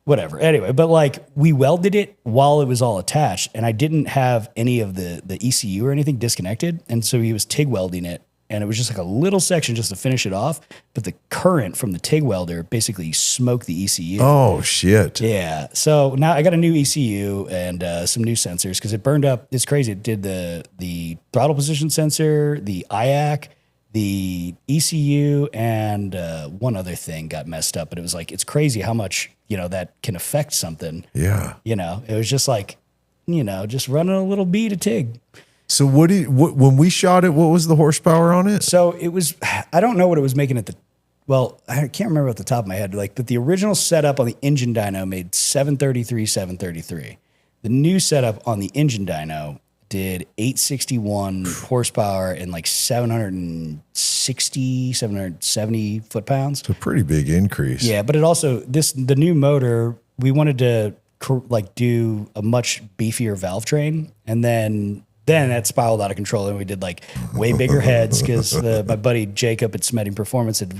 Whatever. Anyway, but like we welded it while it was all attached, and I didn't have any of the ECU or anything disconnected, and so he was TIG welding it, and it was just like a little section just to finish it off. But the current from the TIG welder basically smoked the ECU. Oh shit. Yeah. So now I got a new ECU and some new sensors because it burned up. It's crazy. It did the throttle position sensor, the IAC, the ECU, and one other thing got messed up. But it was like, it's crazy how much, that can affect something. Yeah. It was just like, just running a little bead of TIG. So when we shot it, what was the horsepower on it? So it was, I don't know what it was making I can't remember at the top of my head, but the original setup on the engine dyno made 733. The new setup on the engine dyno did 861 horsepower and like 770 foot-pounds. It's a pretty big increase. Yeah, but it also, the new motor, we wanted to like do a much beefier valve train, and then that spiraled out of control, and we did like way bigger heads because my buddy Jacob at Smetting Performance had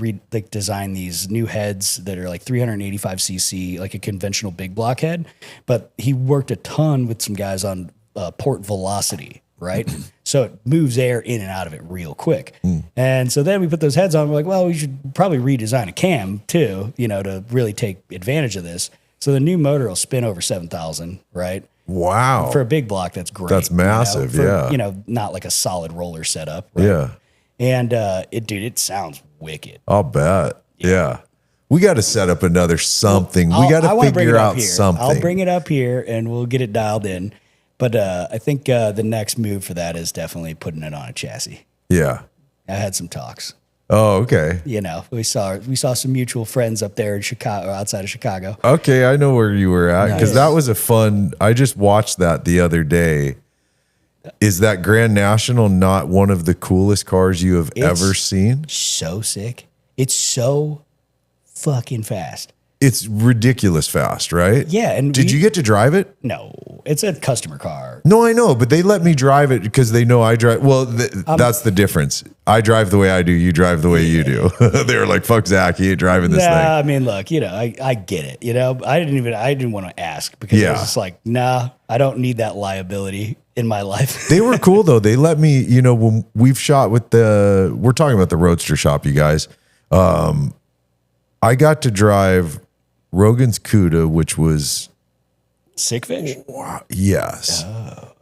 designed these new heads that are like 385 cc, like a conventional big block head, but he worked a ton with some guys on port velocity, right? So it moves air in and out of it real quick. And so then we put those heads on. We're like, well, we should probably redesign a cam too, to really take advantage of this. So the new motor will spin over 7,000, right? Wow. For a big block, that's great. That's massive, for, yeah. Not like a solid roller setup, right? Yeah. And it sounds wicked. I'll bet. Yeah. We got to set up another something. We got to figure out something. I'll bring it up here and we'll get it dialed in. But I think the next move for that is definitely putting it on a chassis. Yeah. I had some talks. Oh, okay. We saw some mutual friends up there in Chicago, outside of Chicago. Okay, I know where you were at because that was I just watched that the other day. Is that Grand National not one of the coolest cars you have ever seen? So sick. It's so fucking fast. It's ridiculous fast, right? Yeah. And did you get to drive it? No, it's a customer car. No, I know, but they let me drive it because they know I drive. Well, that's the difference. I drive the way I do. You drive the way you do. They were like, "Fuck Zach, he ain't driving this thing." I mean, look, I get it. I didn't want to ask because I was just like, nah, I don't need that liability in my life. They were cool though. They let me. When we've shot with we're talking about the Roadster shop, you guys. I got to drive Rogan's Cuda, which was Sick Fish. Yes,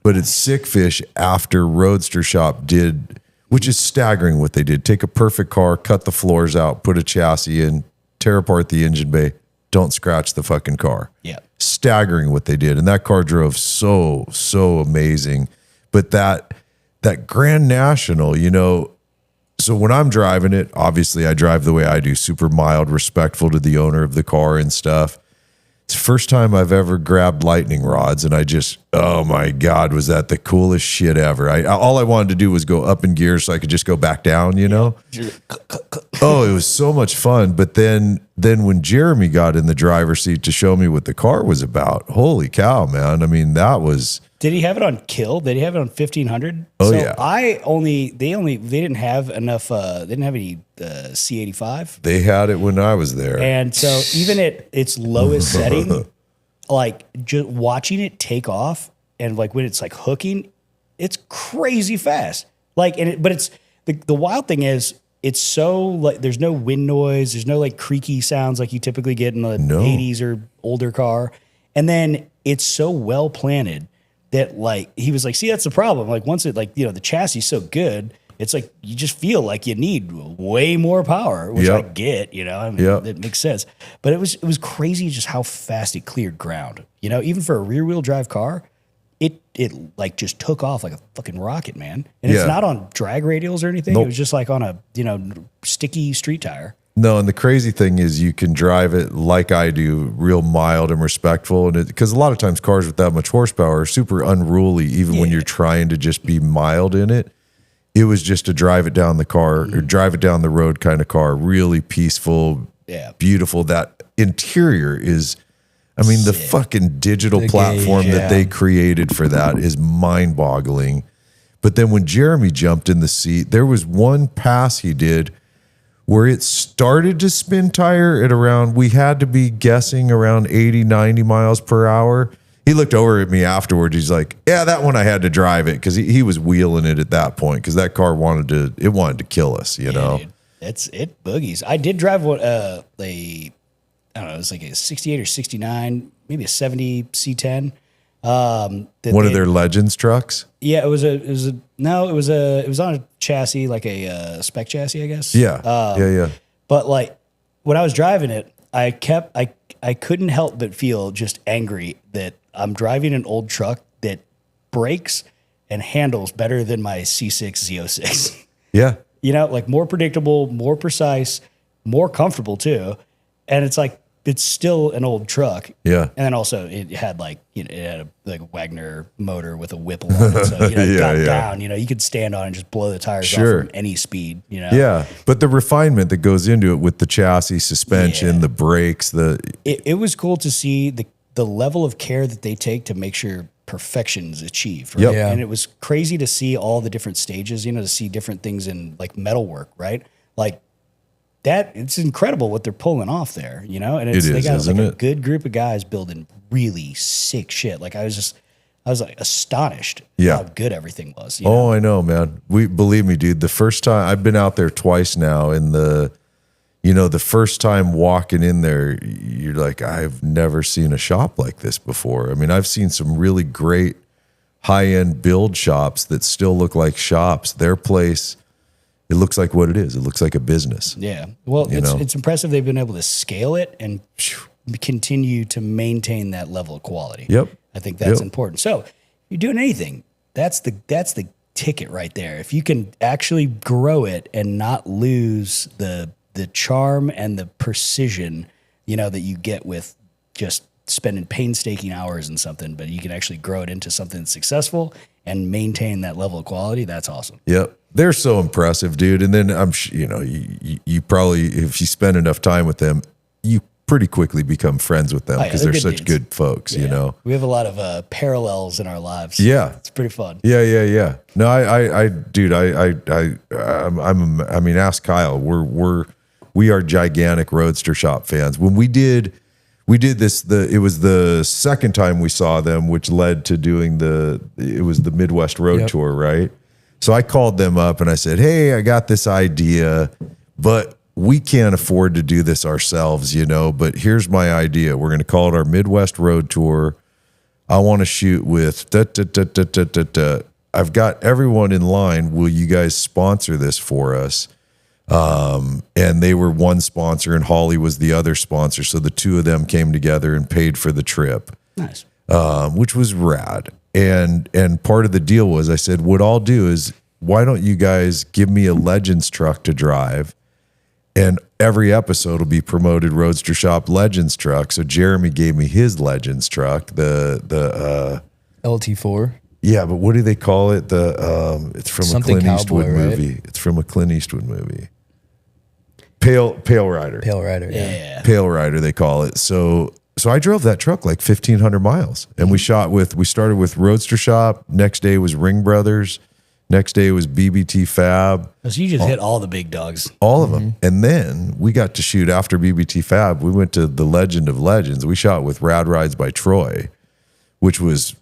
but it's Sick Fish after Roadster Shop did, which is staggering what they did. Take a perfect car, cut the floors out, put a chassis in, tear apart the engine bay, don't scratch the fucking car. Yeah, staggering what they did, and that car drove so amazing. But that Grand National, So when I'm driving it, obviously I drive the way I do, super mild, respectful to the owner of the car and stuff. It's the first time I've ever grabbed lightning rods, and I just, oh my God, was that the coolest shit ever. All I wanted to do was go up in gear so I could just go back down, Oh, it was so much fun. But then when Jeremy got in the driver's seat to show me what the car was about, holy cow, man. I mean, that was... Did he have it on Kill? Did he have it on 1500? Oh, yeah. They didn't have enough, they didn't have any C85. They had it when I was there. And so even at its lowest setting, like just watching it take off and like when it's like hooking, it's crazy fast. Like, but it's, the wild thing is it's so like, there's no wind noise. There's no like creaky sounds like you typically get in the 80s or older car. And then it's so well planted that like he was like, see, that's the problem. Like once it like the chassis is so good, it's like you just feel like you need way more power, which I get. It makes sense. But it was crazy just how fast it cleared ground. Even for a rear wheel drive car, it like just took off like a fucking rocket, man. And it's not on drag radials or anything. Nope. It was just like on a sticky street tire. No, and the crazy thing is you can drive it like I do, real mild and respectful. And because a lot of times cars with that much horsepower are super unruly, even when you're trying to just be mild in it. It was just a drive it down the car or drive it down the road kind of car, really peaceful, beautiful. That interior is, I mean, the fucking digital platform that they created for that is mind boggling. But then when Jeremy jumped in the seat, there was one pass he did where it started to spin tire at around, we had to be guessing around 80, 90 miles per hour. He looked over at me afterwards. He's like, yeah, that one I had to drive it because he was wheeling it at that point because that car wanted to kill us, Dude, it boogies. I did drive what I don't know, it was like a 68 or 69, maybe a 70 C10. One of their Legends trucks. Yeah, it was on a chassis, like a spec chassis, I guess. Yeah. But like when I was driving it, I couldn't help but feel just angry that I'm driving an old truck that brakes and handles better than my C6 Z06. Yeah. Like more predictable, more precise, more comfortable too. And it's like, it's still an old truck. Yeah. And then also it had like, it had a Wagner motor with a whipple on it. So, it got down, you could stand on it and just blow the tires off from any speed, Yeah. But the refinement that goes into it with the chassis, suspension, the brakes, it was cool to see the level of care that they take to make sure perfection is achieved. Right? Yep. Yeah. And it was crazy to see all the different stages, to see different things in like metalwork, right? Like, that it's incredible what they're pulling off there, and they got like a good group of guys building really sick shit. Like I was like astonished how good everything was. Oh, I know, man. Believe me, dude, the first time I've been out there twice now, and the first time walking in there, you're like, I've never seen a shop like this before. I mean, I've seen some really great high-end build shops that still look like shops. Their place, it looks like what it is. It looks like a business. Yeah. Well, it's impressive they've been able to scale it and continue to maintain that level of quality. Yep. I think that's important. So if you're doing anything, that's the ticket right there. If you can actually grow it and not lose the charm and the precision, that you get with just spending painstaking hours in something, but you can actually grow it into something that's successful and maintain that level of quality, that's awesome. Yep. They're so impressive, dude. And then you probably, if you spend enough time with them, you pretty quickly become friends with them because they're such good folks, We have a lot of parallels in our lives. Yeah. It's pretty fun. Yeah. No, I mean, ask Kyle. We are gigantic Roadster Shop fans. When we did this, it was the second time we saw them, which led to doing it was the Midwest Road Tour, right? So I called them up and I said, hey, I got this idea, but we can't afford to do this ourselves, but here's my idea. We're going to call it our Midwest Road Tour. I want to shoot with I've got everyone in line. Will you guys sponsor this for us? And they were one sponsor and Holly was the other sponsor. So the two of them came together and paid for the trip. Nice. Which was rad. And part of the deal was I said, what I'll do is, why don't you guys give me a Legends truck to drive? And every episode will be promoted Roadster Shop Legends truck. So Jeremy gave me his Legends truck, the LT4. Yeah, but what do they call it? It's from Something a Clint Eastwood cowboy, right? movie. It's from a Clint Eastwood movie. Pale Rider. Pale Rider, yeah. Pale Rider, they call it. So I drove that truck like 1,500 miles, and we started with Roadster Shop. Next day was Ring Brothers. Next day was BBT Fab. So you just hit all the big dogs. All of them. And then we got to shoot after BBT Fab. We went to the Legend of Legends. We shot with Rad Rides by Troy, which was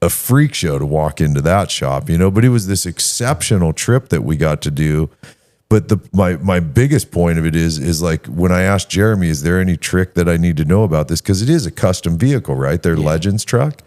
a freak show to walk into that shop, but it was this exceptional trip that we got to do. But my biggest point of it is like when I asked Jeremy, is there any trick that I need to know about this? Because it is a custom vehicle, right? Their Legends truck.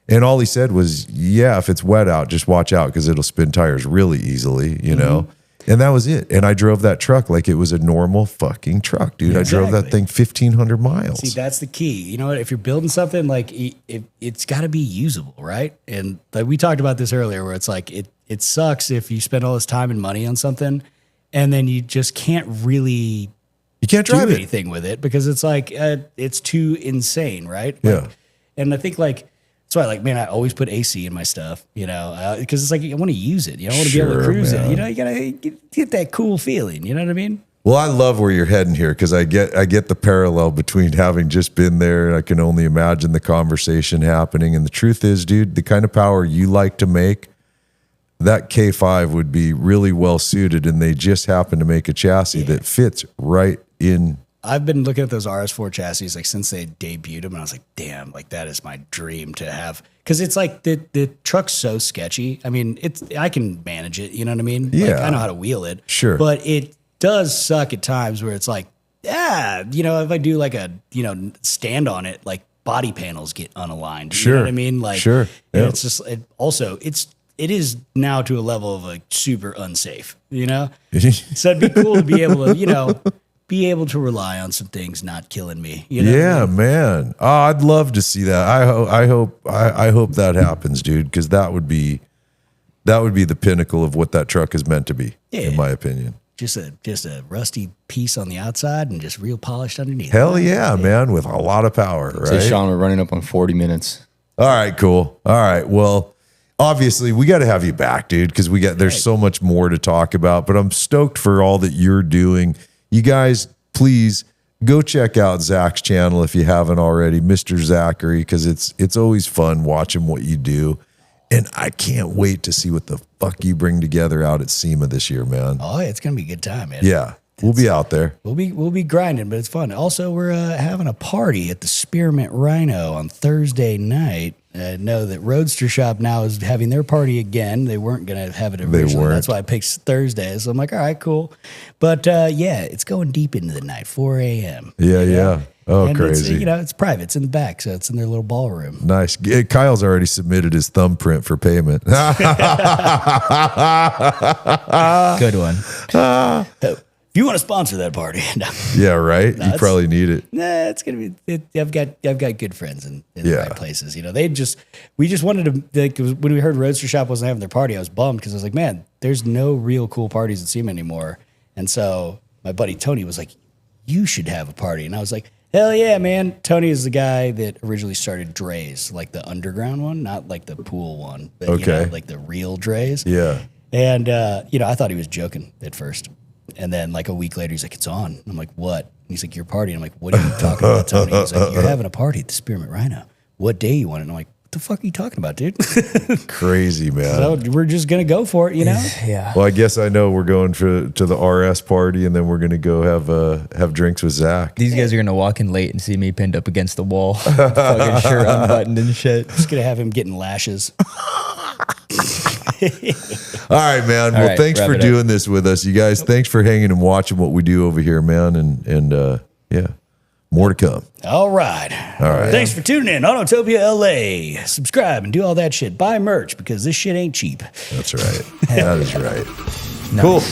And all he said was, yeah, if it's wet out, just watch out because it'll spin tires really easily, know? And that was it. And I drove that truck like it was a normal fucking truck, dude. Exactly. I drove that thing 1,500 miles. See, that's the key. You know what? If you're building something, like it's got to be usable, right? And like we talked about this earlier, where it's like it sucks if you spend all this time and money on something, and then you just can't really drive anything with it because it's like it's too insane, right? Yeah. And I think like. So I always put AC in my stuff, because it's like I want to use it. I want to be able to cruise it. You gotta get that cool feeling. You know what I mean? Well, I love where you're heading here because I get the parallel between having just been there and I can only imagine the conversation happening. And the truth is, dude, the kind of power you like to make, that K5 would be really well suited, and they just happen to make a chassis that fits right in. I've been looking at those RS4 chassis like since they debuted them, and I was like, damn, like that is my dream to have. Because it's like the truck's so sketchy. I mean, I can manage it, you know what I mean? Yeah. Like, I know how to wheel it. Sure. But it does suck at times where it's like, if I do like a, stand on it, like body panels get unaligned. Sure. You know what I mean? Like, sure. And it's just, it is now to a level of like super unsafe, So it'd be cool to be able to, be able to rely on some things not killing me. Yeah, man. Oh, I'd love to see that. I hope that happens, dude, because that would be the pinnacle of what that truck is meant to be, in my opinion. just a rusty piece on the outside and just real polished underneath. Hell yeah, man, with a lot of power, right? Say, Sean, we're running up on 40 minutes. All right, cool. All right, well, obviously we got to have you back, dude, because there's so much more to talk about. But I'm stoked for all that you're doing. You guys, please go check out Zach's channel if you haven't already, Mr. Zachary, because it's always fun watching what you do. And I can't wait to see what the fuck you bring together out at SEMA this year, man. Oh, it's gonna be a good time, man. Yeah, we'll be out there. We'll be grinding, but it's fun. Also, we're having a party at the Spearmint Rhino on Thursday night. Know that Roadster Shop now is having their party again. They weren't going to have it originally. That's why I picked Thursday. So I'm like, all right, cool. But yeah, it's going deep into the night, 4 a.m. Yeah. Oh, and crazy. It's private. It's in the back, so it's in their little ballroom. Nice. Kyle's already submitted his thumbprint for payment. Good one. If you want to sponsor that party, no. Yeah, right. You probably need it. Nah, it's gonna be. I've got good friends in the right places. We just wanted to. When we heard Roadster Shop wasn't having their party, I was bummed because I was like, man, there's no real cool parties at SEMA anymore. And so my buddy Tony was like, you should have a party, and I was like, hell yeah, man. Tony is the guy that originally started Dre's, like the underground one, not like the pool one, but like the real Dre's. Yeah. And I thought he was joking at first. And then like a week later, he's like, it's on. And I'm like, what? And he's like, your party. And I'm like, what are you talking about, Tony? He's like, you're having a party at the Spearmint Rhino. What day you want it? And I'm like, what the fuck are you talking about, dude? Crazy, man. So we're just going to go for it, Yeah. Well, I guess I know we're going to the RS party, and then we're going to go have drinks with Zach. These guys are going to walk in late and see me pinned up against the wall. Fucking shirt unbuttoned and shit. Just going to have him getting lashes. All right, man. Well, right, thanks wrap for it doing this with us. You guys, thanks for hanging and watching what we do over here, man. And yeah, more to come. All right. Thanks for tuning in. AutotopiaLA. Subscribe and do all that shit. Buy merch because this shit ain't cheap. That's right. That is right. Nice. Cool.